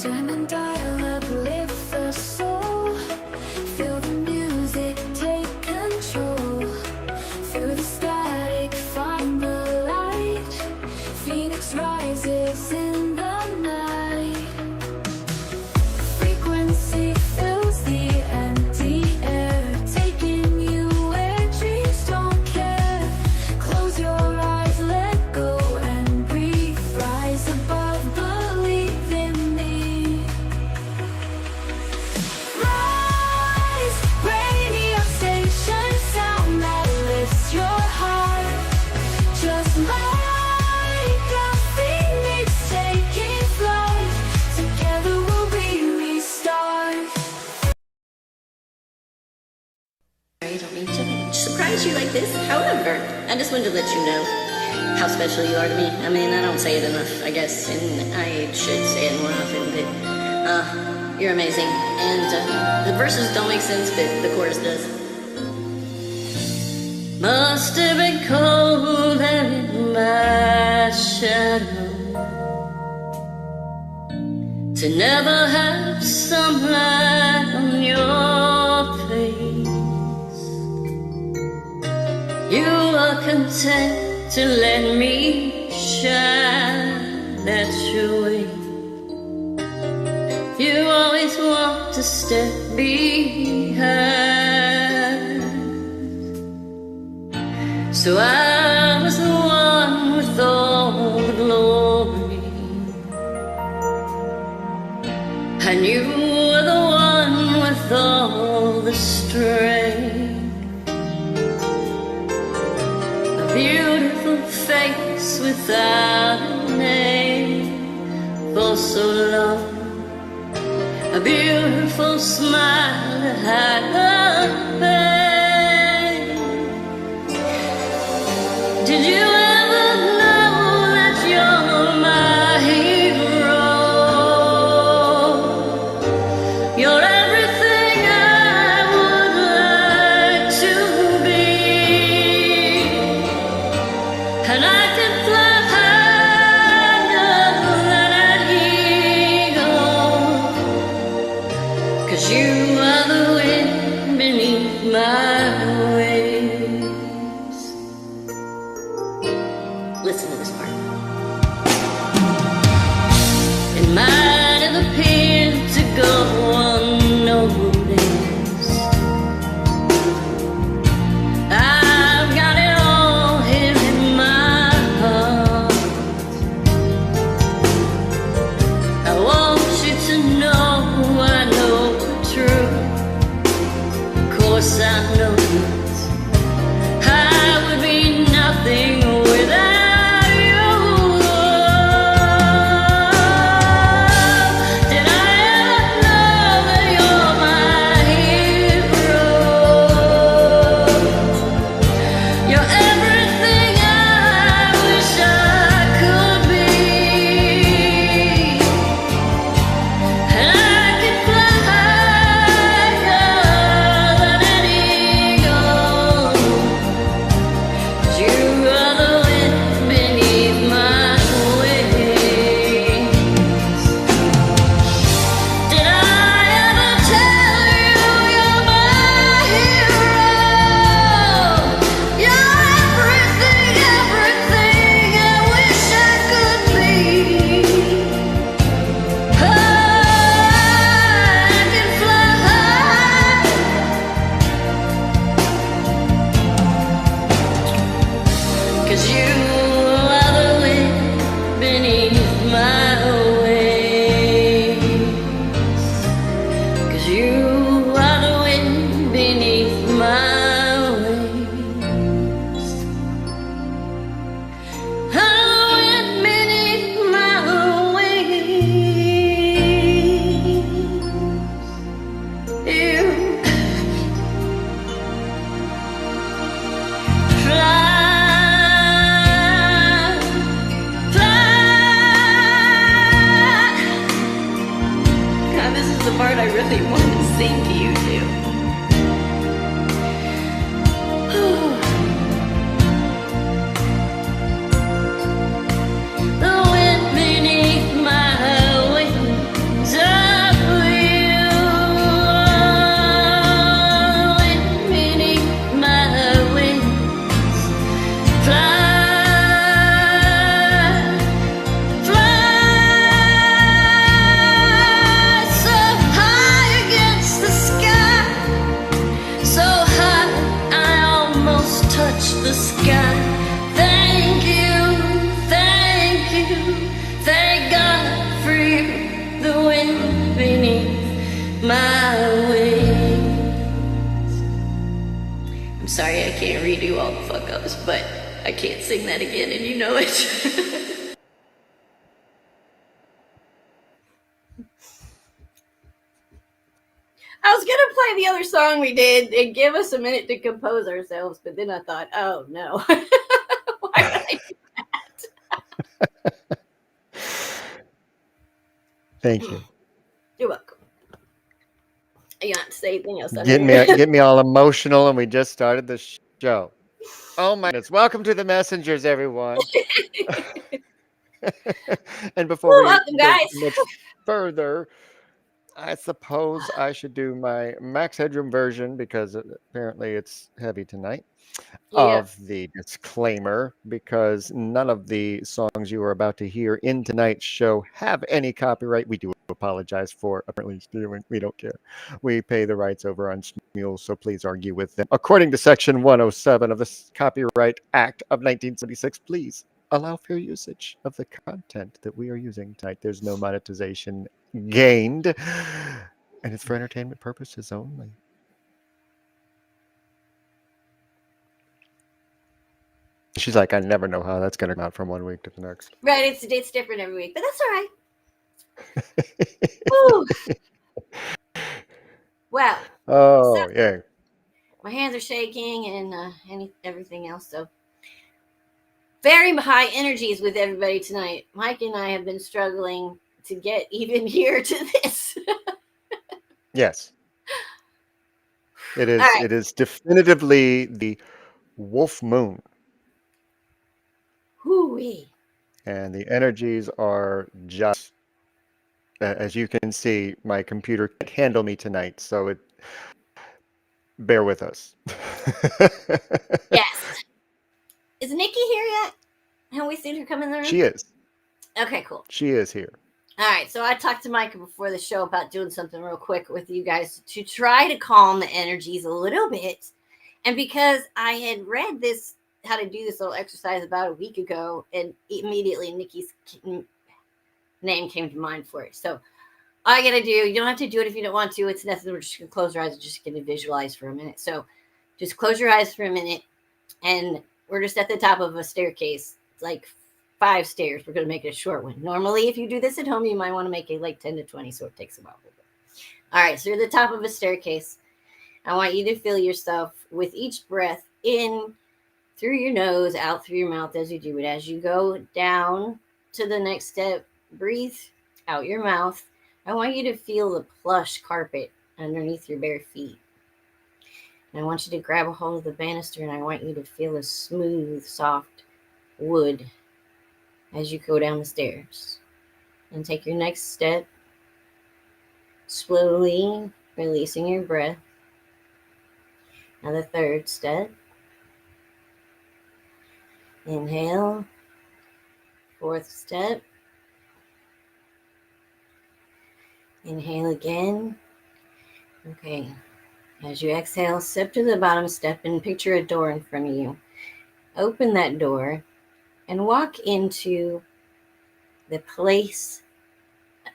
Diamond dial uplift the soul. Feel the music take control. Through the static find the light. Phoenix rises in the night. Frequency fills the empty air, taking you where dreams don't care. Close your eyes, let go and breathe. Rise above, believe in me. Rise, radio station, sound that lifts your heart. Just like a phoenix taking flight. Together we'll restart. I don't mean to surprise you like this. However, I just wanted to let you know how special you are to me. I mean, I don't say it enough, I guess, and I should say it more often, but you're amazing. And the verses don't make sense, but the chorus does. Must have been cold there in my shadow to never have sunlight on your face. You are content to let me shine that your way. You always want to step behind. So I was the one with all the glory, and you were the one with all the strength. A beautiful face without a name for so long. A beautiful smile that had no pain. Did you ever know that you're my hero? You're everything I would like to be, and I can fly higher than an eagle, 'cause you are the wind really want to sing to you too. The wind beneath my wings, I will. Wind beneath my wings, fly, fly so high against the sky, so high I almost touch the sky. Thank you, thank God for you, the wind beneath my wings. I'm sorry I can't redo all the fuck ups, but I can't sing that again, and you know it. I was gonna play the other song we did and give us a minute to compose ourselves, but then I thought, oh no. Why would I do that? Thank you. You're welcome. You want to say anything else? Get me all emotional, and we just started the show. Oh my goodness! Welcome to the messengers, everyone. And before Well, we welcome, go guys. much further, I suppose I should do my max headroom version because apparently it's heavy tonight. Yeah. Of the disclaimer, because none of the songs you are about to hear in tonight's show have any copyright. We do apologize for apparently stealing. We don't care. We pay the rights over on Smule, so please argue with them. According to Section 107 of the Copyright Act of 1976, please allow fair usage of the content that we are using tonight. There's no monetization gained, and it's for entertainment purposes only. She's like, I never know how that's going to come out from one week to the next. Right, it's different every week, but that's all right. Woo. Well. Oh, so, yeah. My hands are shaking and everything else. So very high energies with everybody tonight. Mike and I have been struggling to get even here to this. Yes. It is. Right. It is definitively the wolf moon. Hoo-wee. And the energies are just, as you can see, my computer can't handle me tonight. So bear with us. Yes. Is Nikki here yet? Have we seen her come in the room? She is. Okay, cool. She is here. All right. So I talked to Micah before the show about doing something real quick with you guys to try to calm the energies a little bit. And because I had read this, how to do this little exercise about a week ago, and immediately Nikki's name came to mind for it. So all I gotta do, you don't have to do it if you don't want to. It's nothing. We're just gonna close your eyes and just gonna visualize for a minute. So just close your eyes for a minute, and we're just at the top of a staircase. It's like 5 stairs. We're gonna make it a short one. Normally, if you do this at home, you might want to make it like 10 to 20, so it takes a while. All right, so you're at the top of a staircase. I want you to feel yourself with each breath in through your nose, out through your mouth as you do it. As you go down to the next step, breathe out your mouth. I want you to feel the plush carpet underneath your bare feet. And I want you to grab a hold of the banister, and I want you to feel a smooth, soft wood as you go down the stairs. And take your next step, slowly releasing your breath. Now the third step. Inhale. 4th step. Inhale again. Okay. As you exhale, step to the bottom step and picture a door in front of you. Open that door and walk into the place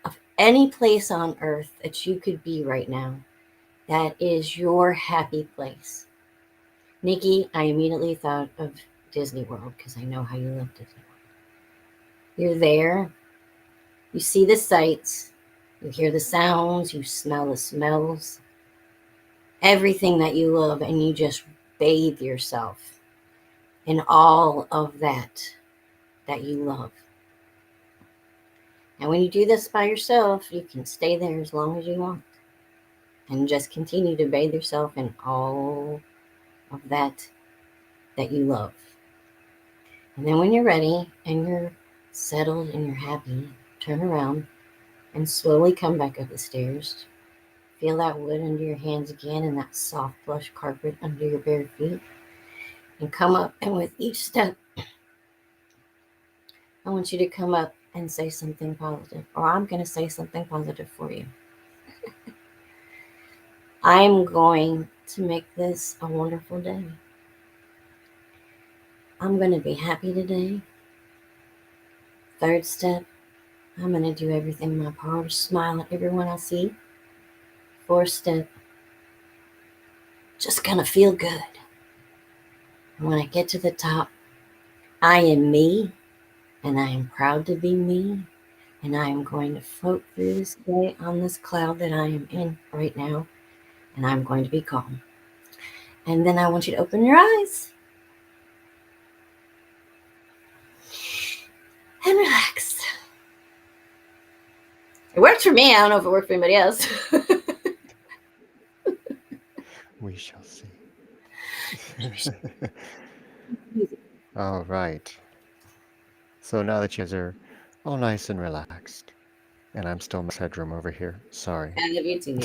of any place on earth that you could be right now. That is your happy place. Nikki, I immediately thought of Disney World because I know how you love Disney World. You're there. You see the sights. You hear the sounds. You smell the smells. Everything that you love, and you just bathe yourself in all of that you love. And when you do this by yourself, you can stay there as long as you want. and just continue to bathe yourself in all of that you love. And then when you're ready and you're settled and you're happy, turn around and slowly come back up the stairs. Feel that wood under your hands again and that soft plush carpet under your bare feet. And come up, and with each step, I want you to come up and say something positive, or I'm going to say something positive for you. I'm going to make this a wonderful day. I'm going to be happy today. Third step, I'm going to do everything in my power to smile at everyone I see. Fourth step, just going to feel good. And when I get to the top, I am me, and I am proud to be me, and I am going to float through this day on this cloud that I am in right now, and I'm going to be calm. And then I want you to open your eyes and relax. It works for me. I don't know if it worked for anybody else. We shall see. All right. So now that you guys are all nice and relaxed, and I'm still in my headroom over here. Sorry. I love you too.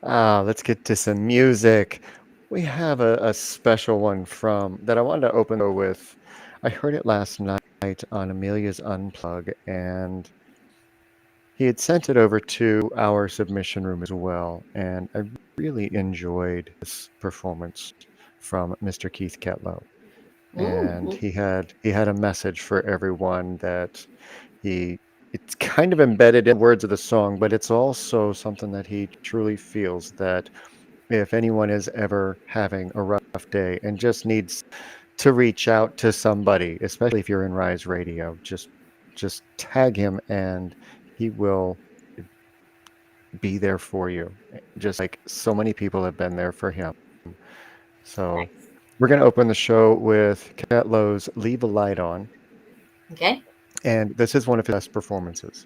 Let's get to some music. We have a special one from that I wanted to open with. I heard it last night on Amelia's Unplug, and he had sent it over to our submission room as well. And I really enjoyed this performance from Mr. Keith Ketlow. And he had a message for everyone that it's kind of embedded in words of the song, but it's also something that he truly feels that if anyone is ever having a rough day and just needs to reach out to somebody, especially if you're in Rise Radio, just tag him and he will be there for you, just like so many people have been there for him. So we're going to open the show with Ketlow's Leave a Light On. Okay. And this is one of his best performances.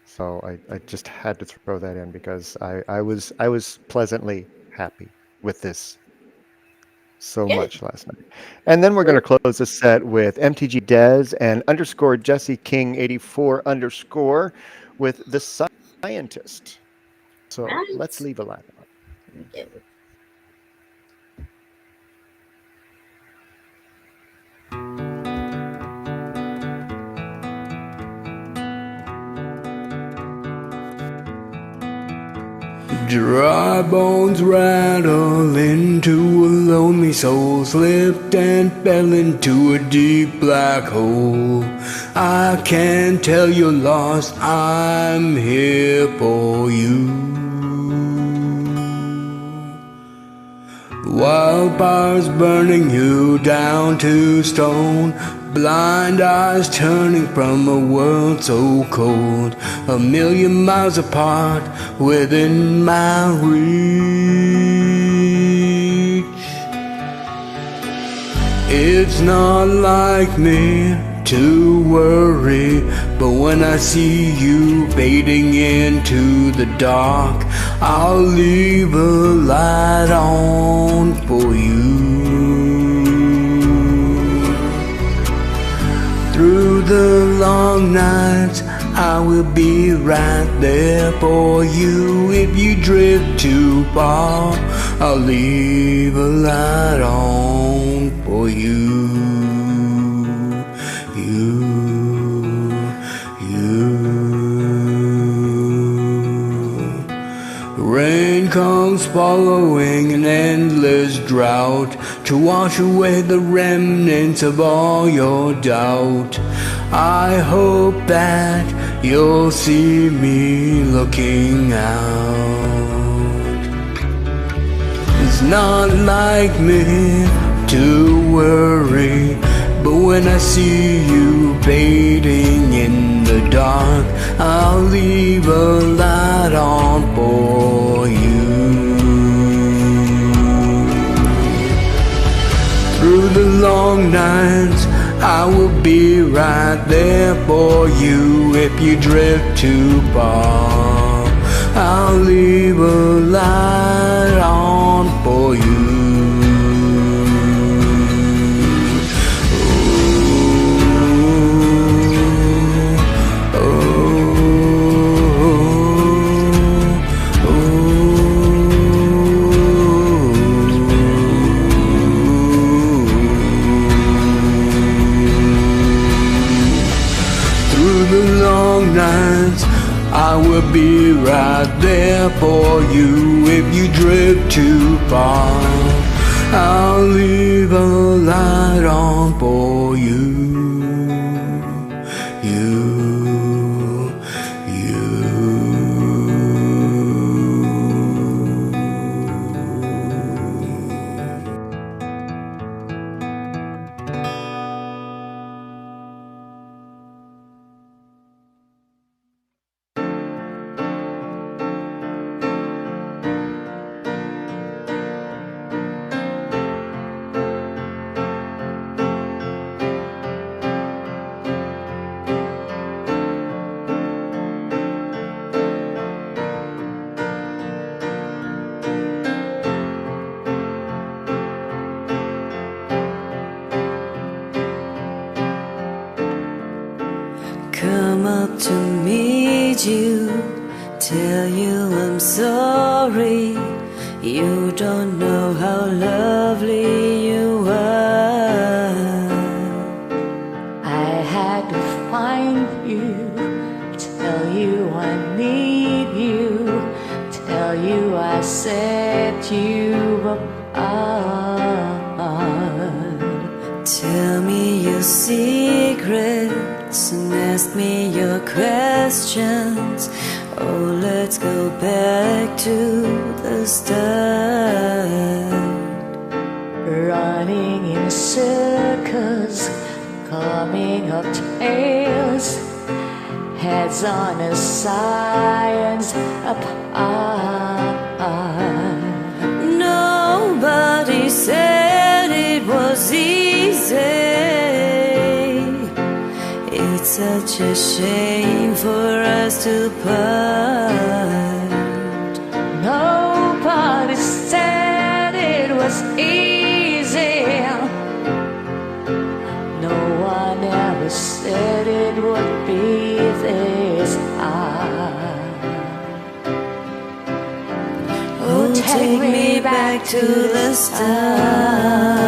So I just had to throw that in because I was pleasantly happy with this so much last night. And then we're going to close the set with MTG Dez and _ Jesse King 84 _ with The Scientist. So let's leave a light on. Okay. Dry bones rattle into a lonely soul, slipped and fell into a deep black hole. I can't tell you're lost, I'm here for you. Wildfires burning you down to stone, blind eyes turning from a world so cold, a million miles apart within my reach. It's not like me to worry, but when I see you fading into the dark, I'll leave a light on for you. Through the long nights, I will be right there for you. If you drift too far, I'll leave a light on for you. Rain comes following an endless drought to wash away the remnants of all your doubt. I hope that you'll see me looking out. It's not like me to worry, but when I see you fading in the dark, I'll leave a light on for you. Through the long nights, I will be right there for you if you drift too far. I'll leave a light on for you. I will be right there for you if you drift too far. I'll leave a light on for you. Come up to meet you, tell you I'm sorry. You don't know how lovely you are. I had to find you, tell you I need you, tell you I set you apart. Tell me your secrets and ask me your questions. Oh, let's go back to the start. Running in circles, coming up tails, heads on a science apart. Nobody said it was easy. It's such a shame for us to part. Nobody said it was easy. No one ever said it would be this hard. Oh, take me back to the start.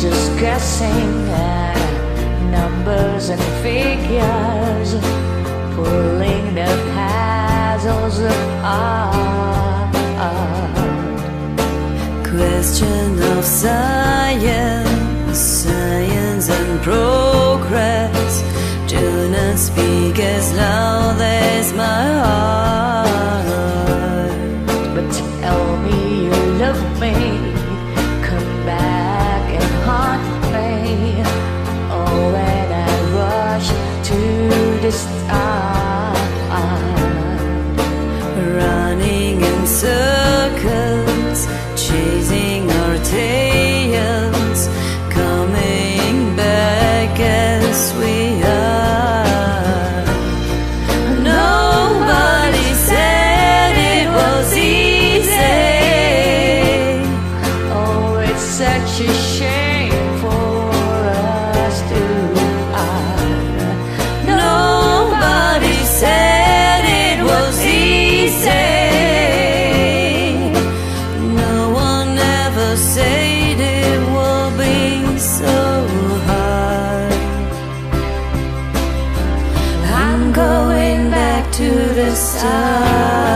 Just guessing at numbers and figures, pulling the puzzles apart. Question of science, science and progress. Do not speak as loud as my heart. But tell me you love me, come back and haunt me. Oh, when I rush to the start, running in circles, chasing our tails, coming back as we are. Nobody said it was easy. oh, it's such a shame for us to part. Nobody said it was easy. No one ever said it will be so hard. I'm going back to the start.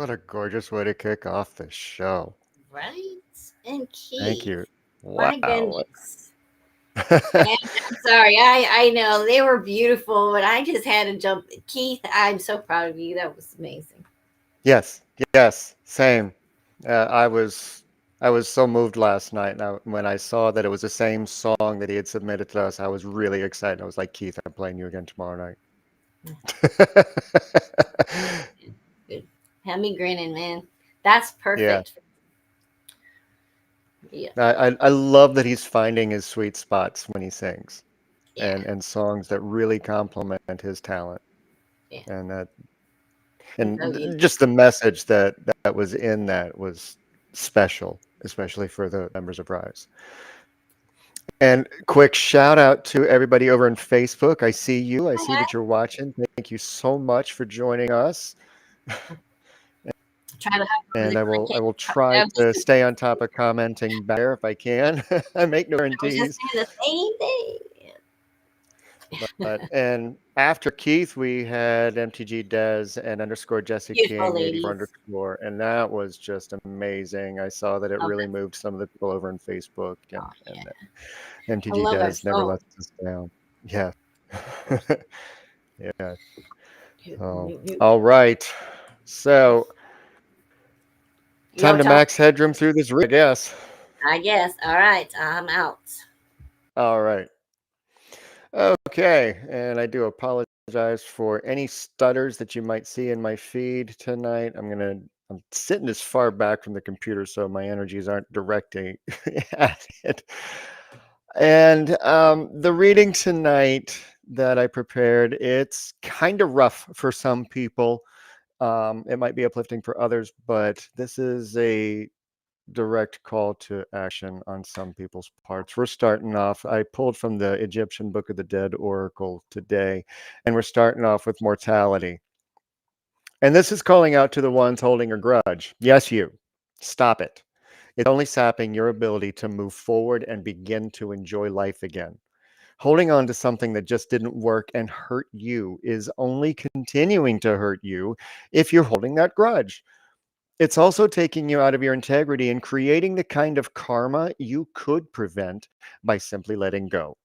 What a gorgeous way to kick off the show. Right? And Thank Keith, you. my Wow. goodness. And I'm sorry, I know they were beautiful, but I just had to jump. Keith, I'm so proud of you. That was amazing. Yes, yes, same. I was so moved last night. Now, when I saw that it was the same song that he had submitted to us, I was really excited. I was like, Keith, I'm playing you again tomorrow night. Good. Had me grinning, man. That's Yeah. perfect. Yeah. I love that he's finding his sweet spots when he sings Yeah. and songs that really complement his talent. Yeah. And that So you just the message that was in that was special, especially for the members of Rise. And quick shout out to everybody over on Facebook. I see you. I see that you're watching. Thank you so much for joining us. try to have fun with And it I when I will can. I will try to stay on top of commenting back there if I can. I make no I was just guarantees. saying the same thing. But and after Keith, we had MTG Des and underscore Jesse Beautiful King 84 ladies. underscore, and that was just amazing. I saw that it Love really them. moved some of the people over on Facebook, Oh, and yeah. I MTG love our Des never song. lets us down. Yeah, yeah. So, all right. So You time want to to talk? max headroom through this rig, I guess. I guess. All right. I'm out. All right. Okay, and I do apologize for any stutters that you might see in my feed tonight. I'm sitting as far back from the computer so my energies aren't directing at it. And the reading tonight that I prepared, it's kind of rough for some people. It might be uplifting for others, but this is a direct call to action on some people's parts. We're starting off, I pulled from the Egyptian Book of the Dead Oracle today, and we're starting off with mortality. And this is calling out to the ones holding a grudge. Yes, you. Stop it. It's only sapping your ability to move forward and begin to enjoy life again. Holding on to something that just didn't work and hurt you is only continuing to hurt you if you're holding that grudge. It's also taking you out of your integrity and creating the kind of karma you could prevent by simply letting go.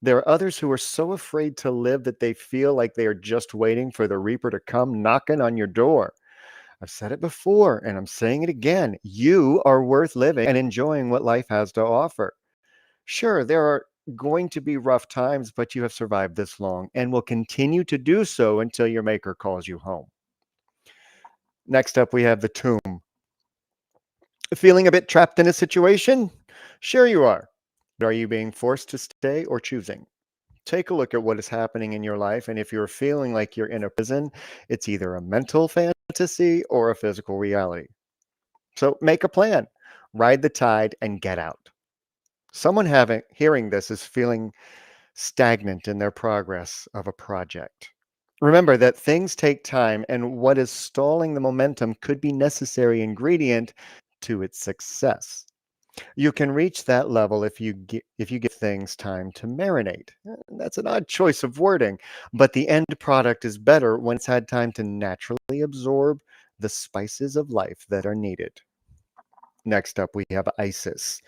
There are others who are so afraid to live that they feel like they are just waiting for the Reaper to come knocking on your door. I've said it before and I'm saying it again. You are worth living and enjoying what life has to offer. Sure, there are going to be rough times, but you have survived this long and will continue to do so until your maker calls you home. Next up, we have the tomb. Feeling a bit trapped in a situation? Sure, you are. But are you being forced to stay or choosing? Take a look at what is happening in your life, and if you're feeling like you're in a prison, it's either a mental fantasy or a physical reality. So make a plan, ride the tide, and get out. Someone hearing this is feeling stagnant in their progress of a project. Remember that things take time, and what is stalling the momentum could be necessary ingredient to its success. You can reach that level if you give things time to marinate. That's an odd choice of wording, but the end product is better when it's had time to naturally absorb the spices of life that are needed. Next up, we have Isis.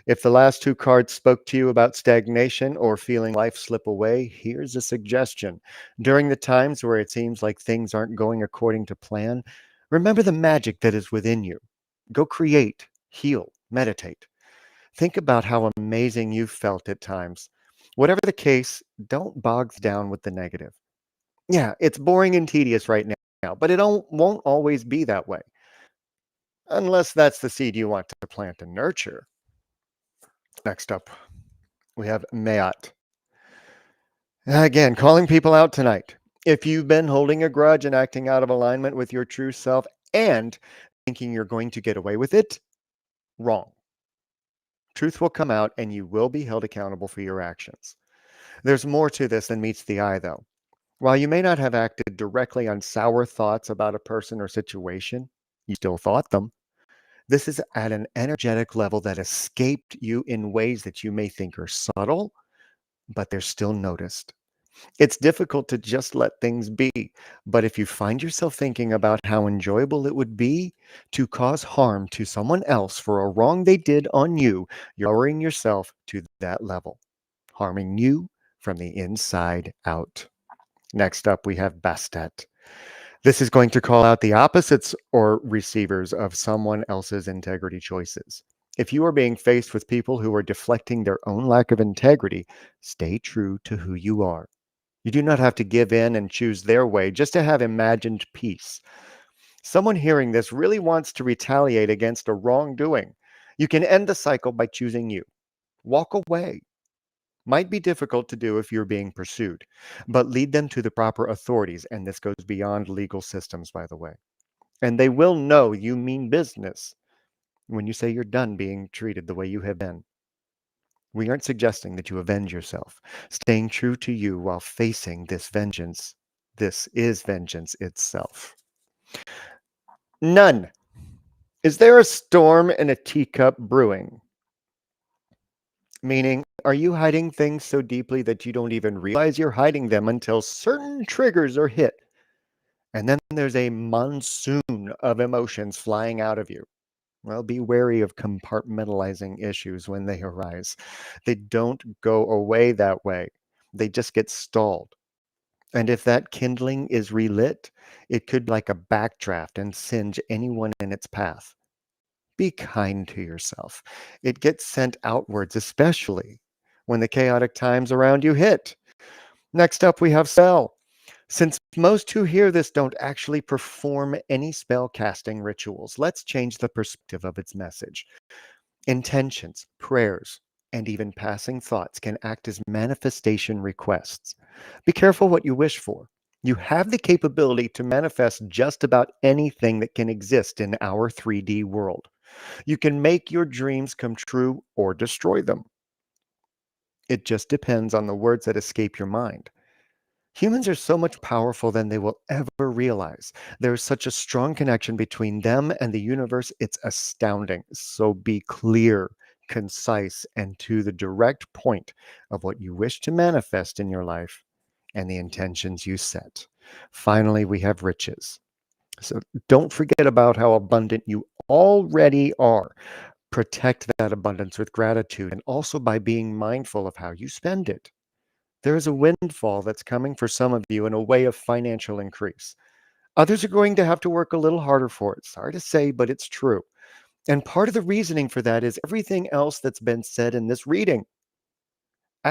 If the last two cards spoke to you about stagnation or feeling life slip away, here's a suggestion. During the times where it seems like things aren't going according to plan, remember the magic that is within you. Go create, heal, meditate. Think about how amazing you've felt at times. Whatever the case, don't bog down with the negative. Yeah, it's boring and tedious right now, but won't always be that way. Unless that's the seed you want to plant and nurture. Next up, we have Mayat. Again, calling people out tonight. If you've been holding a grudge and acting out of alignment with your true self and thinking you're going to get away with it, wrong. Truth will come out and you will be held accountable for your actions. There's more to this than meets the eye, though. While you may not have acted directly on sour thoughts about a person or situation, you still thought them. This is at an energetic level that escaped you in ways that you may think are subtle, but they're still noticed. It's difficult to just let things be, but if you find yourself thinking about how enjoyable it would be to cause harm to someone else for a wrong they did on you, you're lowering yourself to that level, harming you from the inside out. Next up, we have Bastet. This is going to call out the opposites or receivers of someone else's integrity choices. If you are being faced with people who are deflecting their own lack of integrity, stay true to who you are. You do not have to give in and choose their way just to have imagined peace. Someone hearing this really wants to retaliate against a wrongdoing. You can end the cycle by choosing you. Walk away. Might be difficult to do if you're being pursued, but lead them to the proper authorities, and this goes beyond legal systems, by the way. And they will know you mean business when you say you're done being treated the way you have been. We aren't suggesting that you avenge yourself. Staying true to you while facing this vengeance. This is vengeance itself. None. Is there a storm in a teacup brewing? Meaning, are you hiding things so deeply that you don't even realize you're hiding them until certain triggers are hit? And then there's a monsoon of emotions flying out of you. Well, be wary of compartmentalizing issues when they arise. They don't go away that way, they just get stalled. And if that kindling is relit, it could be like a backdraft and singe anyone in its path. Be kind to yourself. It gets sent outwards, especially when the chaotic times around you hit. Next up, we have spell. Since most who hear this don't actually perform any spell casting rituals, let's change the perspective of its message. Intentions, prayers, and even passing thoughts can act as manifestation requests. Be careful what you wish for. You have the capability to manifest just about anything that can exist in our 3D world. You can make your dreams come true or destroy them. It just depends on the words that escape your mind. Humans are so much powerful than they will ever realize. There is such a strong connection between them and the universe, it's astounding. So be clear, concise, and to the direct point of what you wish to manifest in your life and the intentions you set. Finally, we have riches. So don't forget about how abundant you already are. Protect that abundance with gratitude and also by being mindful of how you spend it. There is a windfall that's coming for some of you in a way of financial increase. Others are going to have to work a little harder for it. Sorry to say, but it's true. And part of the reasoning for that is everything else that's been said in this reading.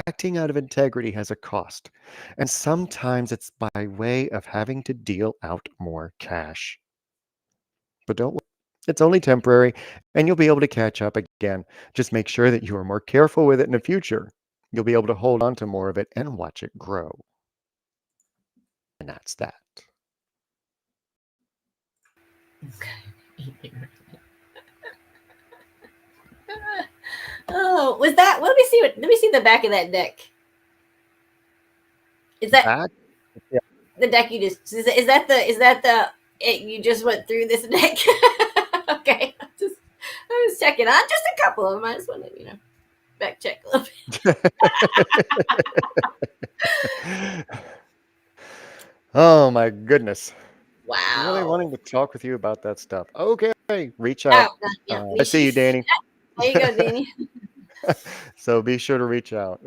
Acting out of integrity has a cost, and sometimes it's by way of having to deal out more cash. But don't worry, it's only temporary, and you'll be able to catch up again. Just make sure that you are more careful with it in the future. You'll be able to hold on to more of it and watch it grow. And that's that. Oh, was that? Let me see. Let me see the back of that deck. Is that Back? Yeah. the deck you just? Is that the? Is that the? You just went through this deck. Okay, I was checking on just a couple of them. I just want to back check a little bit. Oh my goodness. Wow. Really wanting to talk with you about that stuff. Okay, reach out. Yeah, I see you, Danny. There you go, Danny. So be sure to reach out.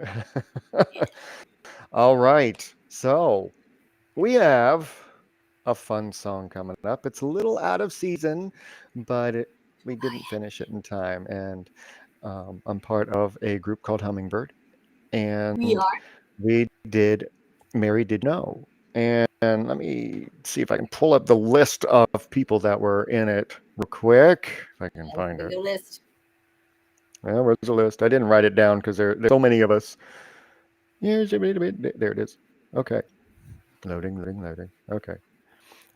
All right. So we have a fun song coming up. It's a little out of season, but we didn't finish it in time. And I'm part of a group called Hummingbird. And We are. we did Mary Did Know. And let me see if I can pull up the list of people that were in it real quick, if I can find it. The list. Well, where's the list? I didn't write it down because there's so many of us. There it is. Okay. Loading. Okay.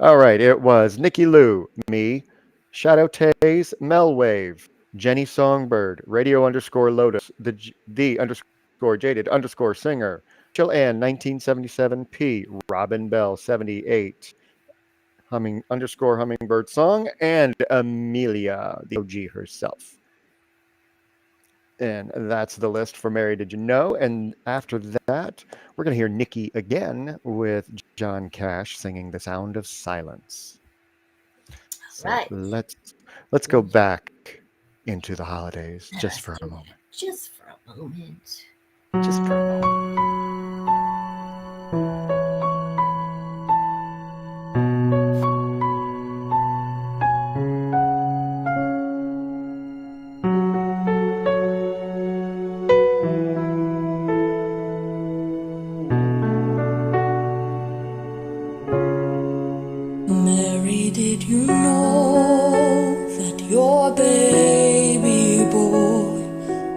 All right. It was Nikki Lou, me, Shadow Taze, Melwave, Jenny Songbird, Radio _ Lotus, the _ Jaded _ Singer, Jill Ann 1977 P, Robin Bell 78, Humming _ Hummingbird Song, and Amelia, the OG herself. And that's the list for Mary Did You Know? And after that, we're going to hear Nikki again with John Cash singing The Sound of Silence. So Right. let's go back into the holidays just for a moment. Just for a moment. Just for a moment. Mary, did you know that your baby boy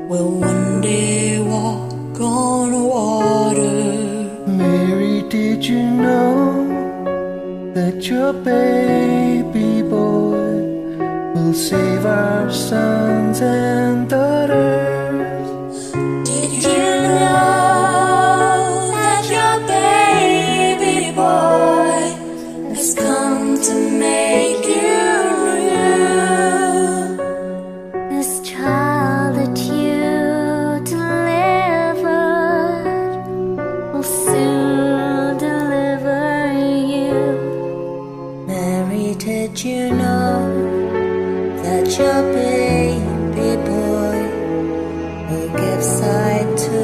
will one day walk on water? Mary, did you know that your baby boy will save our sons and daughters? Did you know that your baby boy has come to make you real? This child that you delivered will soon deliver you. Mary, did you know that your baby boy will give sight to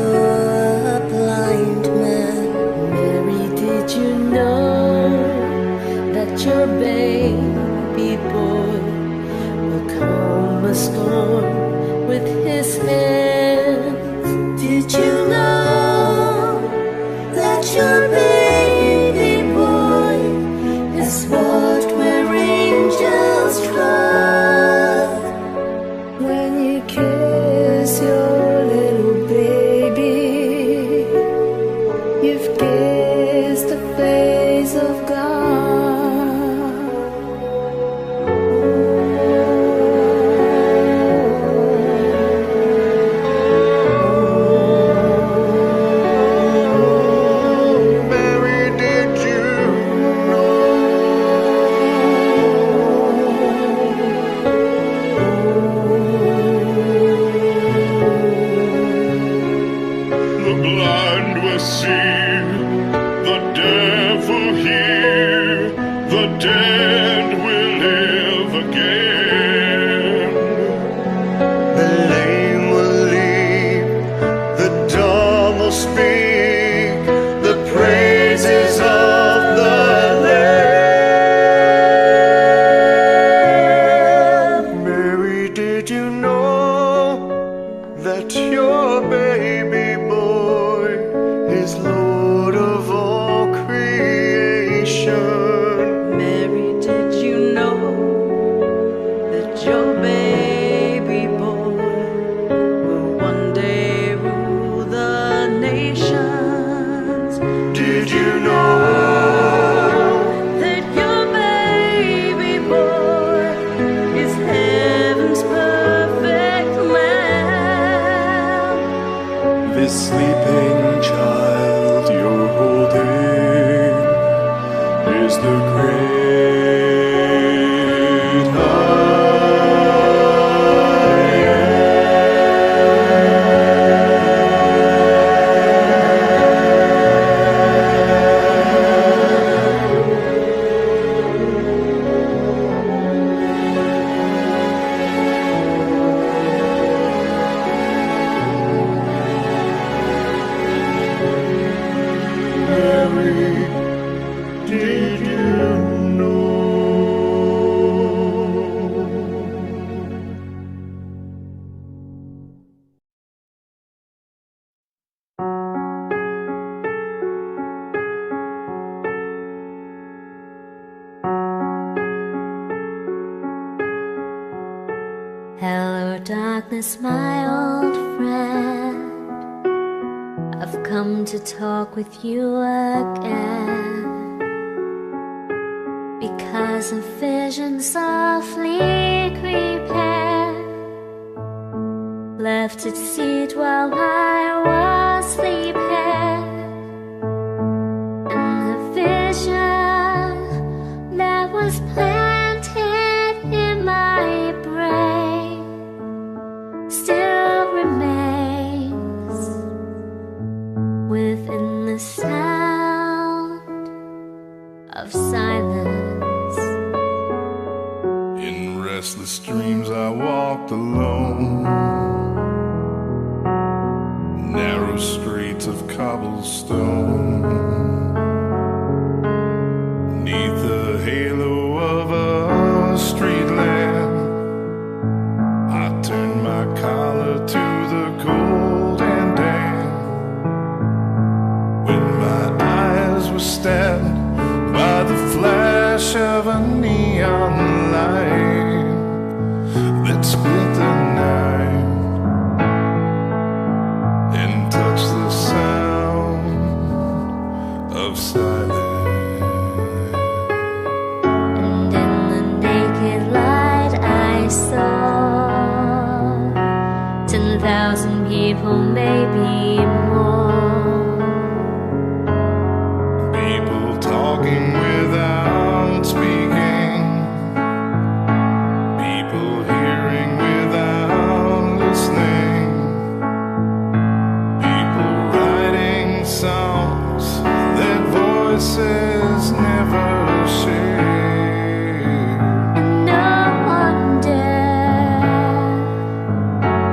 a blind man? Mary, did you know that your baby boy will calm a storm with his hands? Did you know that your baby boy has walked where angels trod? When you kiss your little baby, you've kissed the face of God. Mary, did you The blind will see, the deaf will hear, the dead will live again. The lame will leap, the dumb will speak, the praises of the Lamb. Mary, did you know that your baby boy is Lord of all creation? Mary, did you know that your baby boy will one day rule the nations? Did you know That your baby boy is heaven's perfect lamb? this sleeping child you're holding is the great I Mary, did you know? Hello, darkness, my old friend. I've come to talk with you again, because a vision softly creeping left its seed while I was sleeping. And the vision that was planted in my brain still remains. the sound of silence. In restless dreams I walked alone, narrow streets of cobblestone, neath the halo of a street lamp. I turned my collar to the cold and damp, when my eyes were stabbed by the flash of a neon light that split the night and touched the sound of silence. And in the naked light I saw 10,000 people, maybe more. People talking without speaking, people hearing without listening, people writing songs that voices never shared. No one dare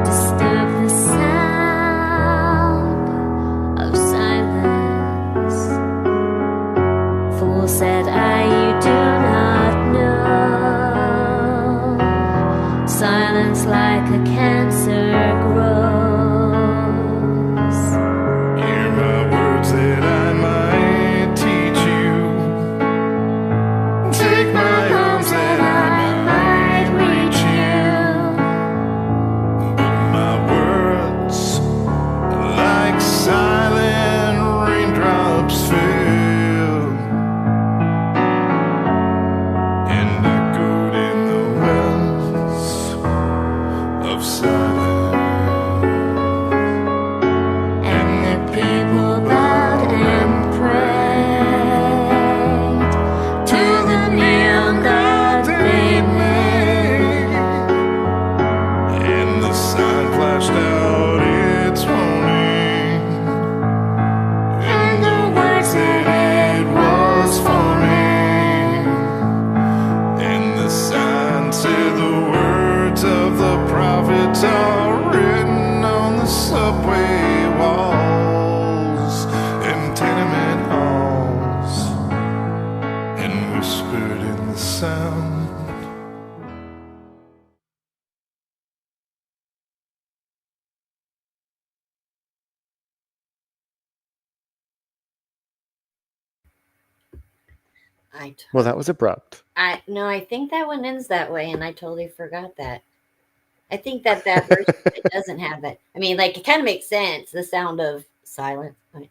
disturb the sound of silence. Fool, said I, you do not know. Silence like a cancer grows. Hear my words that I might teach you. Take my arms that I might reach you. But my words, like silent raindrops, fell and echoed in the wells of silence. And the people bowed and prayed to the neon god they made. And the sign flashed out its warning, and the words that it was forming. And the sign said the words of the prophets are written on the subway walls and tenement halls, and whispered in the sound. Well, that was abrupt. No, I think that one ends that way, and I totally forgot that. I think that version it doesn't have that. I mean, like it kind of makes sense, the sound of silence, but,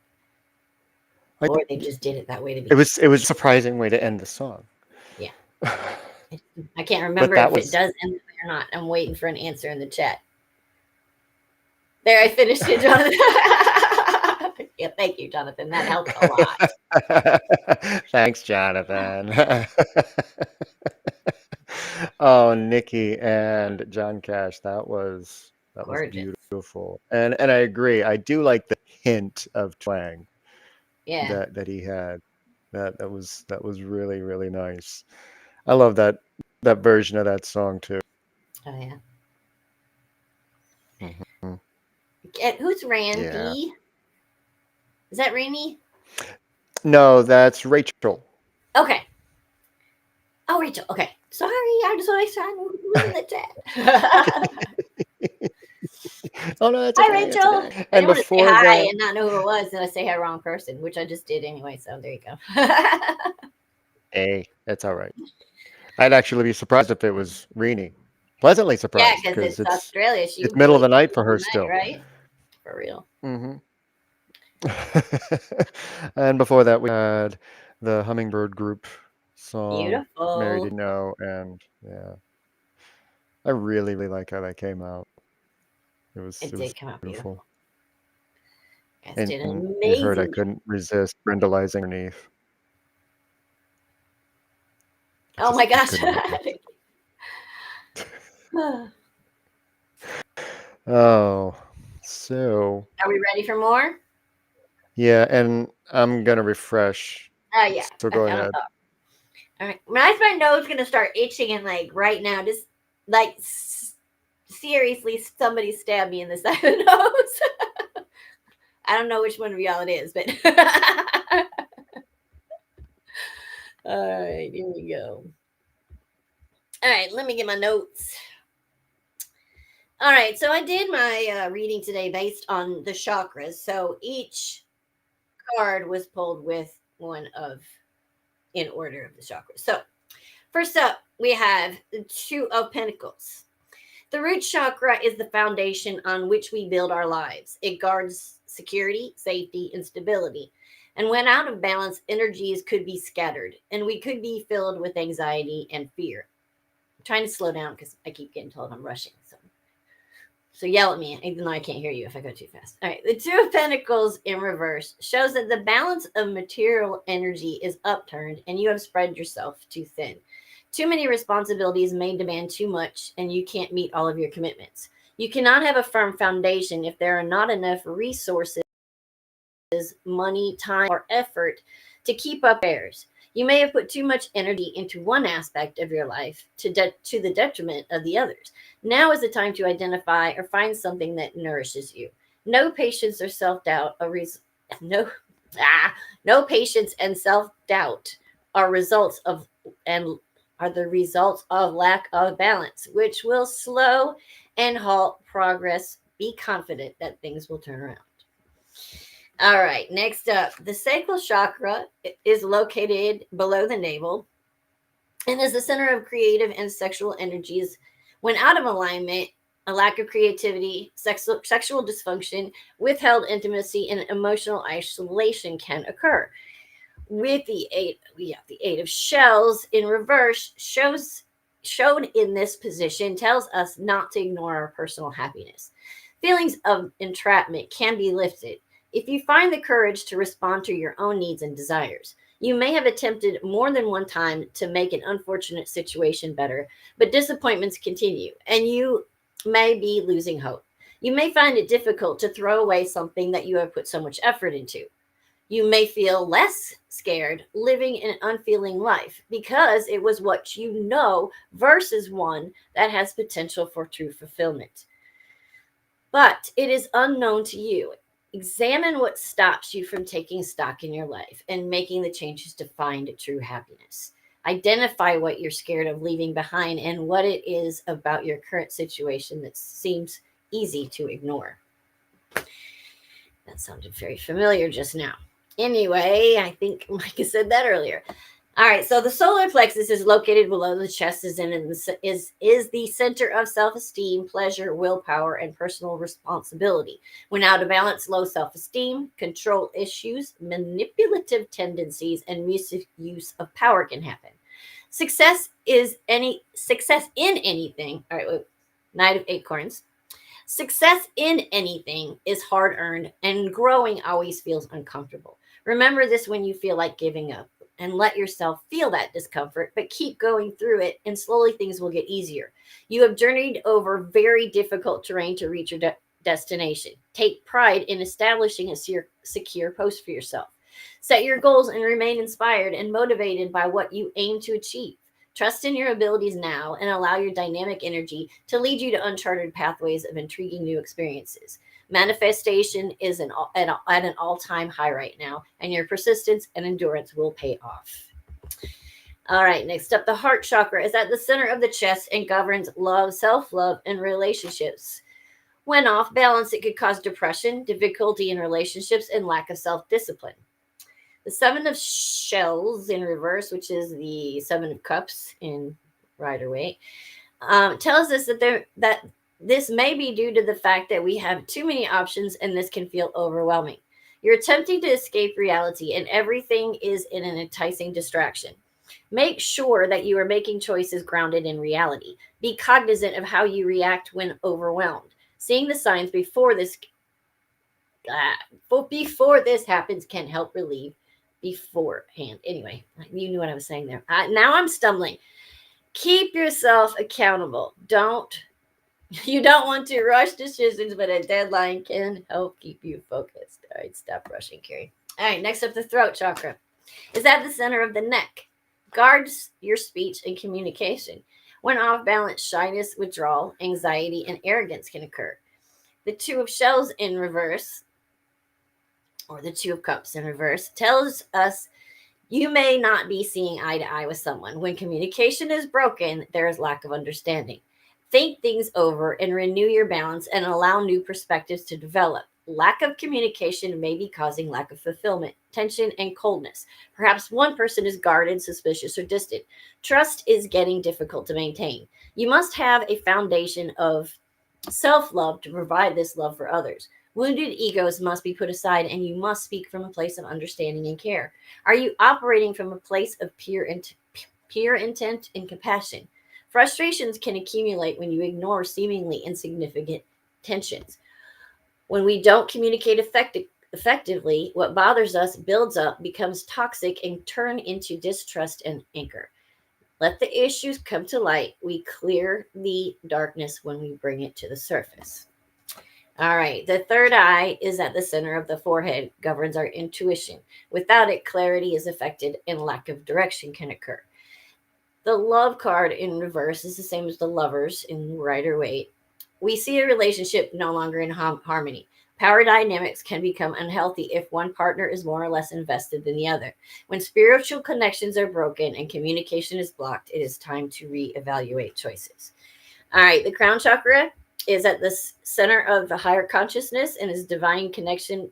I- or they just did it that way to be. It was a surprising way to end the song. Yeah. I can't remember that if was- it does end that way or not. I'm waiting for an answer in the chat. There, I finished it, Jonathan. Yeah, thank you, Jonathan. That helped a lot. Thanks, Jonathan. Oh, Nikki and John Cash, that was Gorgeous. beautiful. And I agree. I do like the hint of twang Yeah. that he had. That was really, really nice. I love that version of that song too. Oh yeah. Mhm. Who's Randy? Yeah. Is that Randy? No, that's Rachel. Okay. Oh, Rachel. Okay. Sorry, I just always trying to who's in the chat. Oh no, that's Hi, okay, that's Rachel. okay. I And didn't want to say before hi that, and not know who it was, and I say hi wrong person, which I just did anyway. So there you go. hey, that's all right. I'd actually be surprised if it was Rini. Pleasantly Yeah, surprised because it's Australia. She it's middle of the really night for her night, still. right? For real. Hmm And before that, we had the Hummingbird Group song, Mary Beautiful. Didn't Know, and yeah, I really, really like how that came out. It was It did come out beautiful. Guys And did an you heard I amazing job. couldn't resist brindleizing underneath. I Oh my just gosh. couldn't help it. Oh, so Are we ready for more? Yeah, and I'm gonna refresh. Yeah, So that's go what I ahead. thought. All right, my nose gonna start itching and like right now, just like seriously, somebody stabbed me in the side of the nose. I don't know which one of y'all it is, but all right, here we go. All right, let me get my notes. All right, so I did my reading today based on the chakras. So each card was pulled with one of in order of the chakras. So first up, we have the Two of Pentacles. The root chakra is the foundation on which we build our lives. It guards security, safety, and stability. And when out of balance, energies could be scattered and we could be filled with anxiety and fear. I'm trying to slow down because I keep getting told I'm rushing. So yell at me, even though I can't hear you if I go too fast. All right. The Two of Pentacles in reverse shows that the balance of material energy is upturned and you have spread yourself too thin. Too many responsibilities may demand too much and you can't meet all of your commitments. You cannot have a firm foundation if there are not enough resources, money, time, or effort to keep up airs. You may have put too much energy into one aspect of your life to the detriment of the others. Now is the time to identify or find something that nourishes you. No patience or self doubt. No, no patience and self doubt are results of and are the results of lack of balance, which will slow and halt progress. Be confident that things will turn around. All right, next up, the sacral chakra is located below the navel and is the center of creative and sexual energies. When out of alignment, a lack of creativity, sexual dysfunction, withheld intimacy, and emotional isolation can occur. With the eight, we have the Eight of Shells in reverse, shown in this position tells us not to ignore our personal happiness. Feelings of entrapment can be lifted if you find the courage to respond to your own needs and desires. You may have attempted more than one time to make an unfortunate situation better, but disappointments continue and you may be losing hope. You may find it difficult to throw away something that you have put so much effort into. You may feel less scared living an unfeeling life because it was what you know versus one that has potential for true fulfillment. But it is unknown to you. Examine what stops you from taking stock in your life and making the changes to find true happiness. Identify what you're scared of leaving behind and what it is about your current situation that seems easy to ignore. That sounded very familiar just now. Anyway, I think Micah said that earlier. All right, so the solar plexus is located below the chest, is the center of self-esteem, pleasure, willpower, and personal responsibility. When out of balance, low self-esteem, control issues, manipulative tendencies, and misuse of power can happen. Success in anything. All right, wait, Knight of Acorns. Success in anything is hard earned, and growing always feels uncomfortable. Remember this when you feel like giving up and let yourself feel that discomfort, but keep going through it, and slowly things will get easier. You have journeyed over very difficult terrain to reach your destination. Take pride in establishing a secure post for yourself. Set your goals and remain inspired and motivated by what you aim to achieve. Trust in your abilities now and allow your dynamic energy to lead you to uncharted pathways of intriguing new experiences. Manifestation is at an all-time high right now, and your persistence and endurance will pay off. All right, next up, the heart chakra is at the center of the chest and governs love, self-love, and relationships. When off balance, it could cause depression, difficulty in relationships, and lack of self-discipline. The Seven of Shells in reverse, which is the Seven of Cups in Rider-Waite, tells us that this may be due to the fact that we have too many options and this can feel overwhelming. You're attempting to escape reality and everything is in an enticing distraction. Make sure that you are making choices grounded in reality. Be cognizant of how you react when overwhelmed. Seeing the signs before this happens can help relieve beforehand. Anyway, you knew what I was saying there. Now I'm stumbling. Keep yourself accountable. Don't You don't want to rush decisions, but a deadline can help keep you focused. All right, stop rushing, Karrie. All right, next up, the throat chakra is at the center of the neck. Guards your speech and communication. When off balance, shyness, withdrawal, anxiety, and arrogance can occur. The Two of Shells in reverse, or the Two of Cups in reverse, tells us you may not be seeing eye to eye with someone. When communication is broken, there is lack of understanding. Think things over and renew your balance and allow new perspectives to develop. Lack of communication may be causing lack of fulfillment, tension, and coldness. Perhaps one person is guarded, suspicious, or distant. Trust is getting difficult to maintain. You must have a foundation of self love to provide this love for others. Wounded egos must be put aside, and you must speak from a place of understanding and care. Are you operating from a place of pure intent and compassion? Frustrations can accumulate when you ignore seemingly insignificant tensions. When we don't communicate effectively, what bothers us builds up, becomes toxic, and turn into distrust and anger. Let the issues come to light. We clear the darkness when we bring it to the surface. All right. The third eye is at the center of the forehead, governs our intuition. Without it, clarity is affected and lack of direction can occur. The love card in reverse is the same as the lovers in Rider Waite. We see a relationship no longer in harmony. Power dynamics can become unhealthy if one partner is more or less invested than the other. When spiritual connections are broken and communication is blocked, it is time to reevaluate choices. All right. The crown chakra is at the center of the higher consciousness and is divine connection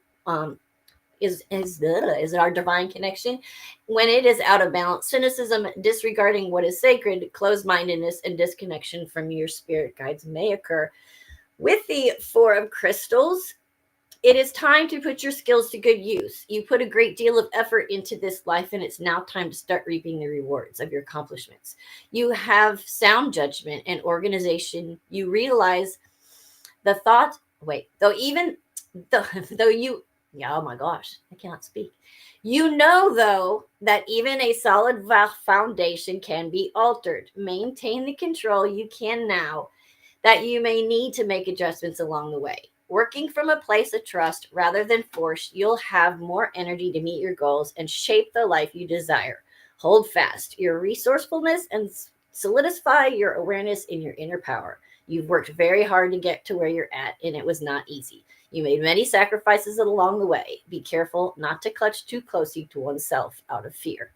is our divine connection. When it is out of balance, cynicism, disregarding what is sacred, closed-mindedness, and disconnection from your spirit guides may occur. With the Four of Crystals, it is time to put your skills to good use. You put a great deal of effort into this life, and it's now time to start reaping the rewards of your accomplishments. You have sound judgment and organization. You realize the thought, though you, yeah, oh my gosh, I cannot speak. You know, though, that even a solid foundation can be altered. Maintain the control you can now, that you may need to make adjustments along the way. Working from a place of trust rather than force, you'll have more energy to meet your goals and shape the life you desire. Hold fast your resourcefulness and solidify your awareness in your inner power. You've worked very hard to get to where you're at, and it was not easy. You made many sacrifices along the way. Be careful not to clutch too closely to oneself out of fear.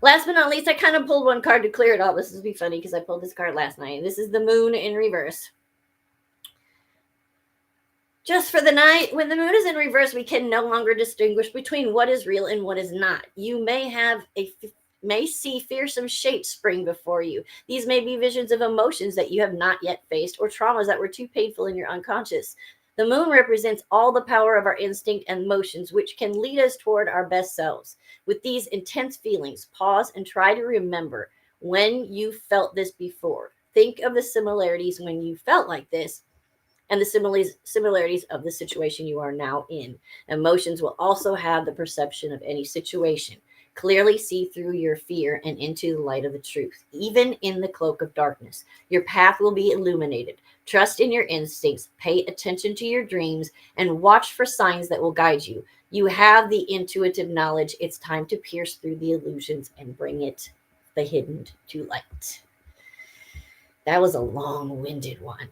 Last but not least, I kind of pulled one card to clear it all. This will be funny because I pulled this card last night. This is the moon in reverse. Just for the night, when the moon is in reverse, we can no longer distinguish between what is real and what is not. You may see fearsome shapes spring before you. These may be visions of emotions that you have not yet faced or traumas that were too painful in your unconscious. The moon represents all the power of our instinct and emotions, which can lead us toward our best selves. With these intense feelings, pause and try to remember when you felt this before. Think of the similarities when you felt like this and the similarities of the situation you are now in. Emotions will also have the perception of any situation. Clearly see through your fear and into the light of the truth. Even in the cloak of darkness, your path will be illuminated. Trust in your instincts, pay attention to your dreams, and watch for signs that will guide you. You have the intuitive knowledge. It's time to pierce through the illusions and bring the hidden to light. That was a long-winded one.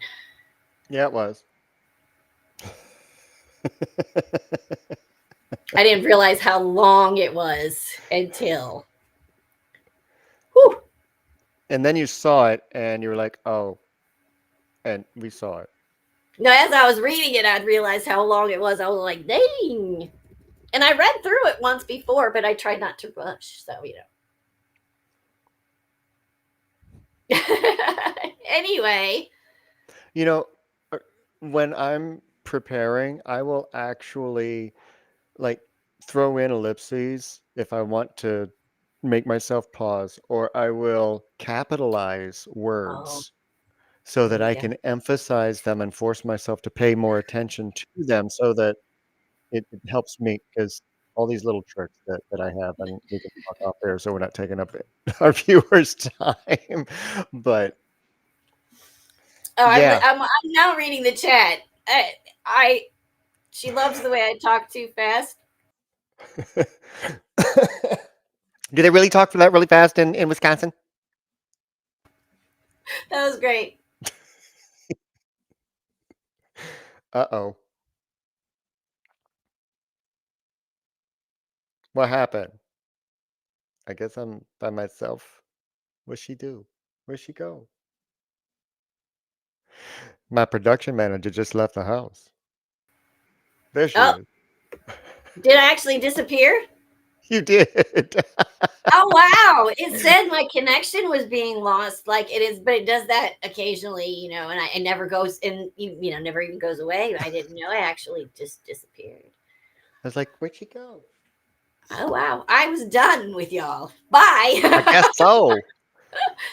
Yeah, it was. I didn't realize how long it was until. Whew. And then you saw it and you were like, oh, and we saw it. No, as I was reading it, I'd realized how long it was. I was like, dang. And I read through it once before, but I tried not to rush. So, Anyway. When I'm preparing, I will actually like throw in ellipses if I want to make myself pause, or I will capitalize words so that I can emphasize them and force myself to pay more attention to them so that it helps me, because all these little tricks that I have, and we can talk off there so we're not taking up our viewers' time. But Oh, Yeah. I'm now reading the chat. I she loves the way I talk too fast. Do they really talk for that really fast in Wisconsin? That was great. Uh-oh. What happened? I guess I'm by myself. What'd she do? Where'd she go? My production manager just left the house. There she Oh, is. did I actually disappear? You did. Oh wow! It said my connection was being lost, like it is, but it does that occasionally, and it never goes, and never even goes away. I didn't know I actually just disappeared. I was like, where'd she go? Oh wow! I was done with y'all. I guess Bye. so.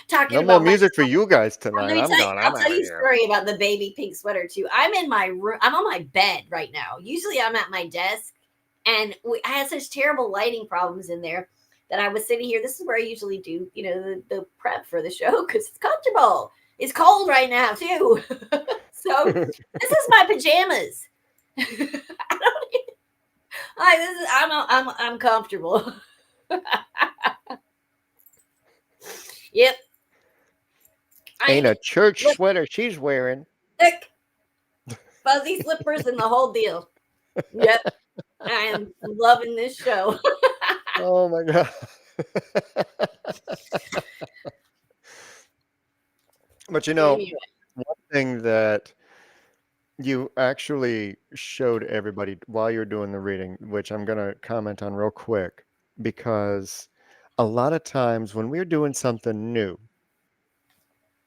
Talking No more about my. music for you guys Let tonight. me I'm tell you. done. I'll I'm tell out of you a here. story about the baby pink sweater too. I'm in my room. I'm on my bed right now. Usually, I'm at my desk, and I had such terrible lighting problems in there that I was sitting here. This is where I usually do, the prep for the show because it's comfortable. It's cold right now too, so this is my pajamas. I don't. This is. I'm comfortable. Yep. Ain't I a church look sweater she's wearing. thick, fuzzy slippers and the whole deal. Yep. I am loving this show. Oh my God. But Anyway, one thing that you actually showed everybody while you're doing the reading, which I'm going to comment on real quick, because a lot of times when we're doing something new,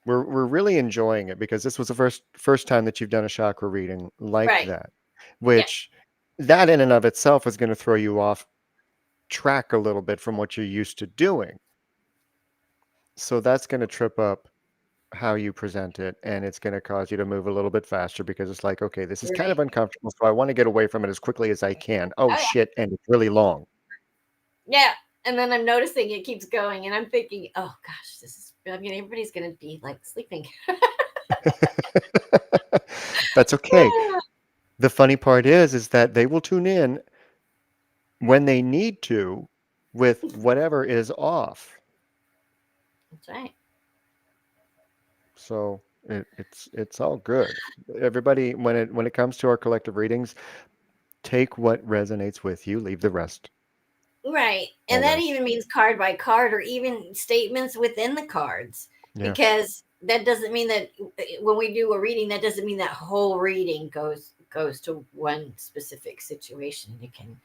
we're really enjoying it because this was the first time that you've done a chakra reading like right. that, Yeah. which that in and of itself is going to throw you off track a little bit from what you're used to doing. So that's going to trip up how you present it, and it's going to cause you to move a little bit faster because it's like, okay, this is kind of Right. uncomfortable, so I want to get away from it as quickly as I can. Oh Oh, shit, and it's really long. yeah. Yeah. And then I'm noticing it keeps going, and I'm thinking, oh gosh, everybody's going to be like sleeping. That's okay. The funny part is that they will tune in when they need to with whatever is off. That's right. So it's all good. Everybody, when it comes to our collective readings, take what resonates with you, leave the rest. Right. And that Always. even means card by card or even statements within the cards Yeah. because that doesn't mean that when we do a reading that doesn't mean that whole reading goes to one specific situation. It can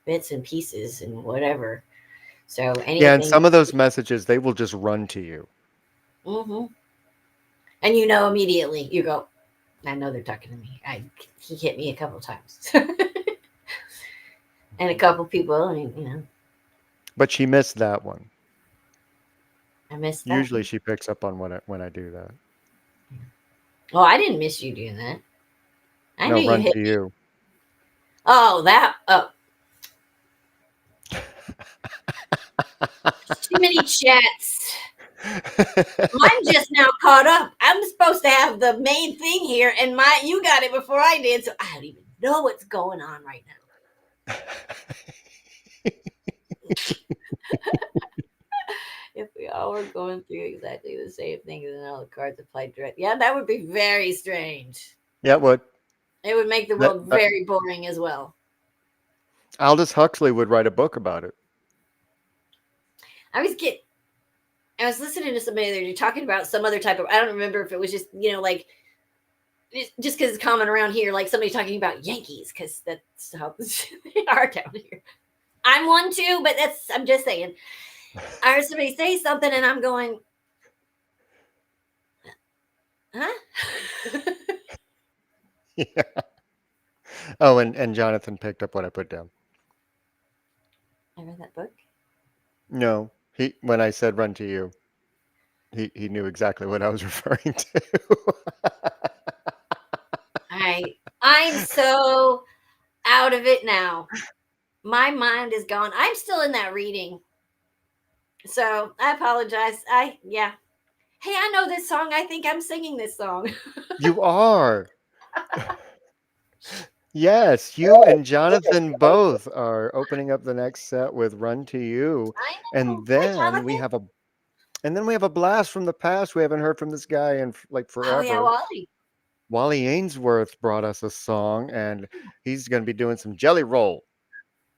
bits and pieces and whatever. So Yeah, and anything. some of those messages, they will just run to you. Mhm. And immediately you go, I know they're talking to me. He hit me a couple times. And a couple people, But she missed that one. I missed that Usually one. she picks up on when I do that. Oh, I didn't miss you doing that. I No, knew you run hit. to you. Oh, that. Oh, too many chats. I'm just now caught up. I'm supposed to have the main thing here, and you got it before I did, so I don't even know what's going on right now. If we all were going through exactly the same thing and then all the cards applied direct, yeah, that would be very strange. Yeah, what It would make the that, world very boring as well. Aldous Huxley would write a book about it. I was get. I was listening to somebody there talking about some other type of. I don't remember if it was just like just because it's common around here, like somebody talking about Yankees because that's how they are down here. I'm one too, but I'm just saying. I heard somebody say something, and I'm going, huh? Yeah. Oh, and Jonathan picked up what I put down. I read that book. No, when I said run to you, he knew exactly what I was referring to. I'm so out of it now. My mind is gone. I'm still in that reading, so I apologize. Yeah. Hey, I know this song. I think I'm singing this song. You are. Yes, you and Jonathan both are opening up the next set with Run to You. I know. And Hi, then we Jonathan. have a blast from the past. We haven't heard from this guy in like Oh yeah, forever. Wally. Wally Ainsworth brought us a song, and he's going to be doing some Jelly Roll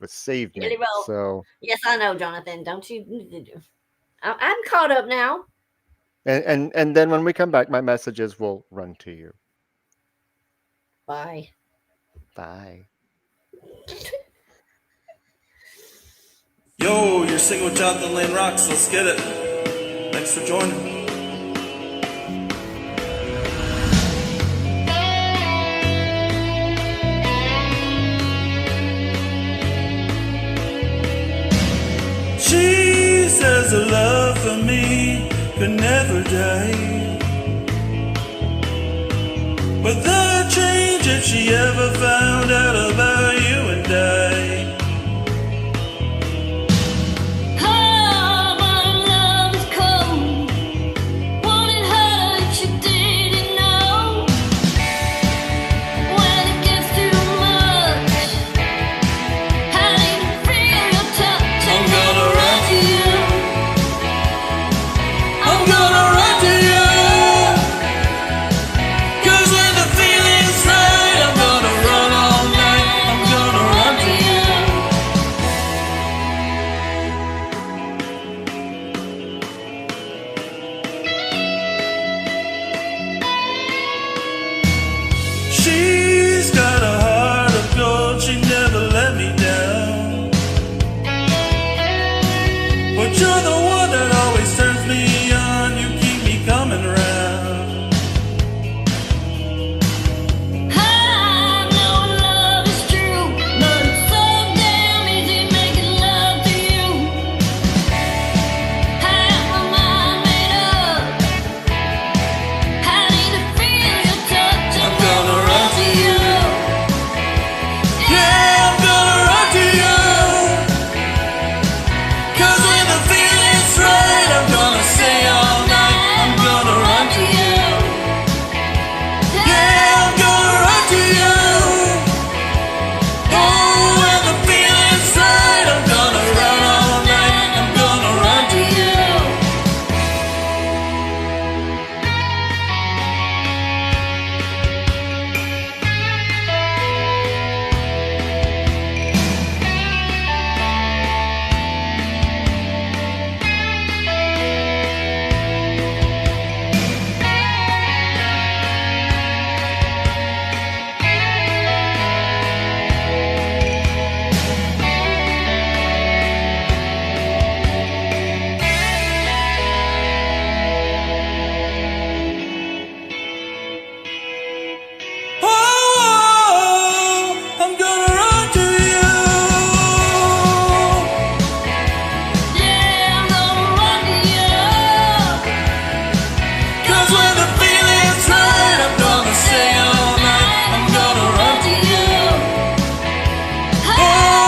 with Save Jelly Me. Roll. So, Yes, I know, Jonathan. Don't you? I'm caught up now. and then when we come back, my messages will run to you. Bye. Bye. Yo, you're singing with Jonathan Lane Rocks. Let's get it. Thanks for joining. She says her love for me could never die, but the change that she ever found out about you and I. Oh, my love is cold. Wanted her that you didn't know. When it gets too much, I need to feel your touch. I'm gonna run to you. I'm gonna run to you, 'cause when the feeling's right, I'm gonna run all night. I'm gonna run to you. She's got a heart of gold, she never let me down. But you're the one that always turns me on, you keep me coming around. I know love is true, but it's so damn easy making love to you. I have my mind made up. I need to feel your touch. I'm gonna run to you. Yeah, I'm gonna run to you, 'cause when the feeling's right, I'm gonna stay all night. I'm gonna run to you. Yeah, I'm gonna run to you. Oh, when the feeling's right, I'm gonna run all night. I'm gonna run to you. Oh, I'm gonna run to you. Yeah, I'm gonna run to you. 'Cause when the feeling's right, I'm gonna stay all night. I'm gonna run to you. Oh,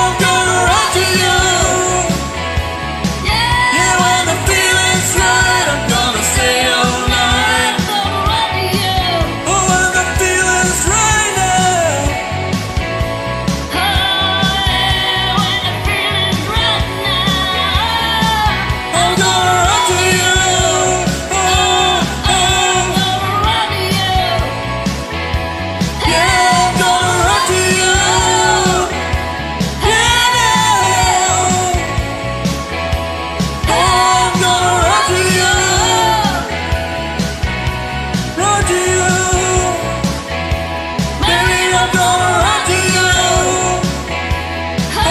I'm gonna run to you. Yeah, when the feeling's right, I'm gonna stay all night. Oh, when the feeling's right now. I'm gonna run to you. Oh, yeah, I'm gonna run to you. Yeah, oh, I'm gonna run to you. Run to you. Baby, I'm gonna run to you. Oh,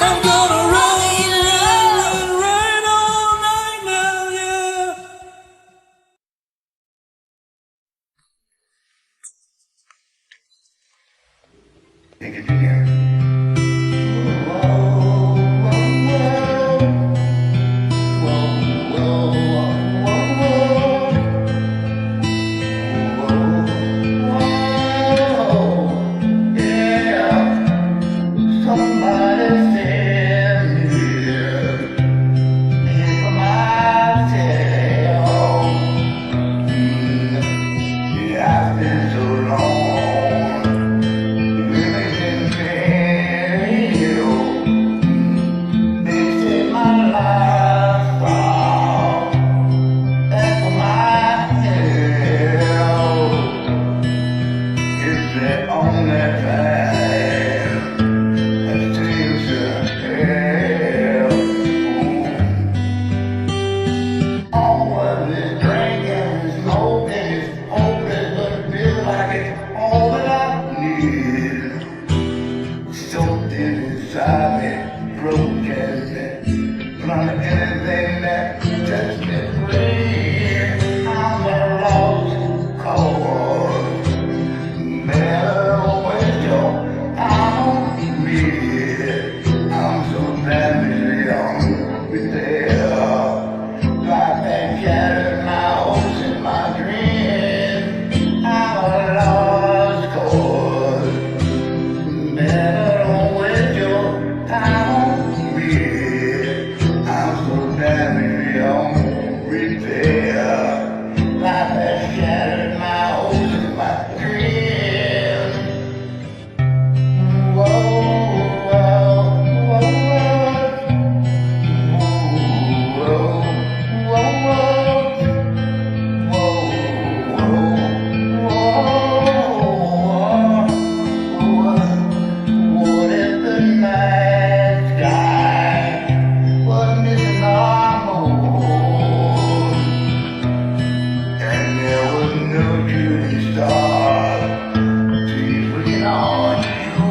I'm gonna run right all night now, yeah. the only thing that seems to help. All of this drinking and smoking is hopeless, but it feels like it's all that I need. Something inside me broken from anything that sets me free. I'm a lost cause. Better waste your time on me. I'm so damaged young with like that shattered my hopes and my dreams. I'm a lost cause. Better don't waste your time on me. I'm so damaged young repair. Like that shattered my hopes and my dreams. Whoa, whoa, whoa, whoa, whoa, whoa, what if the night sky was missing our moon, and there was no shooting star looking on you,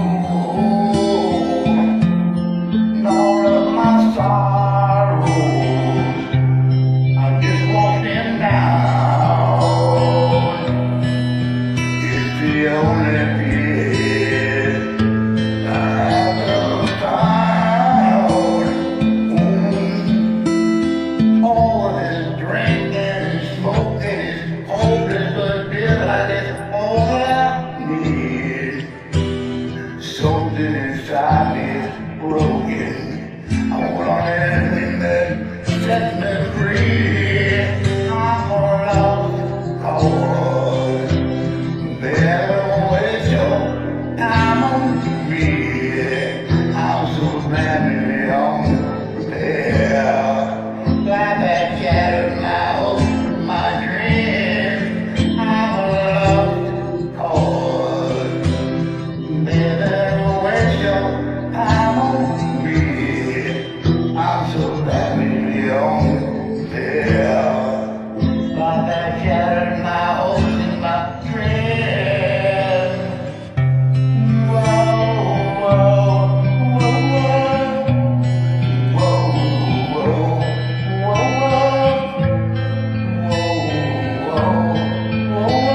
and all of my sorrows I just walked them down. It's the only fear I have ever found. All this drinking and smoking is hopeless, but it feels like it's all I need. Something inside me is broken. I want anything that sets me free. I'm a lost cause. Better waste your time on me. I'm so badly on repair. Like that shattered my hopes, my dreams. I'm a lost cause. Better waste your time on me. I'm so badly on repair. Like that shattered my hopes and my dreams. Whoa, whoa, whoa, whoa, whoa, whoa, whoa,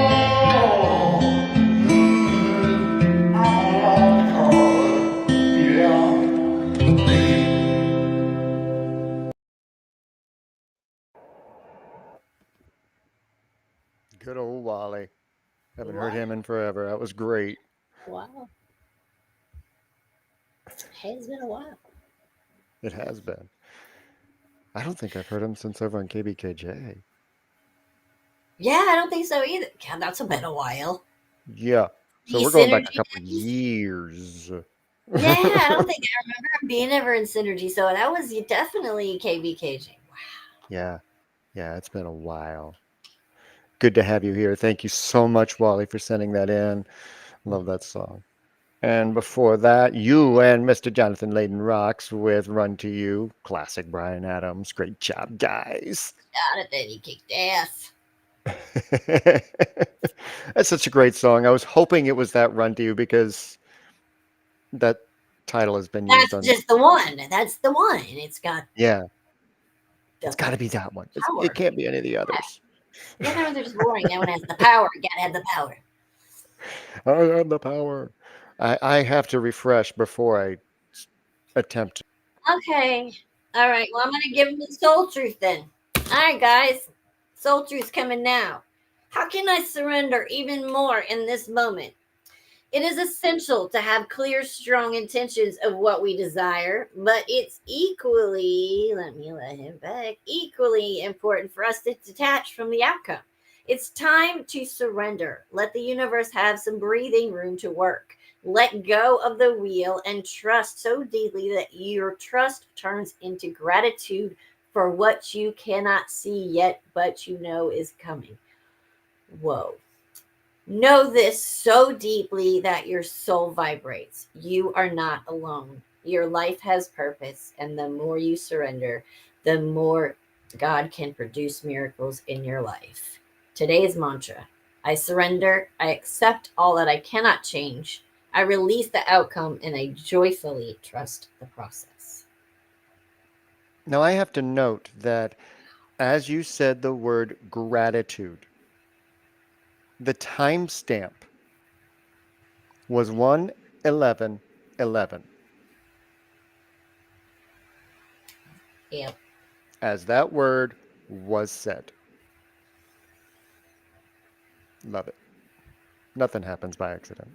I'm a lost cause, yeah. Good old Wally. Haven't heard him in forever. That was great. Wow. Has been a while. It has been. I don't think I've heard him since over on KBKJ. Yeah, I don't think so either. God, that's been a while. Yeah. So These we're going back a synergy couple days? years. Yeah, I don't think I remember him being ever in Synergy, so that was definitely KBKJ. Wow. Yeah. Yeah, it's been a while. Good to have you here. Thank you so much, Wally, for sending that in. Love that song. And before that, you and Mr. Jonathan Layden Rocks with Run to You. Classic Brian Adams. Great job, guys. Jonathan, he kicked ass. That's such a great song. I was hoping it was that Run to You because that title has been used That's on. just the one. That's the one. It's got Yeah, the it's got to be that one. power. It can't be any of the others. Yeah, no, they're just boring. That one has the power. You gotta have the power. I have the power. I have to refresh before I attempt. Okay. All right. Well, I'm gonna give him the soul truth then. All right, guys. Soul truth's coming now. How can I surrender even more in this moment? It is essential to have clear, strong intentions of what we desire, but it's equally, let me let him back, equally important for us to detach from the outcome. It's time to surrender. Let the universe have some breathing room to work. Let go of the wheel and trust so deeply that your trust turns into gratitude for what you cannot see yet, but you know is coming. Whoa. Know this so deeply that your soul vibrates. You are not alone. Your life has purpose, and the more you surrender, the more God can produce miracles in your life. Today's mantra: I surrender, I accept all that I cannot change, I release the outcome, and I joyfully trust the process. Now, I have to note that as you said the word gratitude, the timestamp was 1:11:11 Yep. as that word was said. Love it. Nothing happens by accident.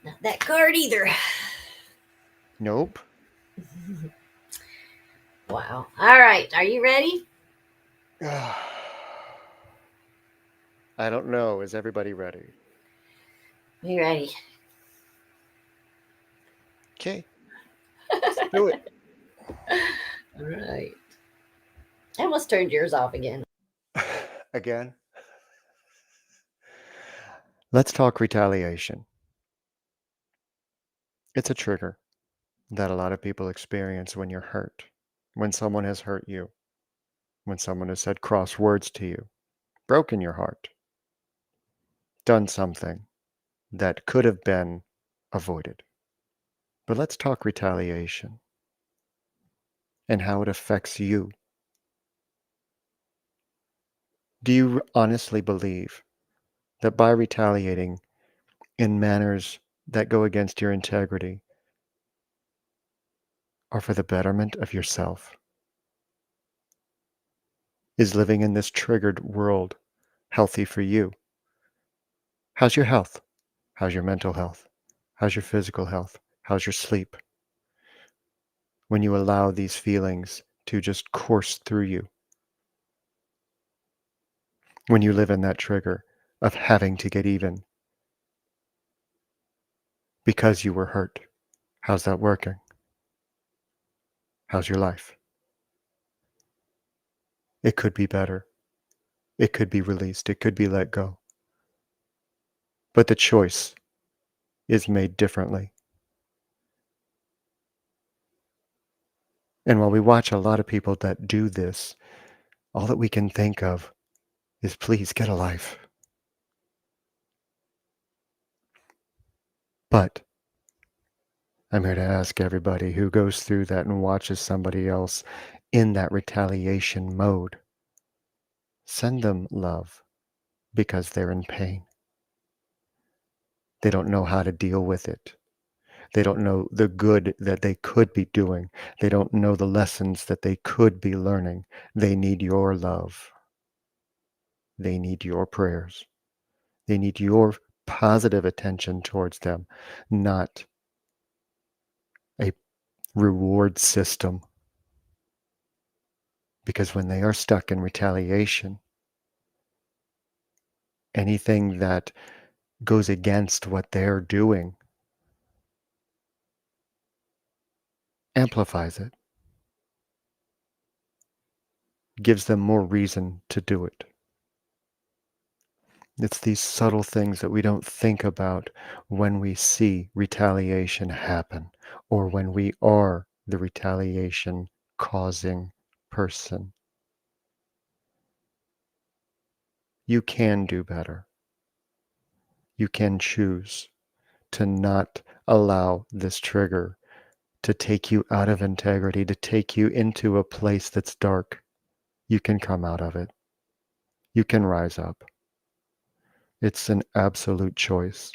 Not that card either. Nope. Wow. All right. Are you ready? I don't know. Is everybody ready? You ready? Okay. Let's do it. All right. I almost turned yours off again. Again. Let's talk retaliation. It's a trigger that a lot of people experience when you're hurt, when someone has hurt you, when someone has said cross words to you, broken your heart, done something that could have been avoided. But let's talk retaliation and how it affects you. Do you honestly believe that by retaliating in manners that go against your integrity are for the betterment of yourself? Is living in this triggered world healthy for you? How's your health? How's your mental health? How's your physical health? How's your sleep? When you allow these feelings to just course through you, when you live in that trigger of having to get even because you were hurt, how's that working? How's your life? It could be better. It could be released. It could be let go. But the choice is made differently. And while we watch a lot of people that do this, all that we can think of is please get a life. But I'm here to ask everybody who goes through that and watches somebody else in that retaliation mode, send them love because they're in pain. They don't know how to deal with it. They don't know the good that they could be doing. They don't know the lessons that they could be learning. They need your love. They need your prayers. They need your positive attention towards them, not a reward system. Because when they are stuck in retaliation, anything that goes against what they're doing amplifies it, gives them more reason to do it. It's these subtle things that we don't think about when we see retaliation happen or when we are the retaliation causing person. You can do better. You can choose to not allow this trigger to take you out of integrity, to take you into a place that's dark. You can come out of it. You can rise up. It's an absolute choice.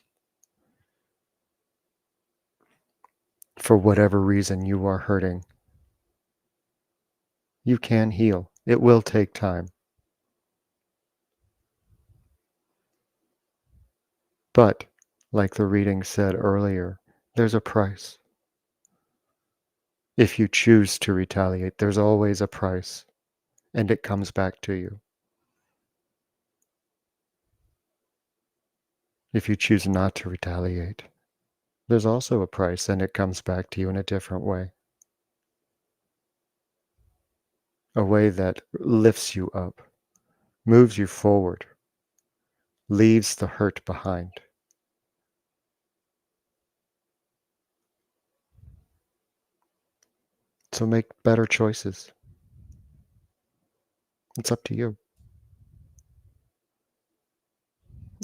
For whatever reason you are hurting, you can heal. It will take time. But, like the reading said earlier, there's a price. If you choose to retaliate, there's always a price, and it comes back to you. If you choose not to retaliate, there's also a price, and it comes back to you in a different way. A way that lifts you up, moves you forward, leaves the hurt behind. So make better choices. It's up to you.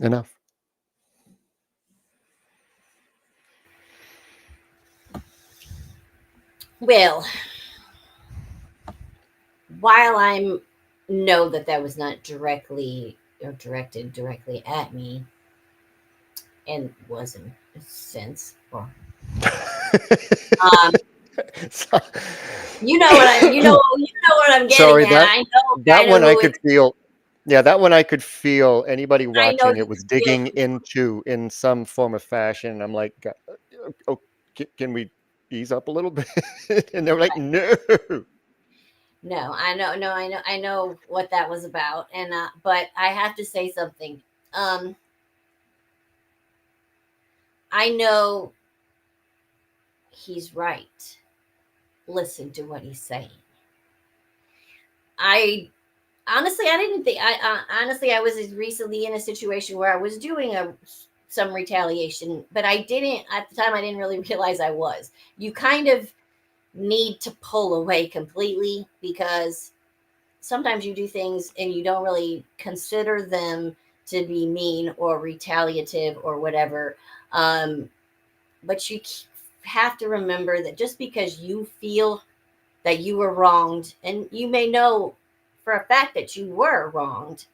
Enough. Well, while I know that that was not directly or directed directly at me, and was in a sense, or um, So- you know what you know what I'm getting Sorry, at. I that know one I who it. could feel. Yeah, that one I could feel anybody I know watching you it was could feel. digging into in some form of fashion. I'm like, oh, can we ease up a little bit? And they're like, no. No, I know what that was about, and but I have to say something. Um, I know he's right. Listen to what he's saying. I honestly, I didn't think. Honestly, I was recently in a situation where I was doing some retaliation, but I didn't at the time. I didn't really realize I was. You kind of need to pull away completely because sometimes you do things and you don't really consider them to be mean or retaliative or whatever. Um, but you have to remember that just because you feel that you were wronged, and you may know for a fact that you were wronged,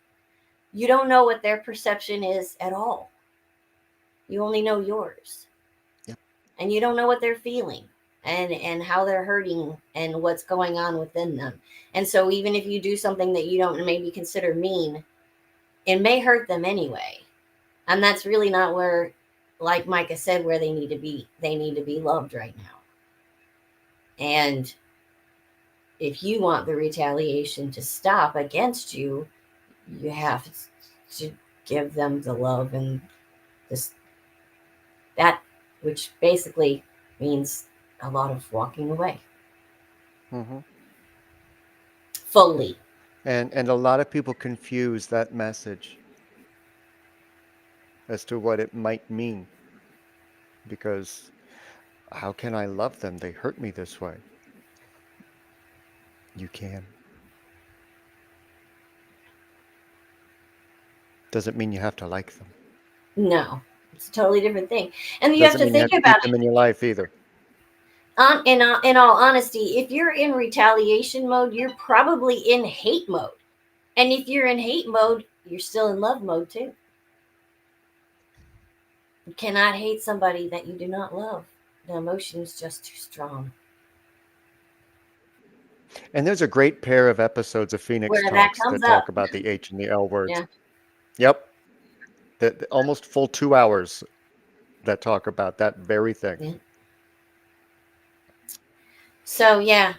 you don't know what their perception is at all. You only know yours. Yep. And you don't know what they're feeling and how they're hurting and what's going on within them. And so even if you do something that you don't maybe consider mean, it may hurt them anyway. And that's really not where, like Micah said, where they need to be. They need to be loved right now. And if you want the retaliation to stop against you, you have to give them the love and this that, which basically means a lot of walking away Hmm. fully. And a lot of people confuse that message as to what it might mean because how can I love them? They hurt me this way. You can. Doesn't mean you have to like them. No, it's a totally different thing. And you have Doesn't to mean you think have to about keep them in your life either. in all honesty, if you're in retaliation mode, you're probably in hate mode. And if you're in hate mode, you're still in love mode too. You cannot hate somebody that you do not love. The emotion is just too strong. And there's a great pair of episodes of Phoenix Where that Talks comes that up. talk about the H and the L words. Yeah. Yep. That almost full 2 hours that talk about that very thing. Yeah. So yeah,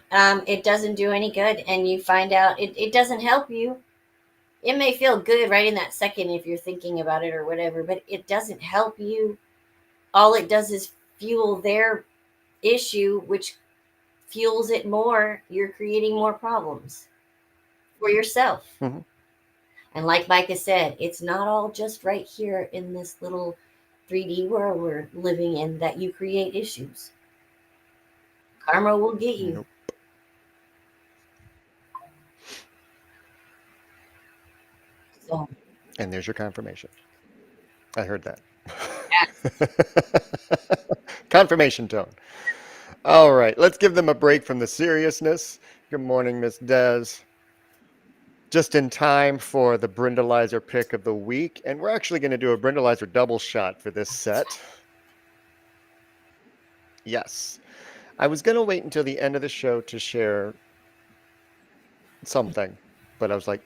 it doesn't do any good, and you find out it doesn't help you. It may feel good right in that second if you're thinking about it or whatever, but it doesn't help you. All it does is fuel their issue, which fuels it more. You're creating more problems for yourself. Hmm. And like Micah said, it's not all just right here in this little 3D world we're living in that you create issues. Karma will get you. Nope. So, And there's your confirmation. I heard that. Confirmation tone. All right, let's give them a break from the seriousness. Good morning, Miss Des. Just in time for the Brindleizer pick of the week, and we're actually going to do a Brindleizer double shot for this set. Yes. I was going to wait until the end of the show to share something, but I was like,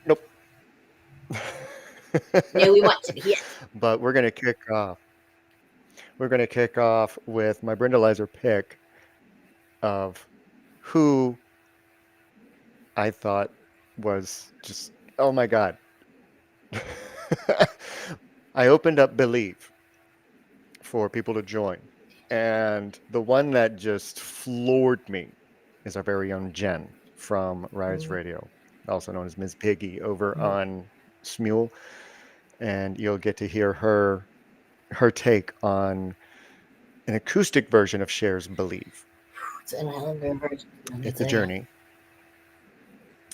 nope. no, we want to be hit. But we're going to kick off. We're going to kick off with my Brindleizer pick of who I thought was just, oh my God. I opened up Believe for people to join. And the one that just floored me is our very own Jen from Rise Radio. also known as Ms. Piggy, over on Smule, and you'll get to hear her take on an acoustic version of Cher's Believe. And I love their version. It's a journey.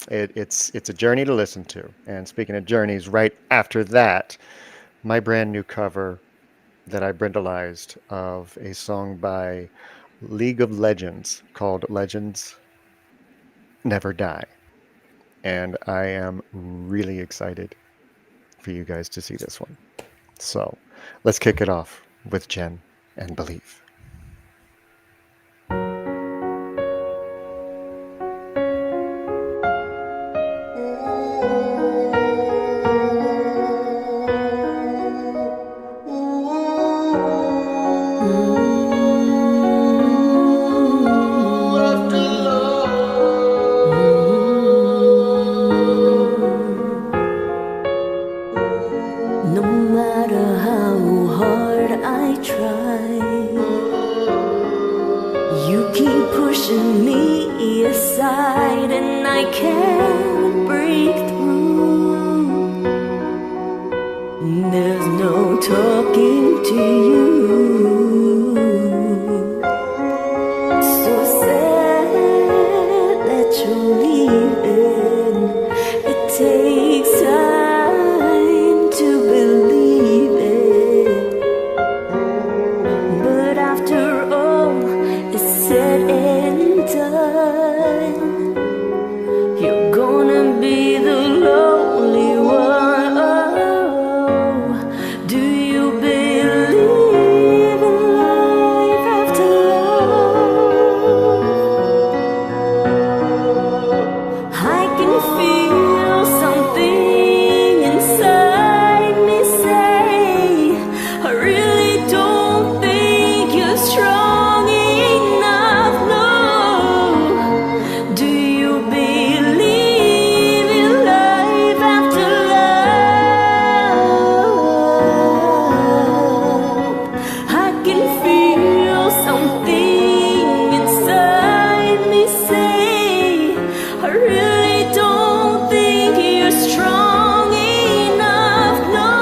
It's a journey to listen to. And speaking of journeys, right after that, my brand new cover that I brindleized of a song by League of Legends called Legends Never Die. And I am really excited for you guys to see this one. So let's kick it off with Jen and Believe. No matter how hard I try, you keep pushing me aside, and I can't break through. There's no talking to you. So sad that you're leaving. It takes time to believe it, but after all is said and done, you're gonna be the lonely one. Oh, do you believe in life after love? I can feel something inside me say, I really don't think you're strong enough. No, do you believe in life after love? I can feel something inside me say, I really don't think you're strong enough. No,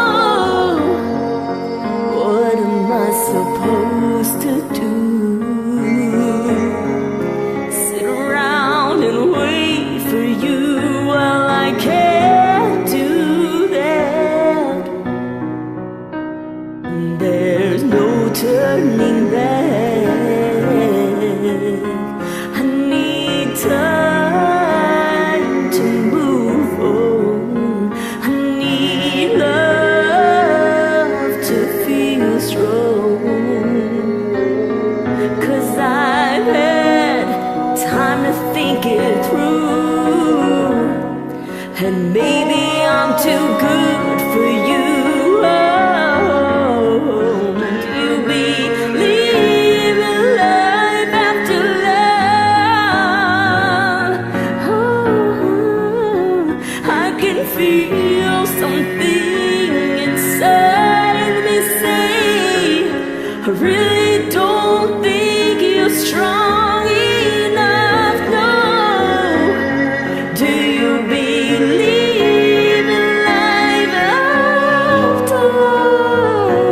what am I supposed to do? Sit around and wait for you? Well, I can't do that. There's no turning back. I need time to move on. I need love to feel strong. 'Cause I've had time to think it through, and maybe I'm too good for you. Oh, do you believe in life after love? Oh, I can feel something inside me say, I really don't think you're strong enough. No, do you believe in life after love?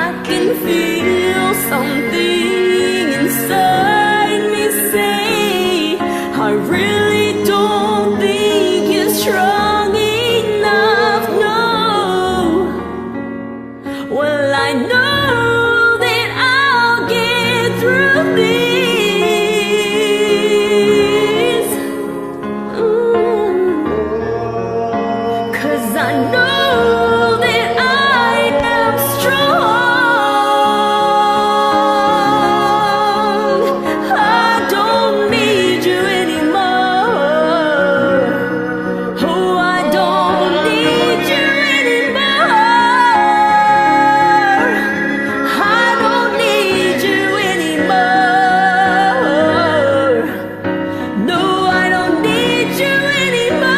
I can feel something inside me say, I really don't think you're strong enough. No, well, I know that I'll get through this. 'Cause I know that I am strong. I don't need you anymore. Oh, I don't need you anymore. I don't need you anymore. No, I don't need you anymore.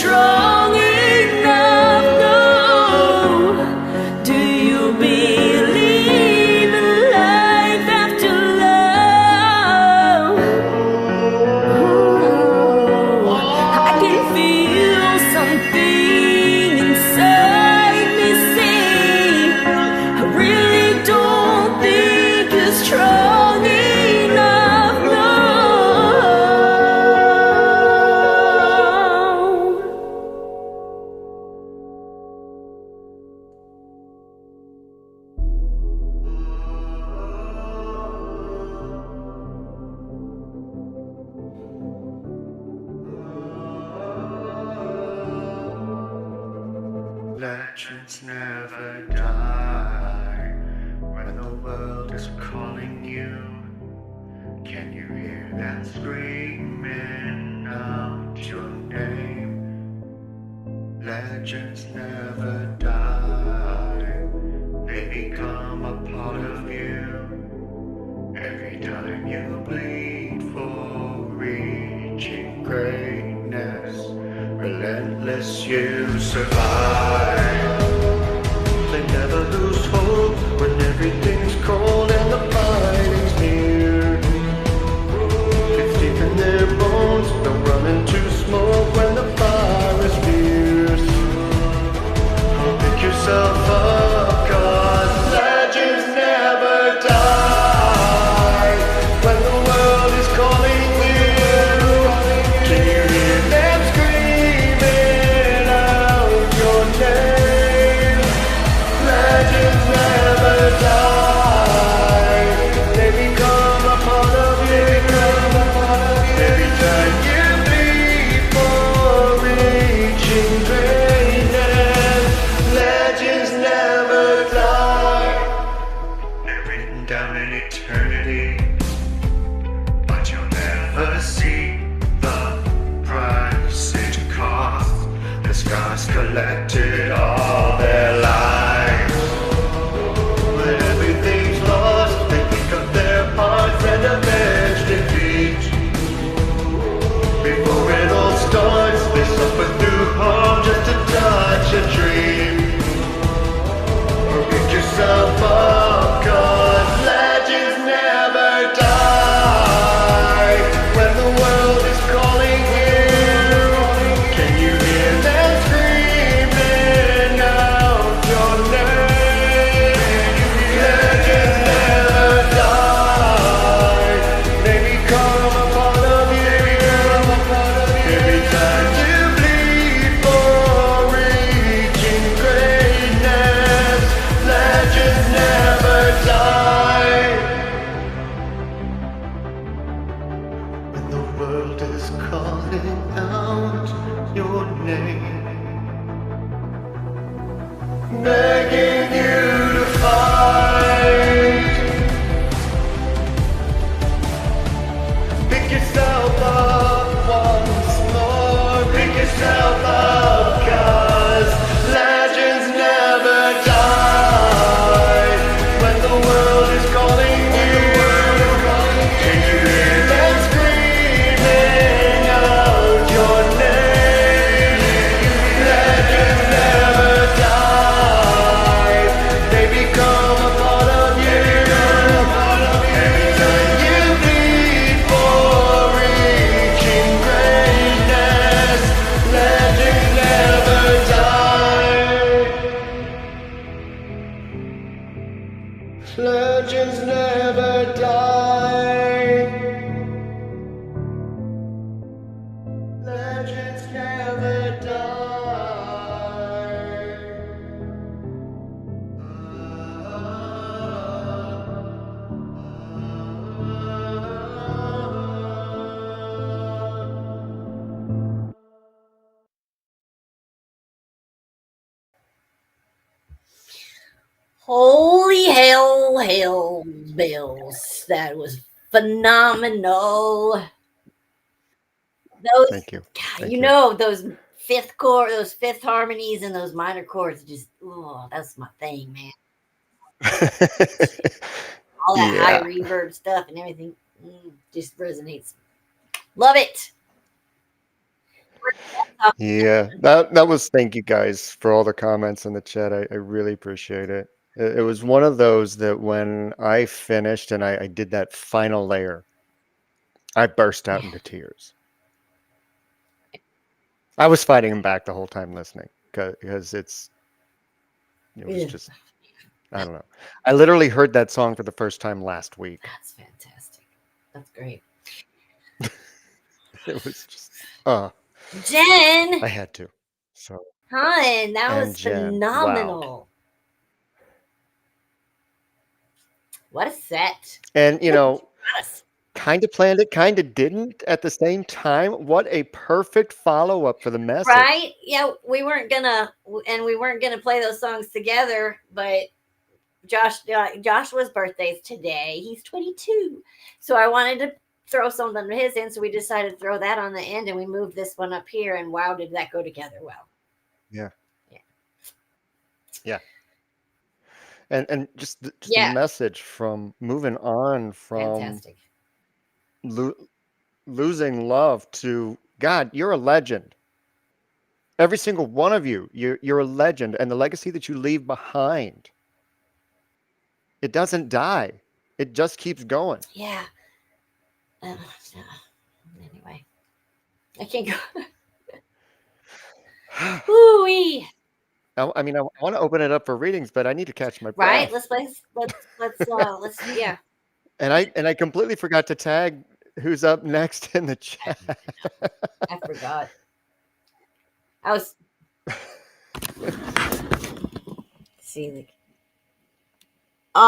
strong enough? No. Do you believe in life after love? I can feel something inside me say, I really don't think you're strong enough. No. Legends never die when the world is calling you. Can you hear that screaming out your name? Legends never die, they become a part of you. Every time you bleed for reaching greatness, relentless you survive. They never lose hope when everything's cold and the fighting's near. It's deep in their bones, they'll run into smoke when the fire is fierce. Pick yourself up, 'cause legends never die when the world is calling you. Can you hear them screaming out your name? Legends never die, they become a part of you. Every time you bleed for reaching greatness, legends never die. They're written down in eternity, but you'll never see the price it costs. The scars collected all their lives. When everything's lost, they pick up their parts and avenge defeat. Before it all starts, they suffer through harm just to touch a dream. Pick yourself up, 'cause legends never die when the world is calling you. Can you hear them screaming out your name? Legends never die, they become a part of you. Every time you bleed for reaching greatness, legends never die. When the world is calling out your name, begging you to fight. Pick yourself up once more, pick yourself up, 'cause legends never die when the world is calling you. Can you hear them screaming out your name? Legends never die, they become a part of you. Every time you bleed for reaching greatness, legends never die. Legends never die. Legends never die. Holy hell bells. That was phenomenal. Those, Thank you. Thank you know, those fifth chord, those fifth harmonies and those minor chords, just, oh, that's my thing, man. All that high Yeah. reverb stuff and everything just resonates. Love it. Yeah, that was thank you guys for all the comments in the chat. I really appreciate it. It was one of those that when I finished and I did that final layer, I burst out into tears. I was fighting him back the whole time listening because it was Yeah, just I don't know. I literally heard that song for the first time last week. that's fantastic. That's great. It was just Jen, I had to. So hon, that and was Jen, wow. phenomenal. What a set. And Look at you, us. kind of planned it, kind of didn't at the same time. What a perfect follow-up for the message. Right? Yeah, we weren't gonna play those songs together, but Joshua's birthday's today. He's 22, so I wanted to throw something to his end, so we decided to throw that on the end, and we moved this one up here. And wow, did that go together well? Yeah. Yeah. Yeah. And just the Yeah. message from moving on from Fantastic. losing love to God, you're a legend. Every single one of you, you're a legend, and the legacy that you leave behind, it doesn't die. It just keeps going. Yeah. Anyway, I can't go. Ooh-wee. I mean, I want to open it up for readings, but I need to catch my Right? breath. Let's yeah. And I completely forgot to tag who's up next in the chat. I forgot. I was see like Yeah,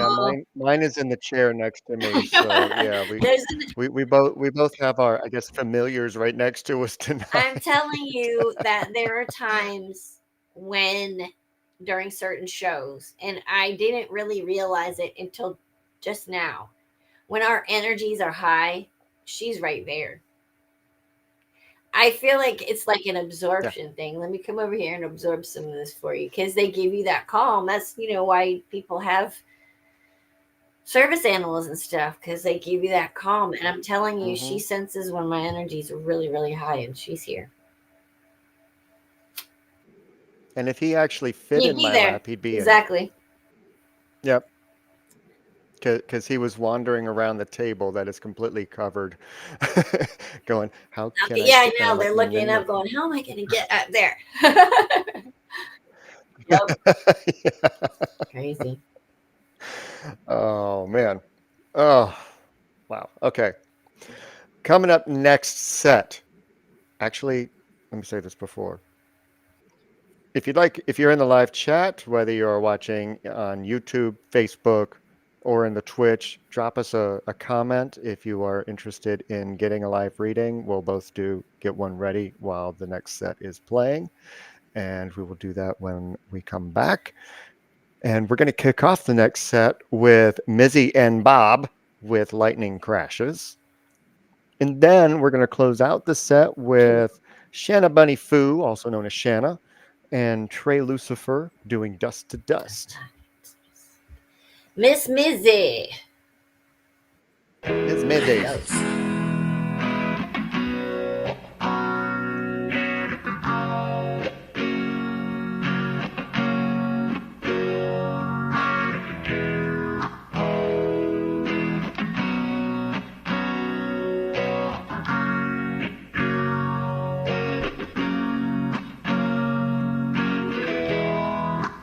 oh mine is in the chair next to me. So yeah, there's we both have our, I guess, familiars right next to us I'm tonight. telling you that there are times when during certain shows, and I didn't really realize it until just now, when our energies are high, she's right there. I feel like it's like an absorption thing. Let me come over here and absorb some of this for you because they give you that calm. That's why people have service animals and stuff, because they give you that calm. And I'm telling you, she senses when my energies are really, really high, and she's here. And if he actually fit He'd in be my there. lap, he'd be in it. Exactly. Yep. Because he was wandering around the table that is completely covered, going, "How can Yeah, I can know. let They're you looking in up, there?" going, "How am I going to get up there?" Yep. Yeah. Crazy. Oh man. Oh wow. Okay. Coming up next set. Actually, let me say this before. If you're in the live chat, whether you're watching on YouTube, Facebook, or in the Twitch, drop us a comment if you are interested in getting a live reading. We'll both get one ready while the next set is playing. And we will do that when we come back. And we're going to kick off the next set with Mizzy and Bob with Lightning Crashes. And then we're going to close out the set with Shanna Bunny Foo, also known as Shanna, and Trey Lucifer doing Dust to Dust. Miss Mizzy. It's Mizzy.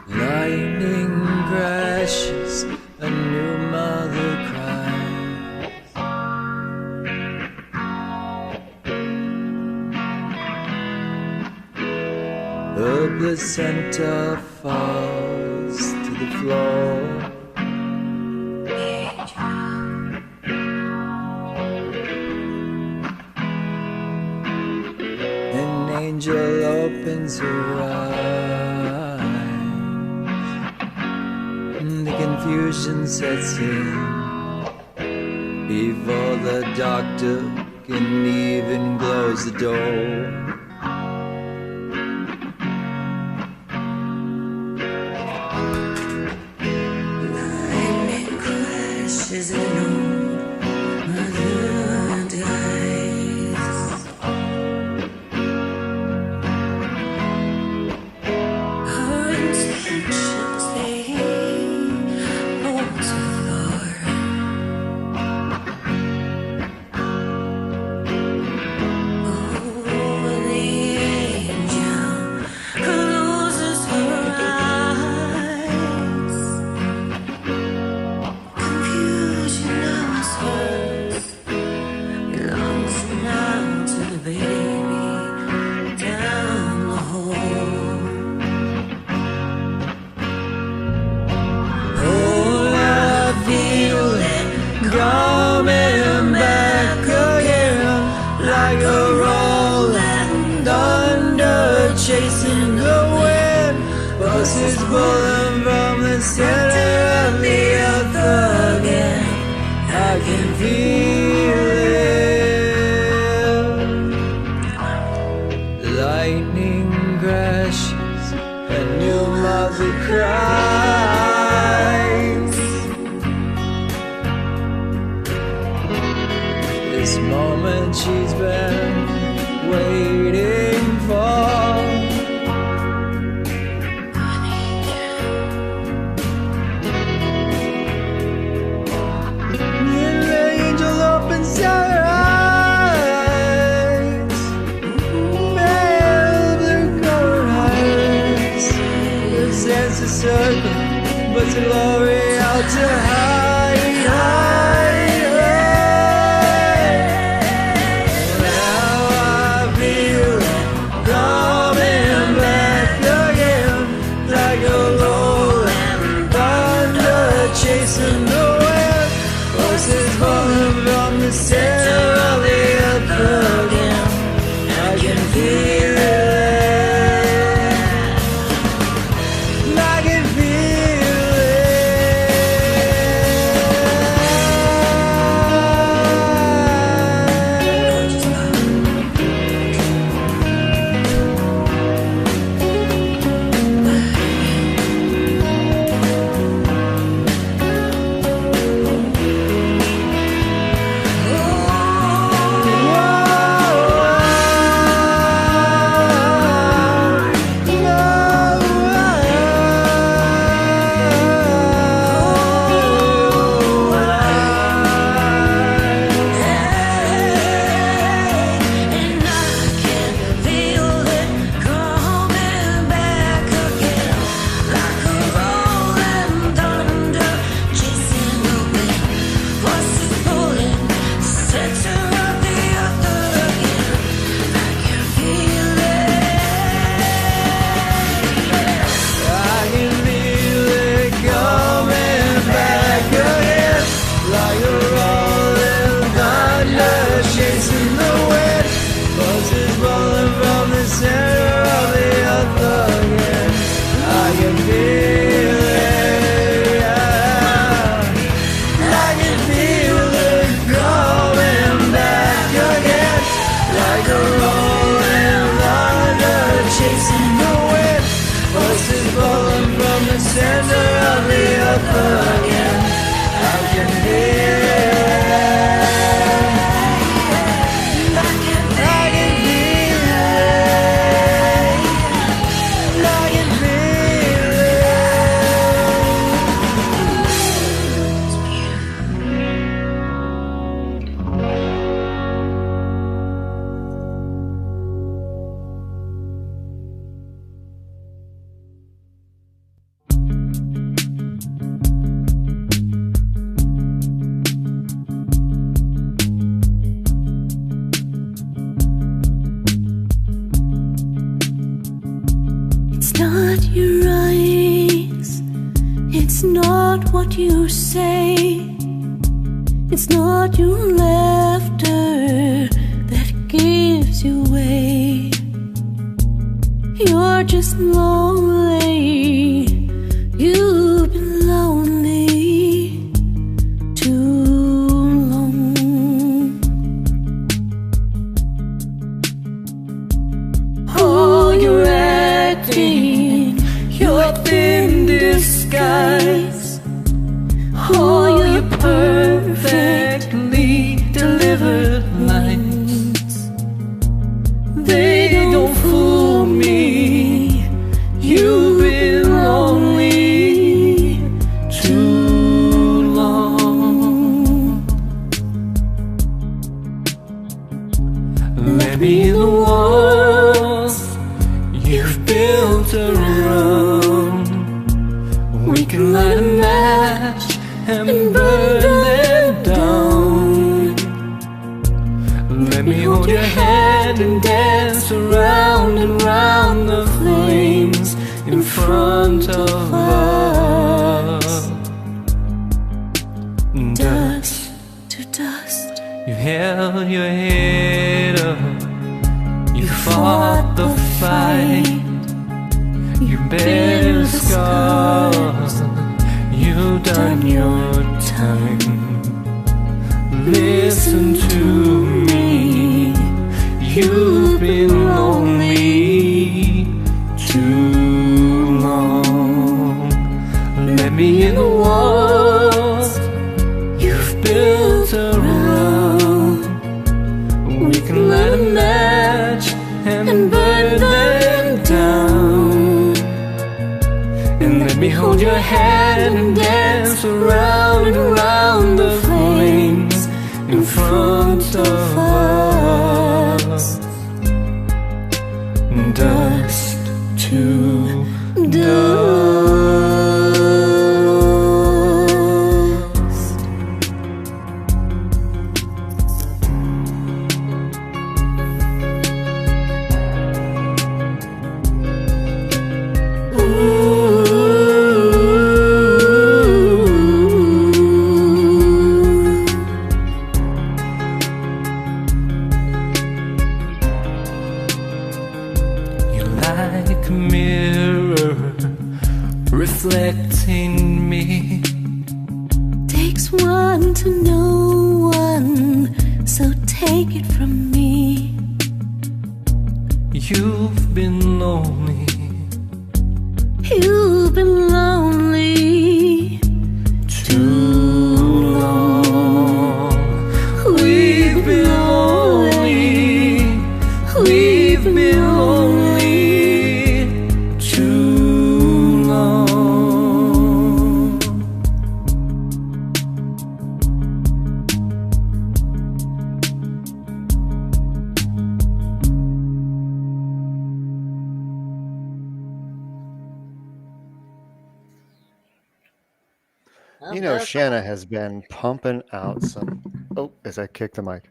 Lightning crashes, a new mother cries. The placenta falls to the floor. An angel opens her eyes. The confusion sets in before the doctor can even close the door. Lightning crashes in old mother dies. Forces pulling from the center of the earth again. I can feel it. Lightning crashes and your mother cries. This moment she's been waiting for. Circle, but the glory out to hide, hide, hide. Now I feel coming back again, like a rolling thunder chasing the wind. Voices falling from the center of the earth again. I can feel it. It's not what you say, it's not your laughter that gives you away. You're just lonely, you've been lonely too long. Oh, you're acting your thin disguise. Oh, your perfectly delivered lines, they don't fool me. You've been lonely too long. Maybe the walls you've built around, we can light a match and burn them down. Let me hold your hand and dance around and round the flames in front of us. Dust to dust, you held your head up, you fought the fight, You bear scars, you've done your time. Listen to me, you've been lonely too long. Let me in the walls you've built around. We can light a match and burn them down. And let me hold your hand and dance around and around the flames in front of us. Dust to dust. You're like a mirror reflecting me. Takes one to know one, so take it from me. You've been lonely, You've been lonely too long. We've been lonely, we've been lonely too long. Well, You know, those- Shanna has been pumping out some. Oh, as I kick the mic,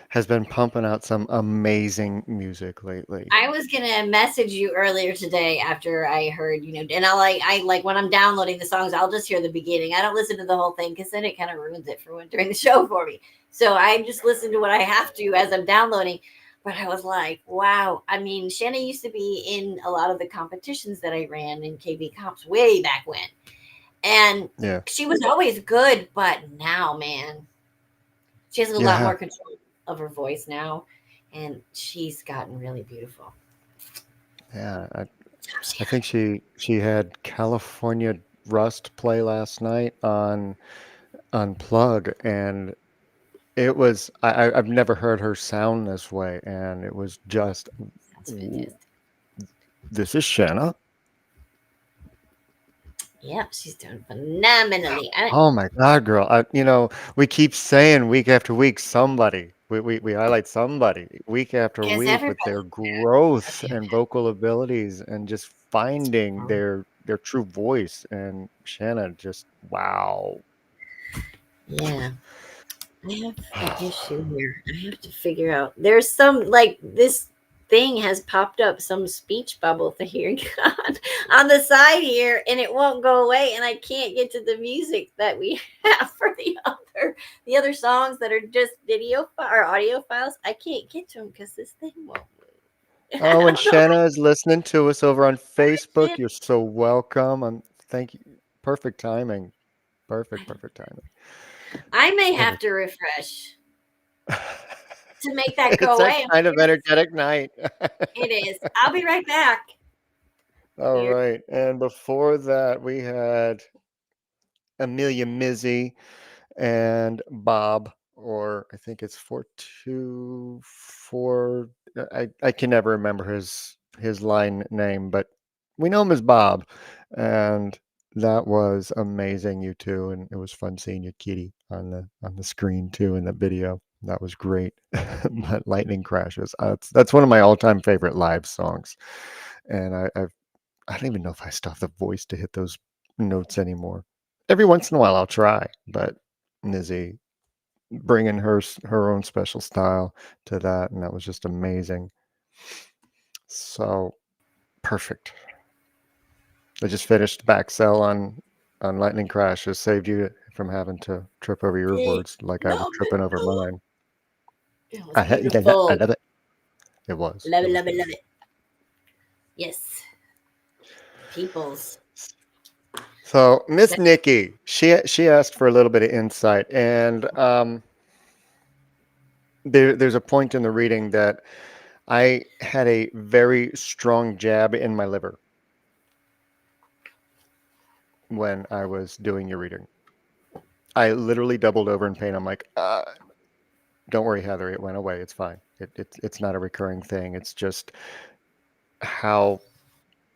has been pumping out some amazing music lately. I was gonna message you earlier today after I heard, and I like when I'm downloading the songs, I'll just hear the beginning. I don't listen to the whole thing because then it kind of ruins it for when during the show for me. So I just listen to what I have to as I'm downloading. But I was like, wow. I mean, Shanna used to be in a lot of the competitions that I ran in KB Comps way back when. And Yeah, she was always good, but now, man, she has a lot yeah, more control of her voice now. And she's gotten really beautiful. yeah. I think she had California Rust play last night on Unplug, and it was I've never heard her sound this way, and it was just Sounds fantastic. this is Shanna. Yep, she's doing phenomenally. Oh my God, girl! We keep saying week after week somebody. We highlight somebody week after Because week with their everybody, growth and vocal abilities and just finding yeah. their true voice. And Shanna just wow. Yeah. I have an issue here. I have to figure out. There's some like this thing has popped up, some speech bubble thing on the side here, and it won't go away. And I can't get to the music that we have for the other songs that are just video or audio files. I can't get to them because this thing won't move. I Oh, and don't know. Shanna is listening to us over on Facebook. Shit. You're so welcome. Thank you. Perfect timing. Perfect timing. I may have Perfect. to refresh to make that go It's that away. I'm kind of serious. energetic night. It is. I'll be right back. All Here. right. And before that, we had Amelia Mizzy and Bob, or I think it's 424. I can never remember his line name, but we know him as Bob. And that was amazing, you two, and it was fun seeing your kitty on the screen too in the video. That was great. But Lightning Crashes, that's one of my all-time favorite live songs. And I don't even know if I still have the voice to hit those notes anymore. Every once in a while I'll try, but Nizzy bringing her own special style to that, and that was just amazing. So perfect. I just finished back sell on Lightning Crashes. Saved you from having to trip over your Dang. words like I was Love it. tripping over mine. It was I beautiful. love it. It was. Love It it, was love it, good. love it. Yes. peoples. So Miss Nikki, she asked for a little bit of insight, and there's a point in the reading that I had a very strong jab in my liver when I was doing your reading. I literally doubled over in pain. I'm like, don't worry, Heather, it went away. It's fine. It's not a recurring thing. It's just how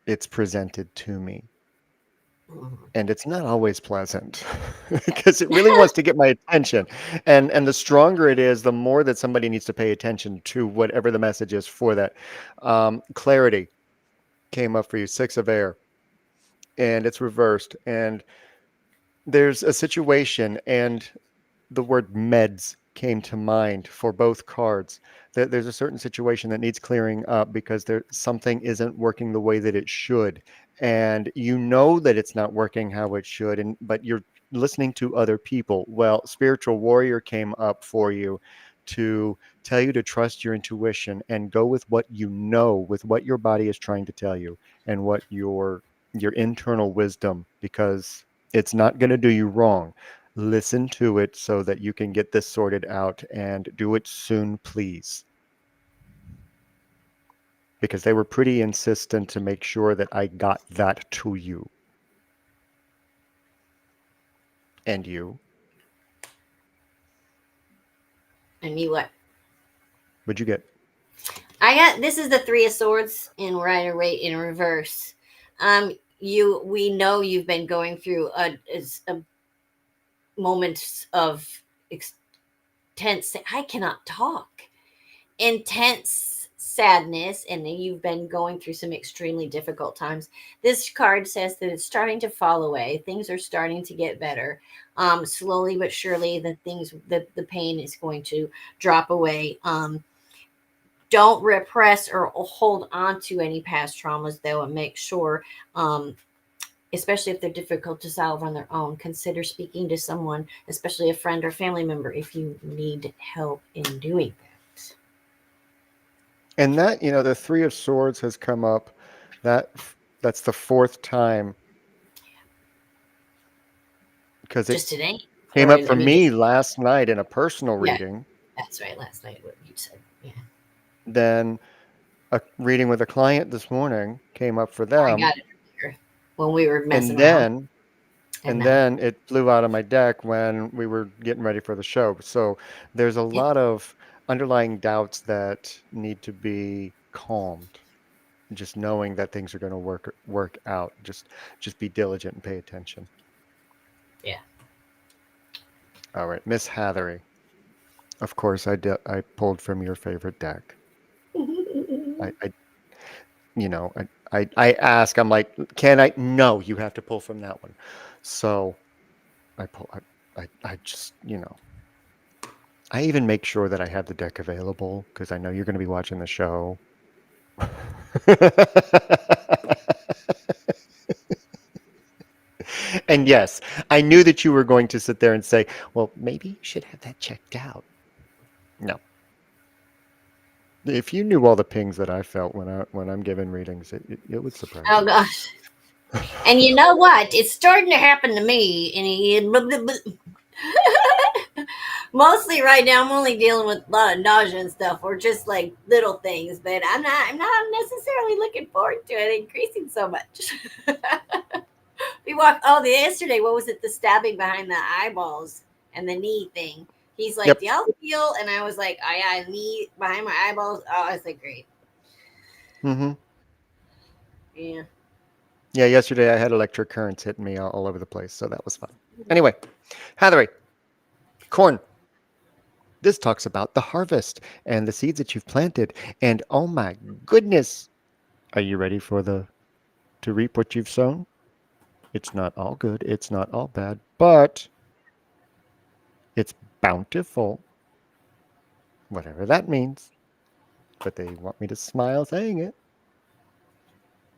it's presented to me. And it's not always pleasant because it really wants to get my attention. And the stronger it is, the more that somebody needs to pay attention to whatever the message is for that. Clarity came up for you, 6 of air, and it's reversed. And there's a situation, and the word meds came to mind for both cards. That there's a certain situation that needs clearing up because there something isn't working the way that it should, and you know that it's not working how it should, and but you're listening to other people. Well, spiritual warrior came up for you to tell you to trust your intuition and go with what you know, with what your body is trying to tell you, and what your internal wisdom, because it's not going to do you wrong. Listen to it so that you can get this sorted out, and do it soon, please. Because they were pretty insistent to make sure that I got that to you. And you. And me what? What'd you get? I got this is the 3 of Swords in Rider Waite in reverse. We know you've been going through a moments of intense. I cannot talk. Intense sadness, and then you've been going through some extremely difficult times. This card says that it's starting to fall away. Things are starting to get better. Slowly but surely, the pain is going to drop away. Don't repress or hold on to any past traumas, though, and make sure, especially if they're difficult to solve on their own, consider speaking to someone, especially a friend or family member, if you need help in doing that. And that, the 3 of Swords has come up. That's the fourth time, because it Just today? came Or, up I for mean, me just, last night in a personal yeah, reading. that's right. Last night, what you said. Yeah. Then a reading with a client this morning came up for I them. got it earlier when we were messing And around. then And and now. then it flew out of my deck when we were getting ready for the show. So there's a Yeah. lot of underlying doubts that need to be calmed. Just knowing that things are going to work out. Just be diligent and pay attention. Yeah. All right, Miss Hathery. Of course, I pulled from your favorite deck. I I ask. I'm like, can I? No, you have to pull from that one. So I pull. I just I even make sure that I have the deck available because I know you're going to be watching the show. And yes, I knew that you were going to sit there and say, well, maybe you should have that checked out. No. If you knew all the pings that I felt when I'm giving readings, it would surprise Oh you. gosh. And you know what? It's starting to happen to me. And mostly right now, I'm only dealing with a lot of nausea and stuff, or just like little things. But I'm not necessarily looking forward to it increasing so much. We walked. Oh, the yesterday. What was it? The stabbing behind the eyeballs and the knee thing. He's like, Yep. "Do y'all feel?" And I was like, "I got knee behind my eyeballs." Oh, I was like, "Great." Mm-hmm. Yeah. Yeah, yesterday I had electric currents hitting me all over the place, so that was fun. Anyway, Hathery, corn. This talks about the harvest and the seeds that you've planted. And oh my goodness, are you ready to reap what you've sown? It's not all good, it's not all bad, but it's bountiful, whatever that means. But they want me to smile saying it.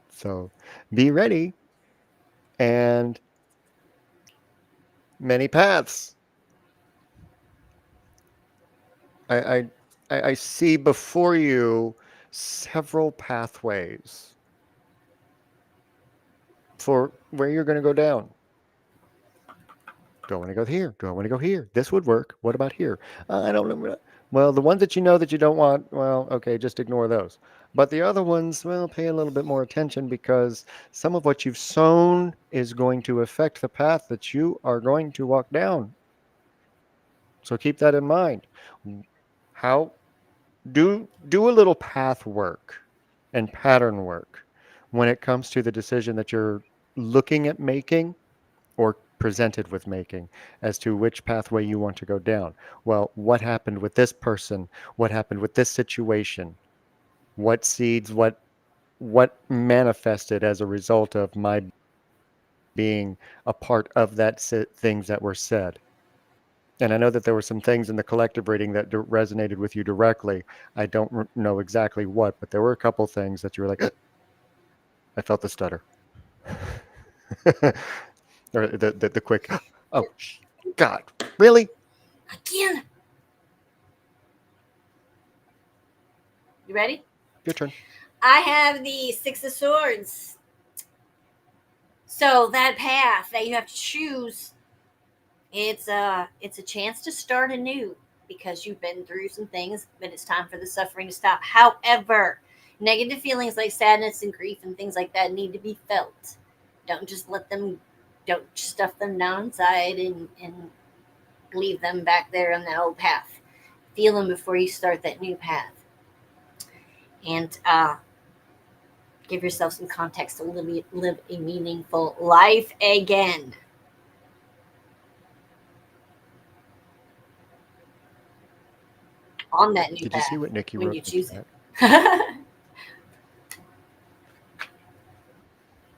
So be ready. And many paths. I, I, I see before you several pathways. for where you're going to go down. Do I want to go here? Do I want to go here? This would work. What about here? I don't know. Well, the ones that you know that you don't want, well, okay, just ignore those. But the other ones, well, pay a little bit more attention because some of what you've sown is going to affect the path that you are going to walk down. So keep that in mind. How do a little path work and pattern work when it comes to the decision that you're looking at making or presented with making as to which pathway you want to go down. Well, what happened with this person? What happened with this situation? What seeds, what manifested as a result of my being a part of that things that were said? And I know that there were some things in the collective reading that resonated with you directly. I don't know exactly what, but there were a couple things that you were like, I felt the stutter. Or the quick, oh, God, really? Again. You ready? Your turn. I have the Six of Swords. So that path that you have to choose, it's a chance to start anew because you've been through some things, but it's time for the suffering to stop. However, negative feelings like sadness and grief and things like that need to be felt. Don't just don't stuff them down inside and leave them back there on that old path. Feel them before you start that new path. And give yourself some context to live a meaningful life again. On that new Did path. you see what Nikki when wrote? you choose it.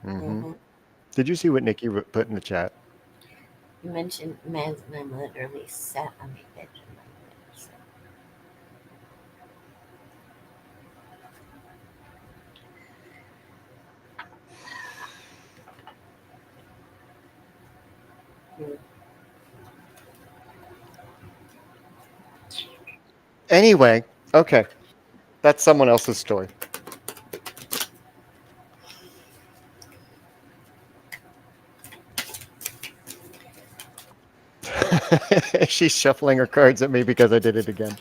Mm-hmm. Did you see what Nikki put in the chat? You mentioned man's man literally sat on my bed. So. Anyway, okay. That's someone else's story. She's shuffling her cards at me because I did it again.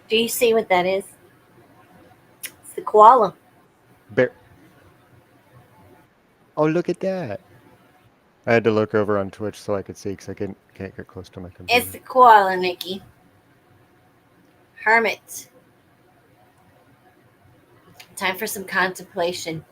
Do you see what that is? It's the koala. Bear. Oh, look at that. I had to look over on Twitch so I could see because I can't get close to my computer. It's the koala, Nikki. Hermit. Time for some contemplation.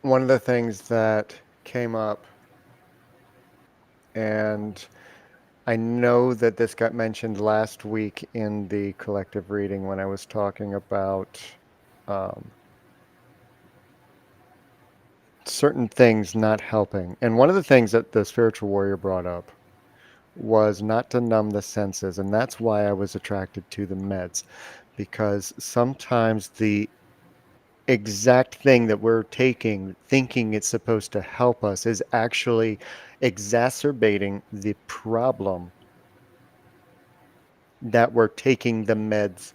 One of the things that came up, and I know that this got mentioned last week in the collective reading when I was talking about certain things not helping. And one of the things that the spiritual warrior brought up was not to numb the senses. And that's why I was attracted to the meds, because sometimes the exact thing that we're taking, thinking it's supposed to help us, is actually exacerbating the problem that we're taking the meds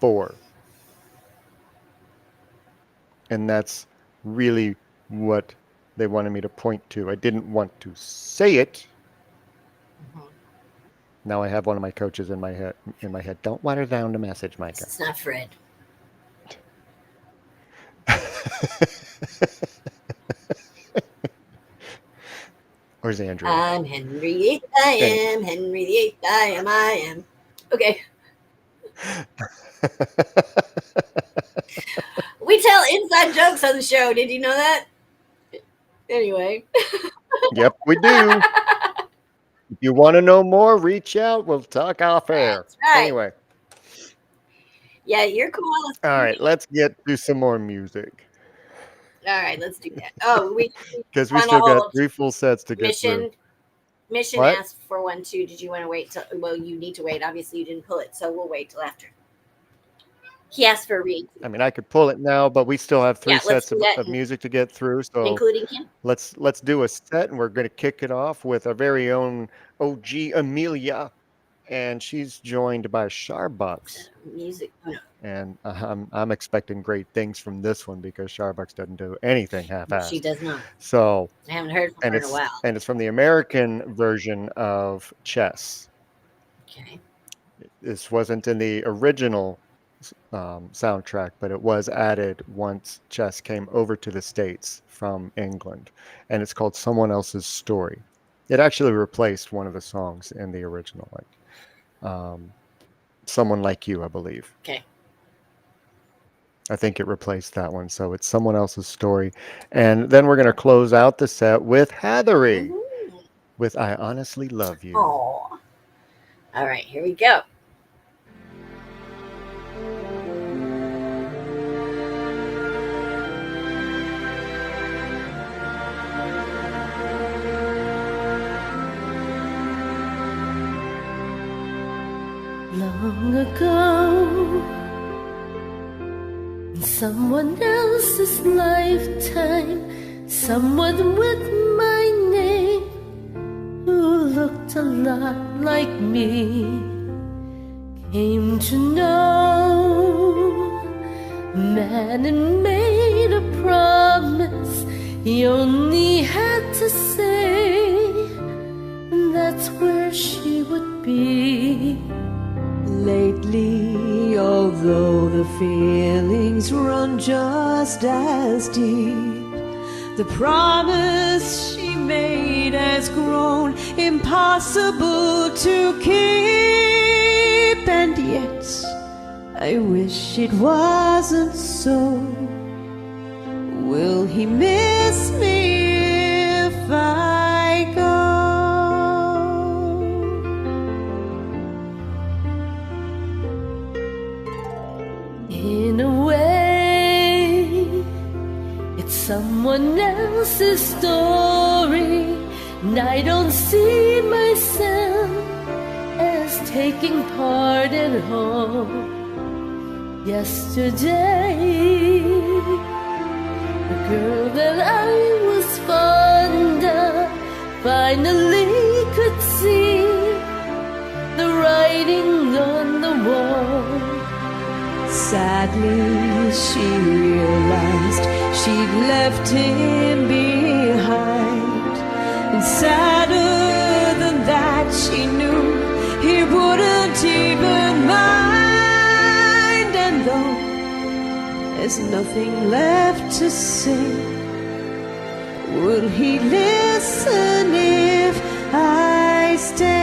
for. And that's really what they wanted me to point to. I didn't want to say it. Mm-hmm. Now I have one of my coaches in my head. Don't water down the message, Micah. It's not Fred. Where's Andrew? I'm Henry VIII. I am Henry VIII. I am. Okay. We tell inside jokes on the show. Did you know that? Anyway. Yep, we do. If you want to know more, reach out. We'll talk off air. That's right. Anyway. Yeah, you're cool. All right, let's get to some more music. All right, let's do that. Oh, because we still got 3 full sets to get through. Mission What? asked for one too. Did you want to wait till? Well, you need to wait. Obviously, you didn't pull it, so we'll wait till after. He asked for a read. I mean, I could pull it now, but we still have 3 Yeah, let's sets do that, of music to get through, so including him. let's do a set, and we're gonna kick it off with our very own OG Amelia, and she's joined by Starbucks. Music. Oh, no, And I'm expecting great things from this one because Starbucks doesn't do anything she half-assed. does not. So, I haven't heard from and her in a while. it's from the American version of Chess. Okay. This wasn't in the original soundtrack, but it was added once Chess came over to the States from England, and it's called Someone Else's Story. It actually replaced one of the songs in the original, like Someone Like You, I believe. Okay. I think it replaced that one. So it's Someone Else's Story. And then we're going to close out the set with Heathery with I Honestly Love You. Oh. All right, here we go. Long ago, in someone else's lifetime, someone with my name who looked a lot like me came to know man and made a promise he only had to say, and that's where she would be. Lately, although the feelings run just as deep, the promise she made has grown impossible to keep. And yet, I wish it wasn't so. Will he miss me if I go? In a way, it's someone else's story, and I don't see myself as taking part at all. Yesterday, the girl that I was fond of finally could see the writing on the wall. Sadly, she realized she'd left him behind. And sadder than that, she knew he wouldn't even mind. And though there's nothing left to say, will he listen if I stay?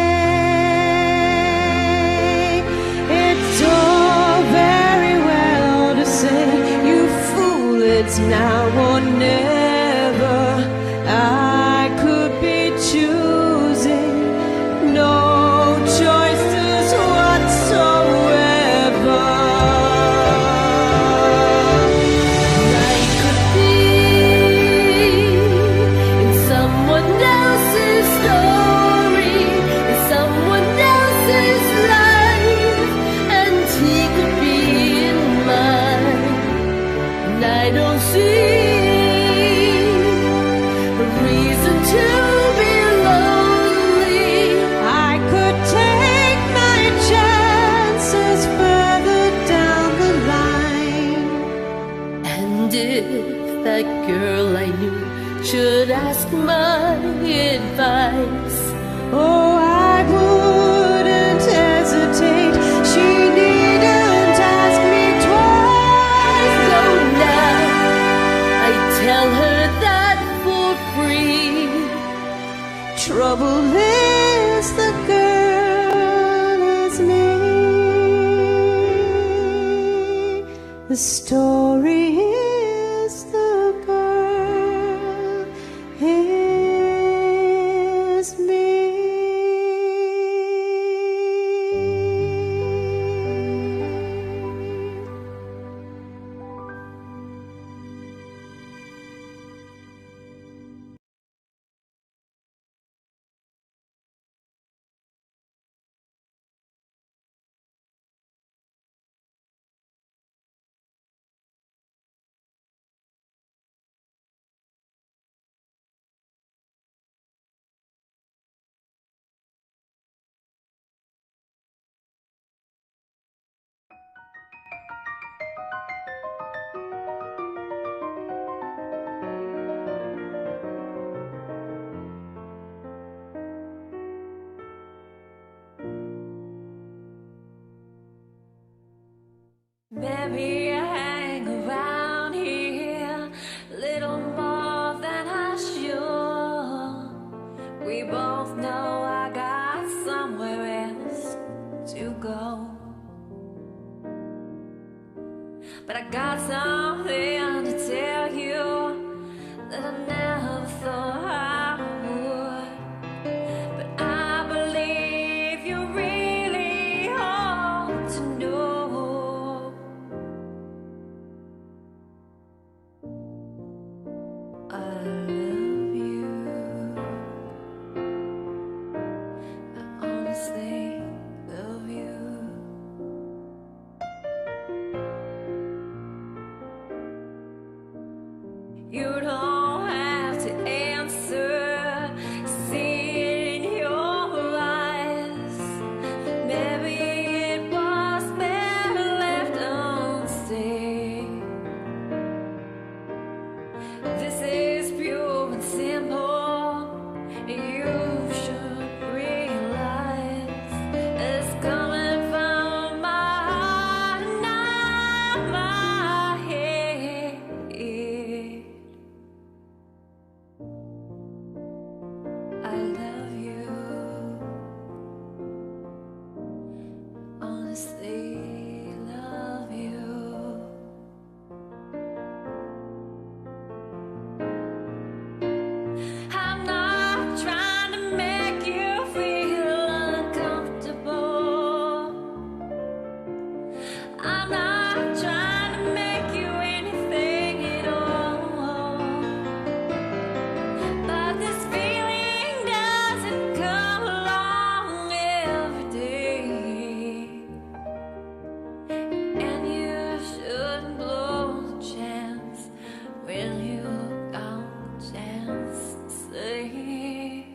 It's all very well to say, you fool, it's now or never. I could be choosing no choices whatsoever. I could be in someone else's story, in someone else's life, and he could be in mine. And I don't see a reason to be lonely. I could take my chances further down the line. And if that girl I knew should ask my advice, Oh, I wouldn't hesitate. She needn't ask me twice. so now I tell her that for free. Trouble is the girl is me. The story is the girl is me. something to tell you that I never thought I would. But I believe you really ought to know. I love you. I honestly love you. You don't have to answer, see it in your eyes. Maybe it was better left unsaid. This is pure and simple. You should realize it's coming from my heart, not my head. I love you. Honestly, love you. I'm not trying to make you feel uncomfortable. I'm not trying to make you anything at all. But this feeling doesn't come along every day. And you shouldn't blow the chance when you got the chance to say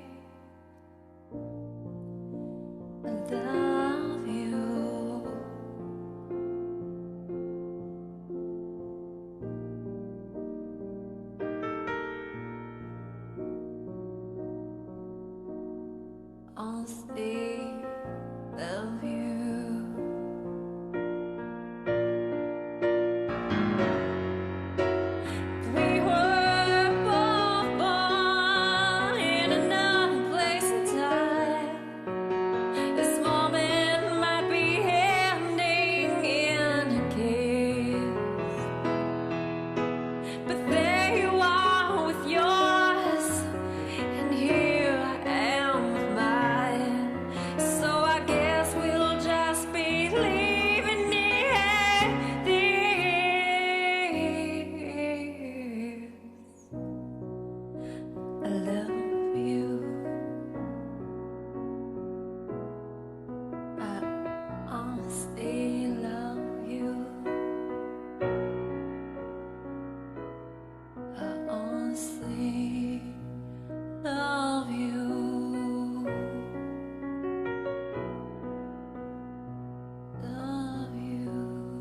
I love you. Honestly, love you. We were both born in another place and time. This moment might be ending in a cave, but there you are with yours, and here I am with mine. So I guess we'll just be leaving it at this. I love you. I honestly love you. I honestly love you. Love you.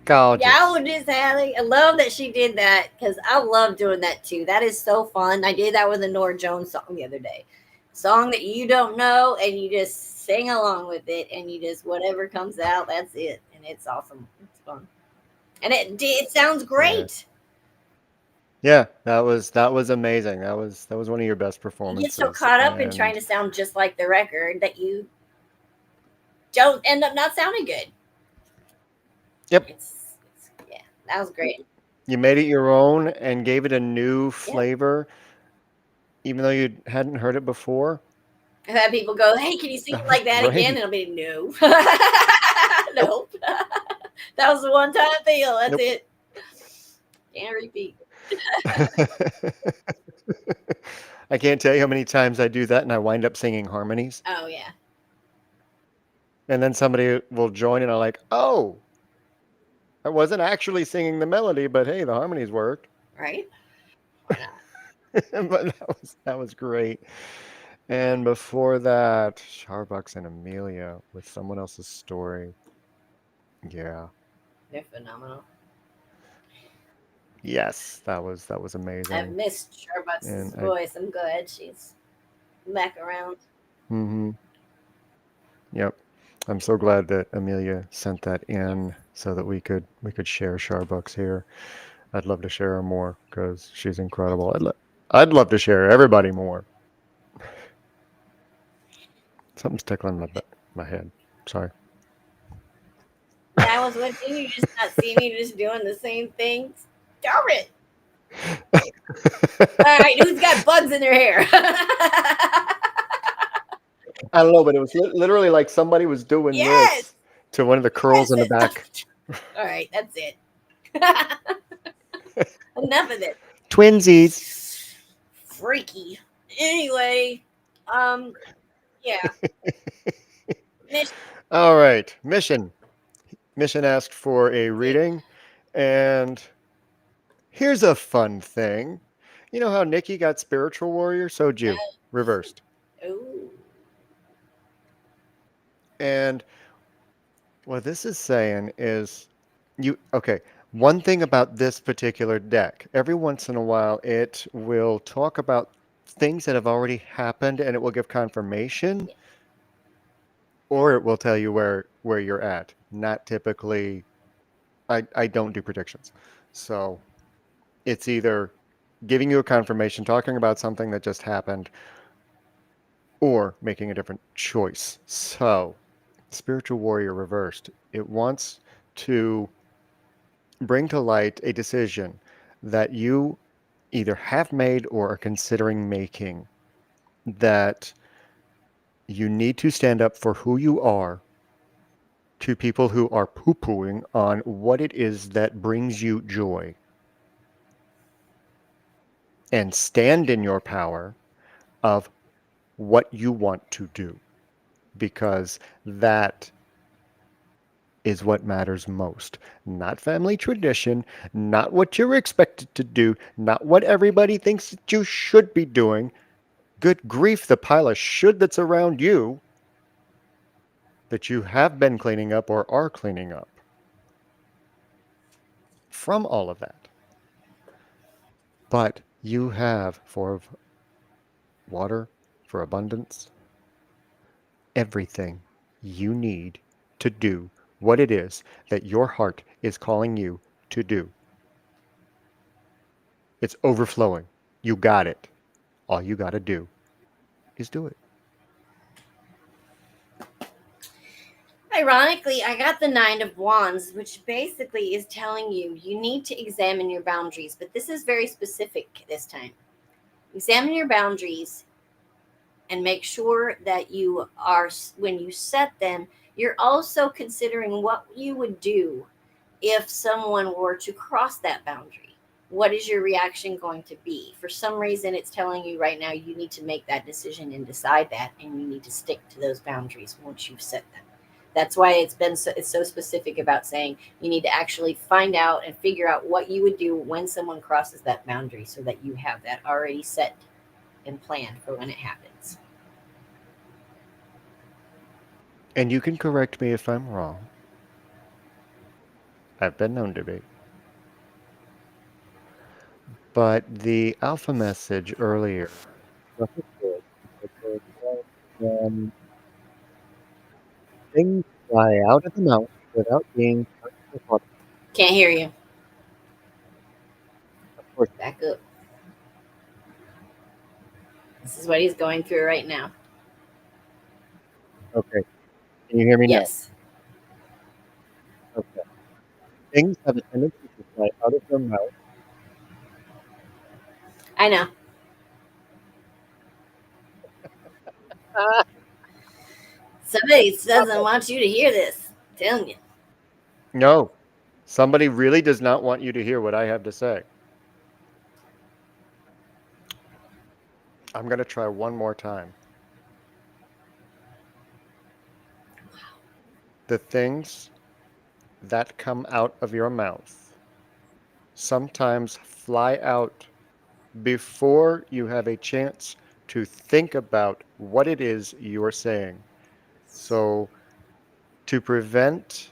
Gorgeous. Gorgeous, Allie. I love that she did that because I love doing that too. That is so fun. I did that with a Nora Jones song the other day. Song that you don't know, and you just sing along with it, and you just whatever comes out, that's it, and it's awesome. It's fun, and it sounds great. Yeah, that was amazing. That was one of your best You performances. get so caught up in and trying to sound just like the record that you don't end up not sounding good. Yep. Yeah, that was great. You made it your own and gave it a new flavor, even though you hadn't heard it before. I've had people go, "Hey, can you sing it like that Right. again?" And I'll be, "No, nope." That was the one time deal. That's Nope. it. Can't repeat. I can't tell you how many times I do that and I wind up singing harmonies. Oh yeah, And then somebody will join and I'm like, oh, I wasn't actually singing the melody, but hey, the harmonies worked. right. Why not? But that was great. And before that, Starbucks and Amelia with someone else's story. Yeah. They're phenomenal. Yes, that was I've amazing. missed Starbucks' And voice. I'm glad she's back around. Yep. I'm so glad that Amelia sent that in so that we could share Starbucks here. I'd love to share her more because she's incredible. I'd love to share everybody more. Something's tickling my head. Sorry. That was what didn't you just not see me just doing the same things? Darn it! All right, who's got bugs in their hair? I don't know, but it was literally like somebody was doing Yes! this to one of the curls in the back. All right, that's it. Enough of this. Twinsies. Freaky. Anyway, yeah. All right. Mission. Mission asked for a reading. And here's a fun thing. You know how Nikki got spiritual warrior? So did you. Reversed. Oh. And what this is saying is one thing about this particular deck, every once in a while it will talk about things that have already happened and it will give confirmation, or it will tell you where you're at. Not typically, I don't do predictions. So it's either giving you a confirmation, talking about something that just happened, or making a different choice. So Spiritual Warrior reversed, it wants to bring to light a decision that you either have made or are considering making, that you need to stand up for who you are to people who are poo-pooing on what it is that brings you joy, and stand in your power of what you want to do, because that is what matters most. Not family tradition, not what you're expected to do, not what everybody thinks that you should be doing. Good grief, the pile of should that's around you that you have been cleaning up or are cleaning up from all of that. But you have, for water, for abundance, everything you need to do what it is that your heart is calling you to do. It's overflowing. You got it. All you got to do is do it. Ironically, I got the Nine of Wands, which basically is telling you you need to examine your boundaries, but this is very specific this time. Examine your boundaries and make sure that you are, when you set them, you're also considering what you would do if someone were to cross that boundary. What is your reaction going to be? For some reason, it's telling you right now you need to make that decision and decide that, and you need to stick to those boundaries once you've set them. That's why it's so specific about saying you need to actually find out and figure out what you would do when someone crosses that boundary, so that you have that already set and planned for when it happens. And you can correct me if I'm wrong. I've been known to be. But the alpha message earlier, things fly out of the mouth without being touched with water. Can't hear you. Of course. Back up. This is what he's going through right now. Okay. Can you hear me Yes. now? Okay. Things have a tendency to fly out of your mouth. I know. Somebody doesn't want you to hear this. I'm telling you. No. Somebody really does not want you to hear what I have to say. I'm going to try one more time. The things that come out of your mouth sometimes fly out before you have a chance to think about what it is you're saying. So, to prevent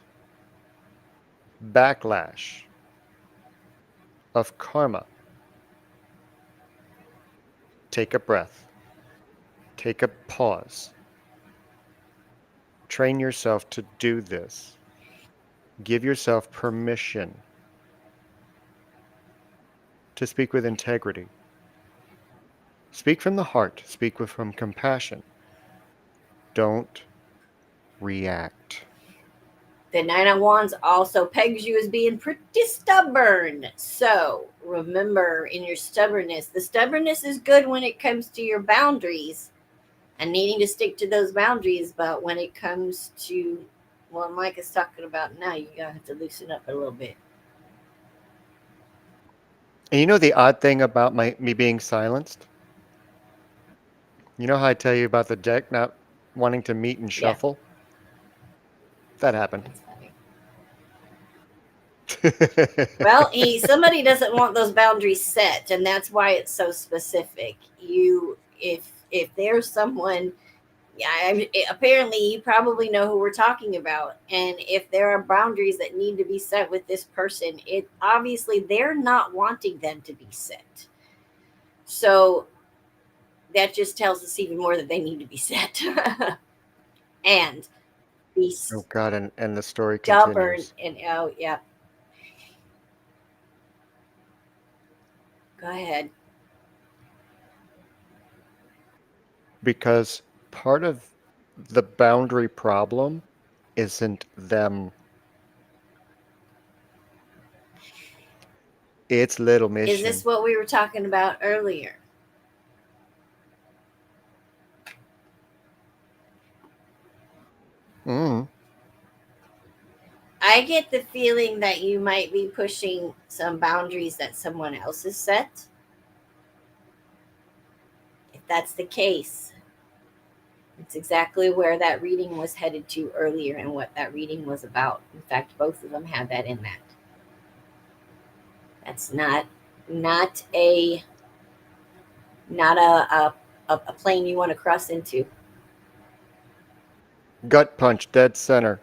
backlash of karma, take a breath, take a pause, train yourself to do this. Give yourself permission to speak with integrity. Speak from the heart, speak from compassion. Don't react. The Nine of Wands also pegs you as being pretty stubborn. So remember, in your stubbornness, the stubbornness is good when it comes to your boundaries and needing to stick to those boundaries. But when it comes to what Mike is talking about now, you're going to have to loosen up a little bit. And you know the odd thing about me being silenced? You know how I tell you about the deck not wanting to meet and Yeah, shuffle? That happened. that's funny. Well, somebody doesn't want those boundaries set, and that's why it's so specific. If there's someone, yeah, apparently you probably know who we're talking about, and if there are boundaries that need to be set with this person, it obviously they're not wanting them to be set. So that just tells us even more that they need to be set, and be Oh God, and the story stubborn. continues. And oh yeah, go ahead. Because part of the boundary problem isn't them. It's little Is this mission. what we were talking about earlier? Mm. I get the feeling that you might be pushing some boundaries that someone else has set. If that's the case, it's exactly where that reading was headed to earlier and what that reading was about. In fact, both of them had that in that. That's not a not a plane you want to cross into. Gut punch, dead center.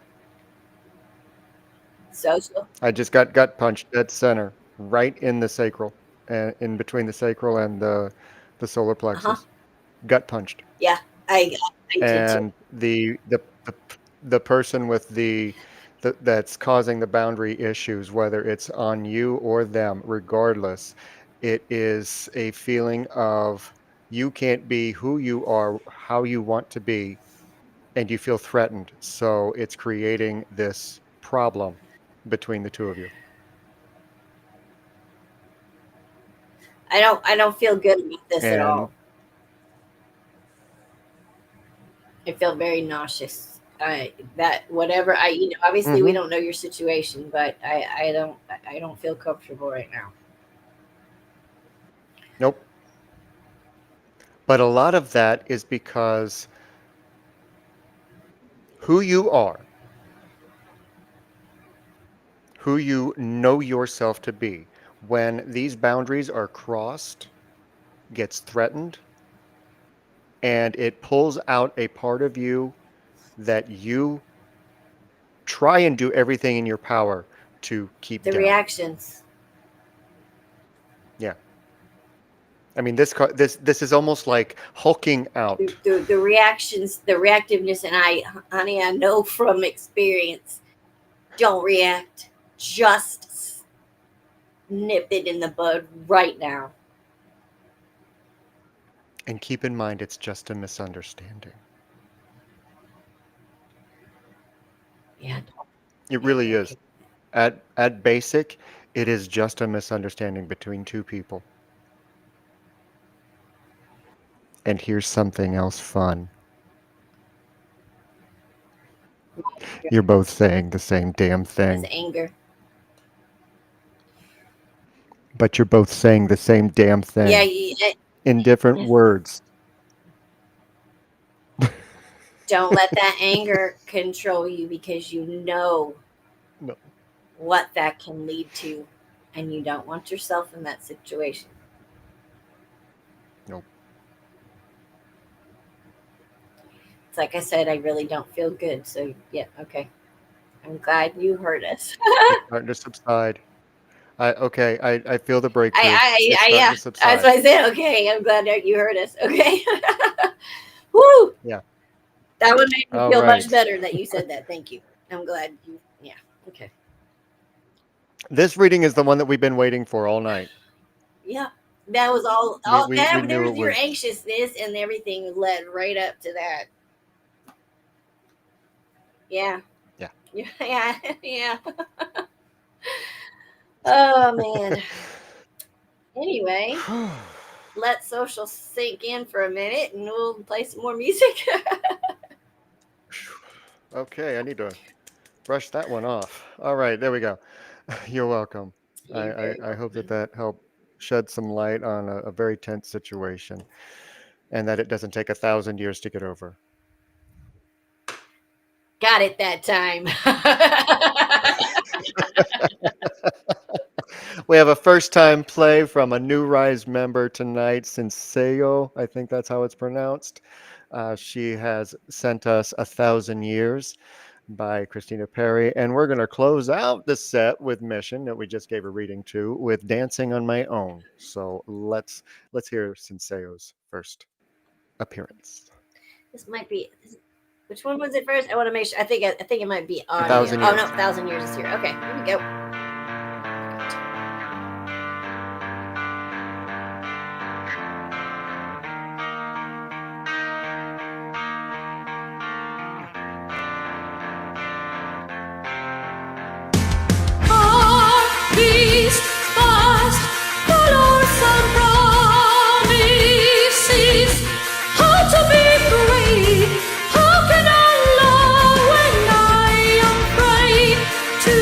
So I just got gut punched dead center, right in the sacral, and in between the sacral and the solar uh-huh. plexus. Gut punched. Yeah, I did too. And the person with that's causing the boundary issues, whether it's on you or them, regardless, it is a feeling of you can't be who you are, how you want to be, and you feel threatened. So it's creating this problem between the two of you. I don't feel good about this at And all. I feel very nauseous. That whatever obviously we mhm, don't know your situation, but I don't feel comfortable right now. nope. But a lot of that is because who you are, who you know yourself to be, when these boundaries are crossed, gets threatened, and it pulls out a part of you that you try and do everything in your power to keep The down. reactions, Yeah. I mean, this is almost like hulking the, out. the, the reactions, the reactiveness, and honey, I know from experience. Don't react. Just nip it in the bud right now. And keep in mind, it's just a misunderstanding. Yeah. It really Okay. is. At basic, it is just a misunderstanding between two people. And here's something else fun. You're both saying the same damn It's thing, anger. but you're both saying the same damn Yeah. thing in different words. Don't let that anger control you because you know No, what that can lead to, and you don't want yourself in that situation. no. It's like I said, I really don't feel good. So, yeah, okay. I'm glad you heard us. It's starting to subside. I feel the breakthrough. It's starting Yeah, to that's subside. what I said. Okay, I'm glad that you heard us. Okay. Woo! Yeah. That would make me All feel much right. better that you said that. Thank you. I'm glad you, yeah, okay. This reading is the one that we've been waiting for all night. Yeah. That was all We that knew there's it your was anxiousness and everything led right up to that. Yeah. Yeah. Yeah. Yeah. Oh man. Anyway, let social sink in for a minute, and we'll play some more music. Okay, I need to brush that one off. All right, there we go. You're welcome. I, You're very I hope that welcome. that helped shed some light on a very tense situation and that it doesn't take 1,000 years to get over. Got it that time. We have a first time play from a new Rise member tonight, Senseo. I think that's how it's pronounced. She has sent us 1,000 Years by Christina Perry. And we're going to close out the set with Mission that we just gave a reading to with Dancing on My Own. So let's hear Senseo's first appearance. This might be. Which one was it first? I want to make sure. I think it might be audio. 1,000 Oh Years. no, 1,000 Years is here. Okay, here we go. Heartbeats fast, colors and promises. How to be free? How can I love when I am afraid to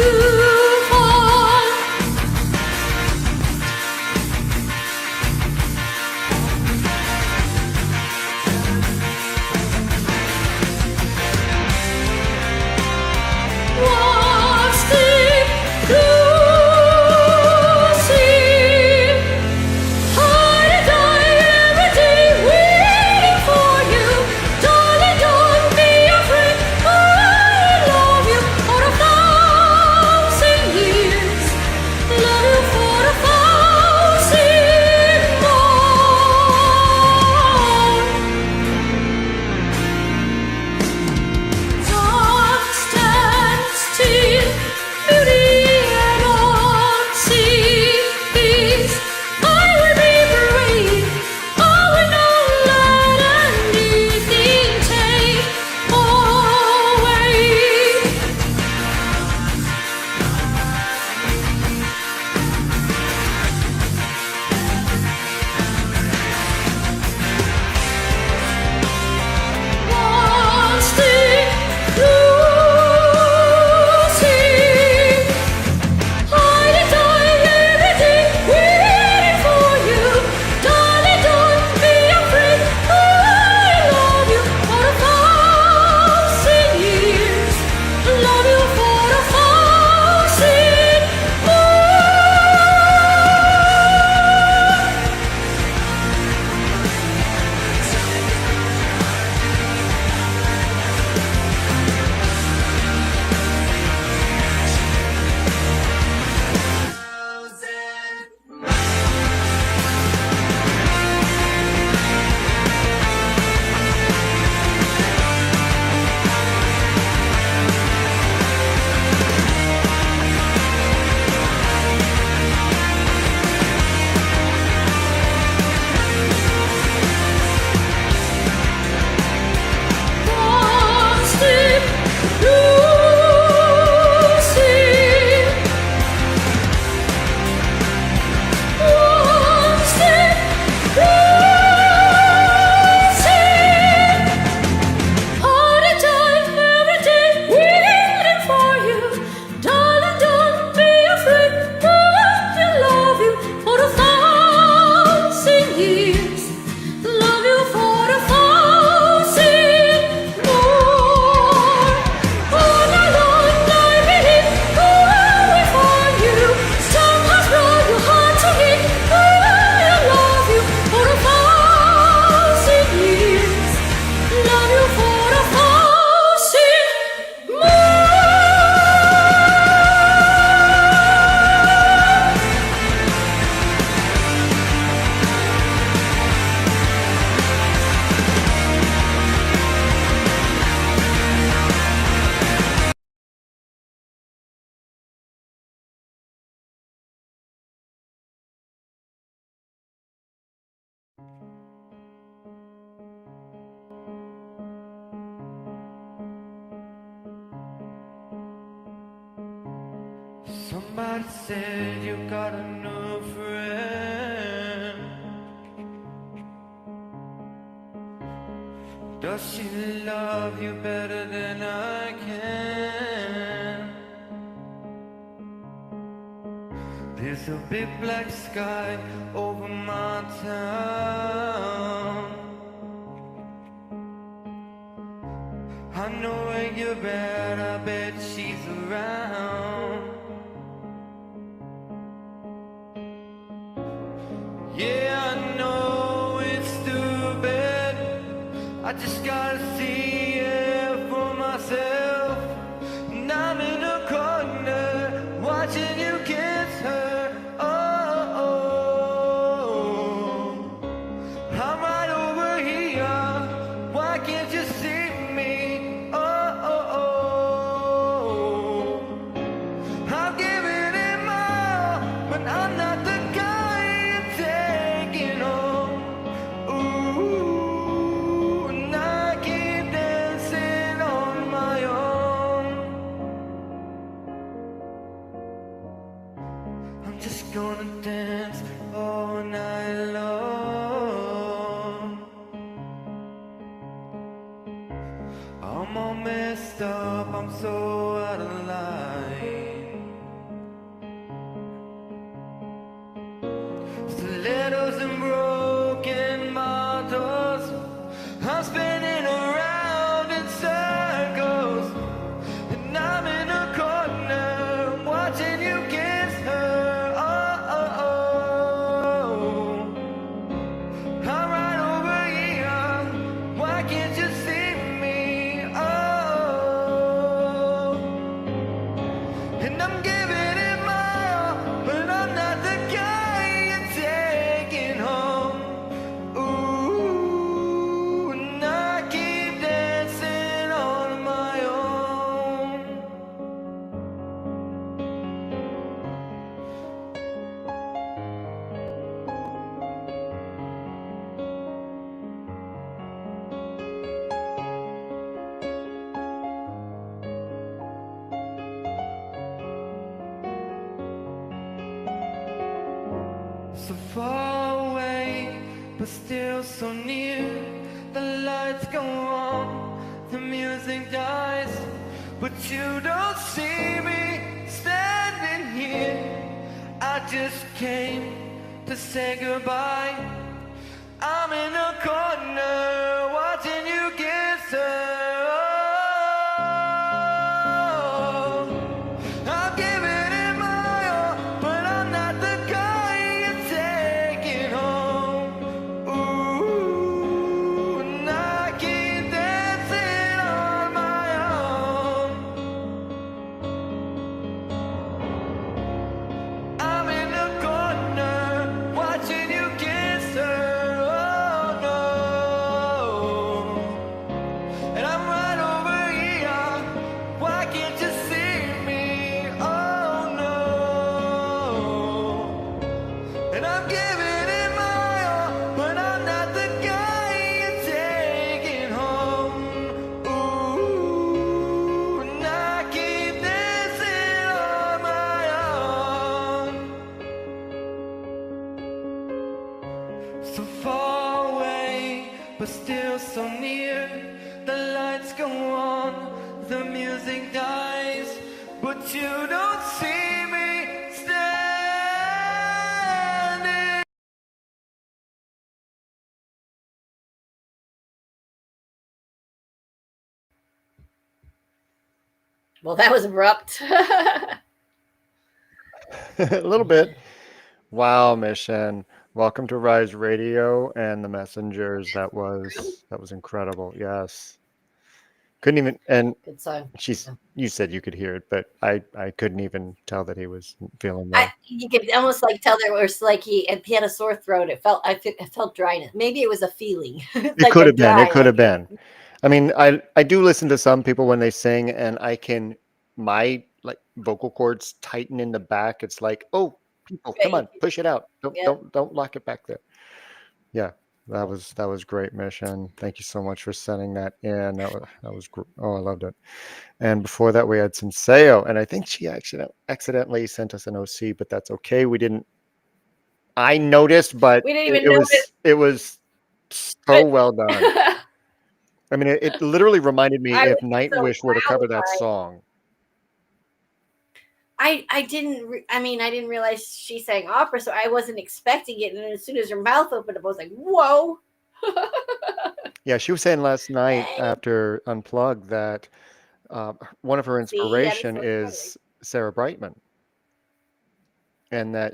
Somebody said you got a new friend. Does she love you better than I can? There's a big black sky over my town. I know where you're at, I bet she's around. Yeah, I know it's stupid, I just gotta see it for myself. And I'm in a corner, watching you kiss her. Oh, I'm right over here, why can't you see me? I'm giving it my all, but I'm not the guy you're taking home. Ooh, and I keep dancing on my own. I'm just gonna dance all night long. I'm all messed up, I'm so out of line. Stilettos and broken bottles, I'm spinning around in circles. And I'm in a corner, watching you kiss her. I'm right over here, why can't you see me? And I'm giving it my all, but I'm not the guy you're taking home. Ooh, and I keep dancing on my own. So far away, but still so near. The lights go on, the music dies, but you don't see me standing here. I just came to say goodbye. I'm in a corner, watching you kiss her. I'm giving it my all, but I'm not the guy you're taking home. Ooh, and I keep dancing on my own. I'm in the corner, watching you kiss her. Oh no. And I'm right over here, why can't you see me? Oh no. And I'm giving it my all, but I'm not the guy you're taking home. Ooh, and I keep dancing on my own. So far away, but still so near. The lights go on, the music dies, but you don't see me standing. Well, that was abrupt. A little bit. Wow, Mission. Welcome to Rise Radio and the Messengers. That was incredible. Yes. Couldn't even, and Good song. you said you could hear it, but I couldn't even tell that he was feeling well. You could almost like tell there was like he had a sore throat. It felt dryness. Maybe it was a feeling. It could have been. It could have been. I mean, I do listen to some people when they sing, and my like vocal cords tighten in the back. It's like, oh, people, come on, push it out. Don't lock it back there. Yeah. That was great, Mission. Thank you so much for sending that in. Oh, I loved it. And before that, we had Senseo, and I think she accidentally sent us an OC, but that's okay. We didn't. I noticed, but We didn't even notice. it was so well done. I mean, it literally reminded me I if was so Nightwish were to cover that proud. song. I didn't. I mean, I didn't realize she sang opera, so I wasn't expecting it. And then as soon as her mouth opened up, I was like, "Whoa!" Yeah, she was saying last night Dang. after Unplugged that one of her See, that is inspiration so exciting. is Sarah Brightman, and that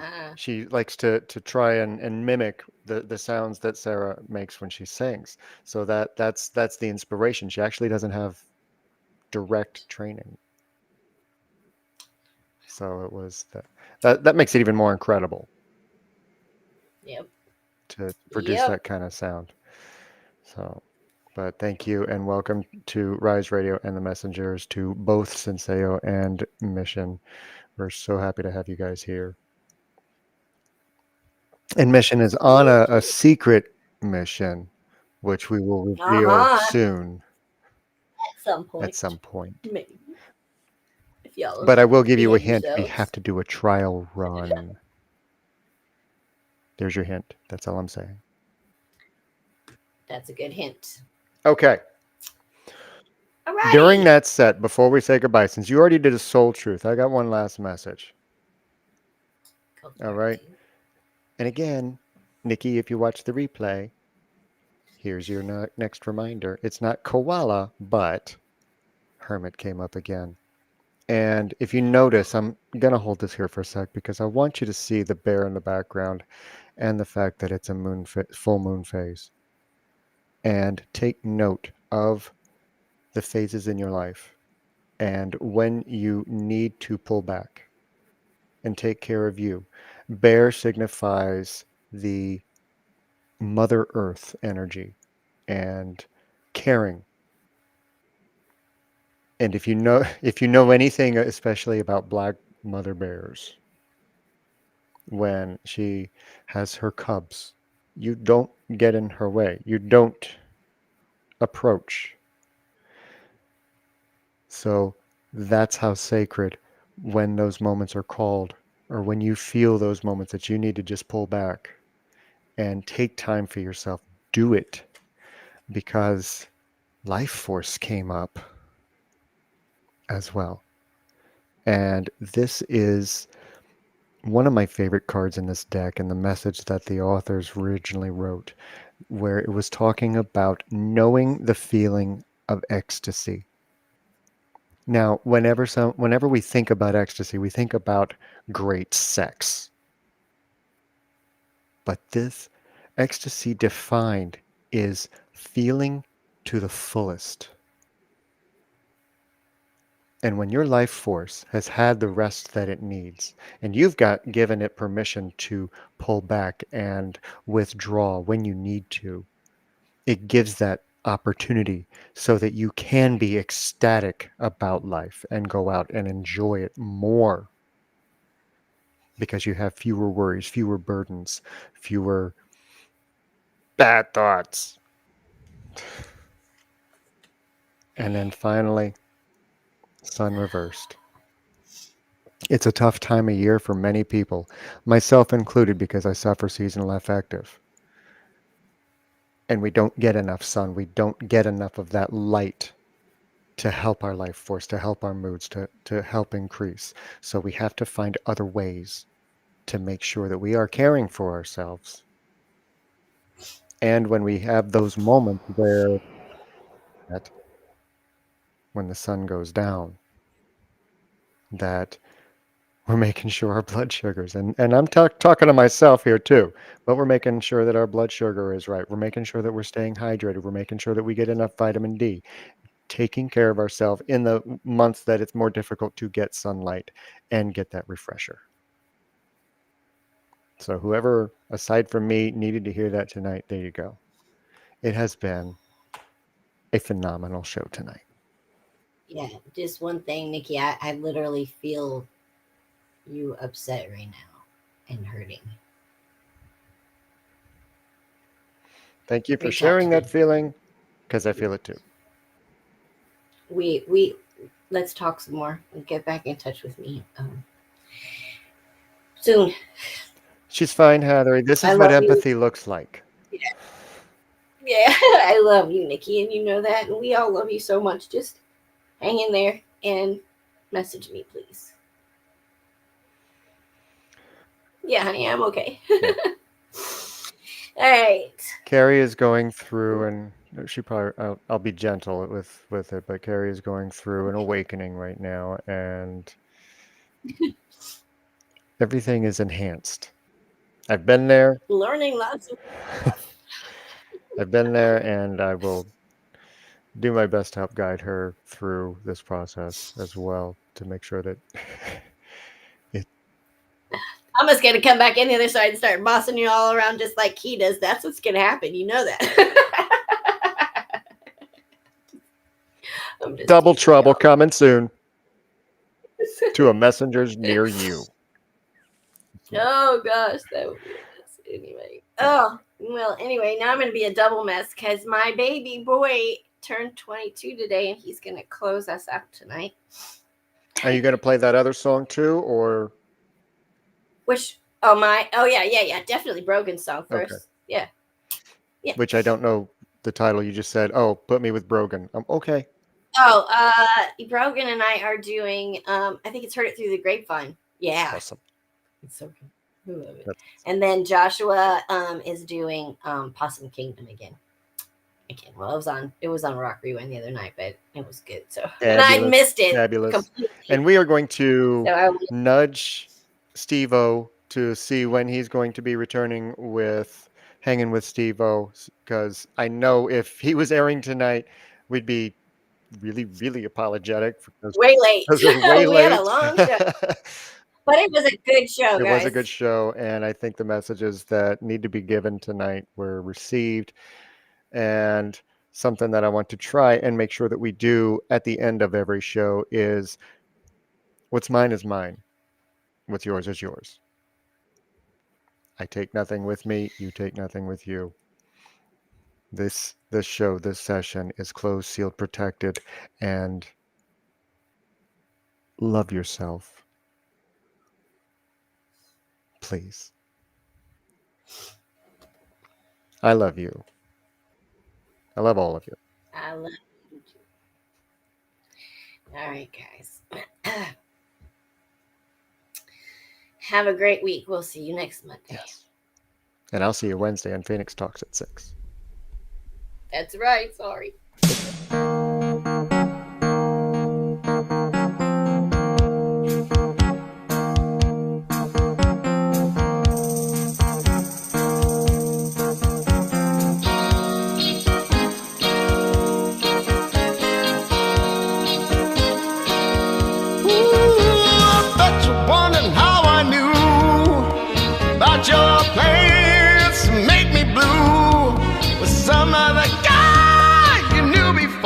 Ah, she likes to try and mimic the sounds that Sarah makes when she sings. So that's the inspiration. She actually doesn't have direct training. So it was that makes it even more incredible yep, to produce yep. that kind of sound. So, but thank you and welcome to Rise Radio and the Messengers, to both Senseo and Mission. We're so happy to have you guys here. And Mission is on a secret mission, which we will Uh reveal huh. soon At at some some point. point, maybe if y'all But I will give you a behave hint. We have yourselves. to do a trial run. There's your hint. That's all I'm saying. That's a good hint. Okay. Alrighty. During that set, before we say goodbye, since you already did a soul truth, I got one last message. All right. And again, Nikki, if you watch the replay, here's your next reminder. It's not koala, but hermit came up again. And if you notice, I'm going to hold this here for a sec because I want you to see the bear in the background and the fact that it's a full moon phase. And take note of the phases in your life and when you need to pull back and take care of you. Bear signifies the Mother Earth energy and caring. And if you know anything, especially about black mother bears, when she has her cubs, you don't get in her way. You don't approach. So that's how sacred, when those moments are called, or when you feel those moments that you need to just pull back and take time for yourself, do it, because life force came up as well. And this is one of my favorite cards in this deck, and the message that the authors originally wrote, where it was talking about knowing the feeling of ecstasy. Now, whenever we think about ecstasy, we think about great sex. But this ecstasy defined is feeling to the fullest. And when your life force has had the rest that it needs, and you've given it permission to pull back and withdraw when you need to, it gives that opportunity so that you can be ecstatic about life and go out and enjoy it more because you have fewer worries, fewer burdens, fewer bad thoughts. And then finally, sun reversed. It's a tough time of year for many people, myself included, because I suffer seasonal affective. And we don't get enough sun. We don't get enough of that light to help our life force, to help our moods, to help increase. So we have to find other ways to make sure that we are caring for ourselves. And when we have those moments where, that when the sun goes down, that we're making sure our blood sugars, and I'm talking to myself here too, but we're making sure that our blood sugar is right. We're making sure that we're staying hydrated. We're making sure that we get enough vitamin D, taking care of ourselves in the months that it's more difficult to get sunlight and get that refresher. So whoever, aside from me, needed to hear that tonight, there you go. It has been a phenomenal show tonight. Yeah, just one thing, Nikki. I literally feel you upset right now and hurting. Thank you for Reach out sharing to that me. feeling, because I feel it too. We let's talk some more and get back in touch with me soon. She's fine, Heather. This I is what love you. empathy looks like. Yeah, I love you, Nikki, and you know that, and we all love you so much. Just hang in there and message me, please. Yeah, honey, I'm okay. Yeah. All right. Karrie is going through, and she probably, I'll be gentle with it, but Karrie is going through an awakening right now, and everything is enhanced. I've been there. Learning lots of stuff. I've been there, and I will do my best to help guide her through this process as well to make sure that I'm just gonna come back in the other side and start bossing you all around just like he does. That's what's gonna happen. You know that. I'm just double teasing trouble y'all. coming soon to a messengers near you. Oh gosh, that would be a mess. Anyway. Oh well. Anyway, now I'm gonna be a double mess because my baby boy turned 22 today, and he's gonna close us out tonight. Are you going to play that other song too, or Which? Oh yeah. Definitely Brogan's song first. Okay. Yeah. which I don't know the title you just said? Oh, put me with Brogan. Okay. Oh, Brogan and I are doing. I think it's Heard It Through the Grapevine. Yeah. Awesome. It's so good. I love it. That's- And then Joshua is doing Possum Kingdom again. Well, it was on Rock Rewind the other night, but it was good. So and I Fabulous. missed it Fabulous. completely. And we are going to So I nudge Steve-O to see when he's going to be returning with Hanging with Steve-O, because I know if he was airing tonight, we'd be really, really apologetic because way late. it was way We late. had a long show, but it was a good show, It guys. was a good show, and I think the messages that need to be given tonight were received, and something that I want to try and make sure that we do at the end of every show is what's mine is mine. What's yours is yours. I take nothing with me. You take nothing with you. This show, this session is closed, sealed, protected, and love yourself. Please. I love you. I love all of you. I love you. All right, guys. Have a great week. We'll see you next Monday. Yes. And I'll see you Wednesday on Phoenix Talks at 6. That's right. Sorry. I bet you're wondering how I knew about your plans to make me blue with some other guy you knew before.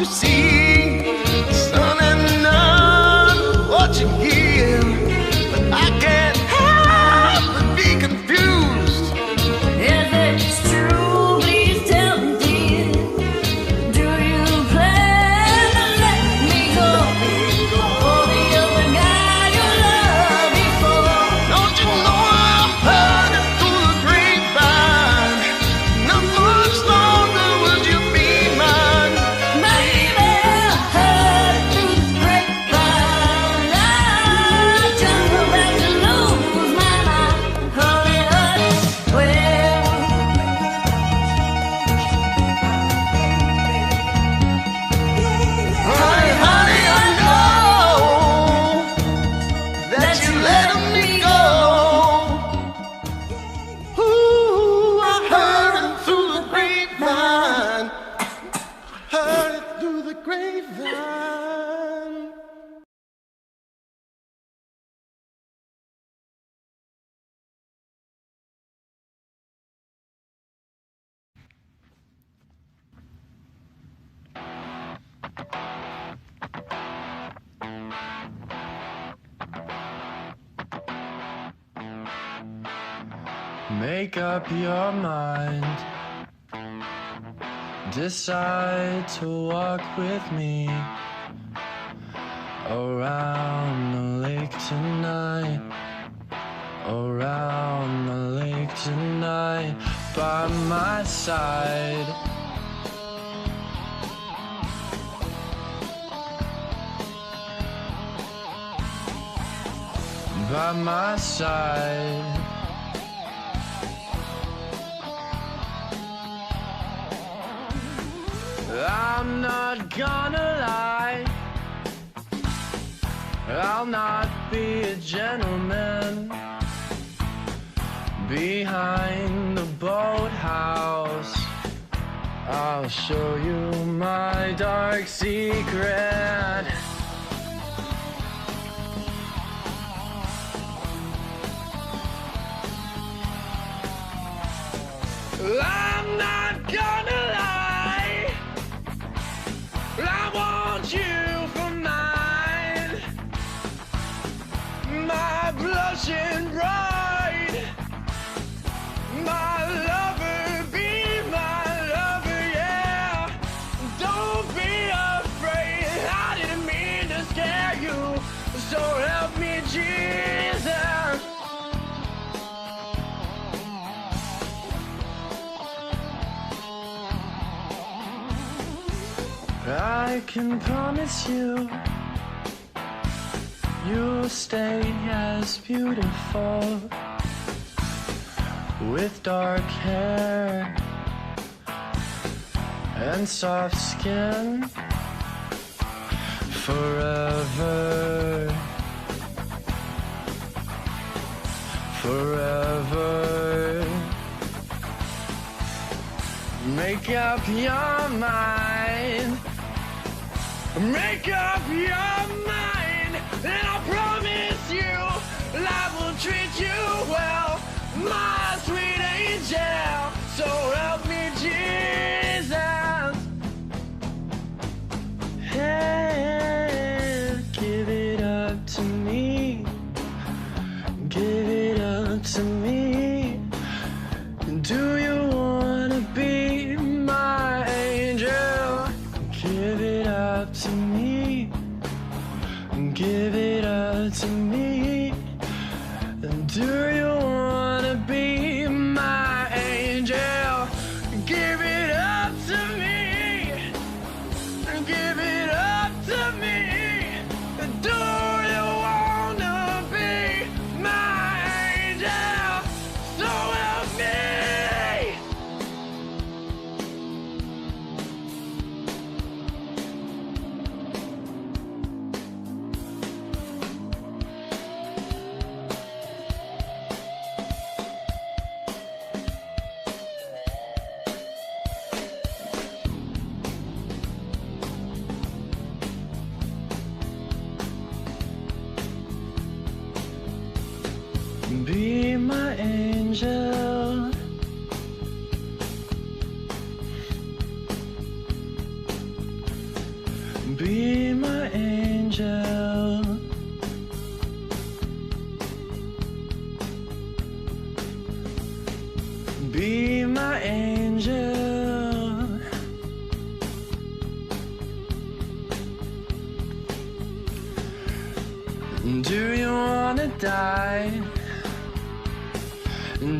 you see, son and none, what you hear. But I can't help but be confused. If it's true, please tell me, dear. Do you plan to let me go for the other guy you loved before? Don't you know I've heard it through the grapevine? Not much longer would you be mine. Baby, I heard it through the grapevine. I just go back to lose my mind. Honey, honey, well, Honey, honey, I know that you let me go. Ooh, I heard it through the grapevine. Heard it through the grapevine. Make up your mind. Decide to walk with me around the lake tonight. Around the lake tonight. By my side. By my side. I'm not gonna lie, I'll not be a gentleman behind the boathouse. I'll show you my dark secret. I'm not gonna lie, I want you for mine, my blushing bride, my lover, be my lover, yeah. Don't be afraid, I didn't mean to scare you, so help me Jesus. I can promise you, you'll stay as beautiful with dark hair and soft skin forever, forever. Make up your mind. Make up your mind, and I promise you life will treat you well, my sweet angel. So help me, Jesus. Hey, give it up to me. Give it up to me. Do you wanna be my angel? Give it up to me. Give it up to me. Do you wanna be my angel? Give it up to me. Give it up to me. Do you wanna be my angel? So help me.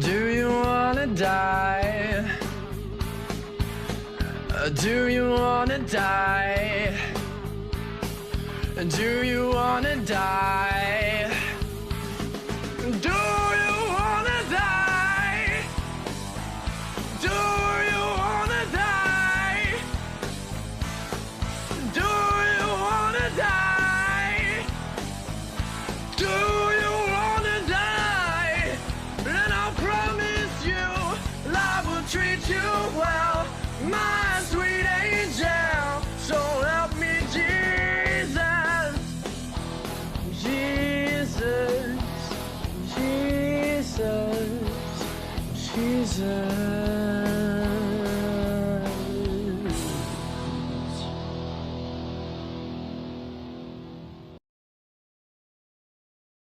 Do you wanna die? Do you wanna die? Do you wanna die? Do you wanna die? Do you wanna die? Do you wanna die? Do you wanna die? And I promise you, life will treat you well, my sweet angel. So help me, Jesus, Jesus, Jesus, Jesus.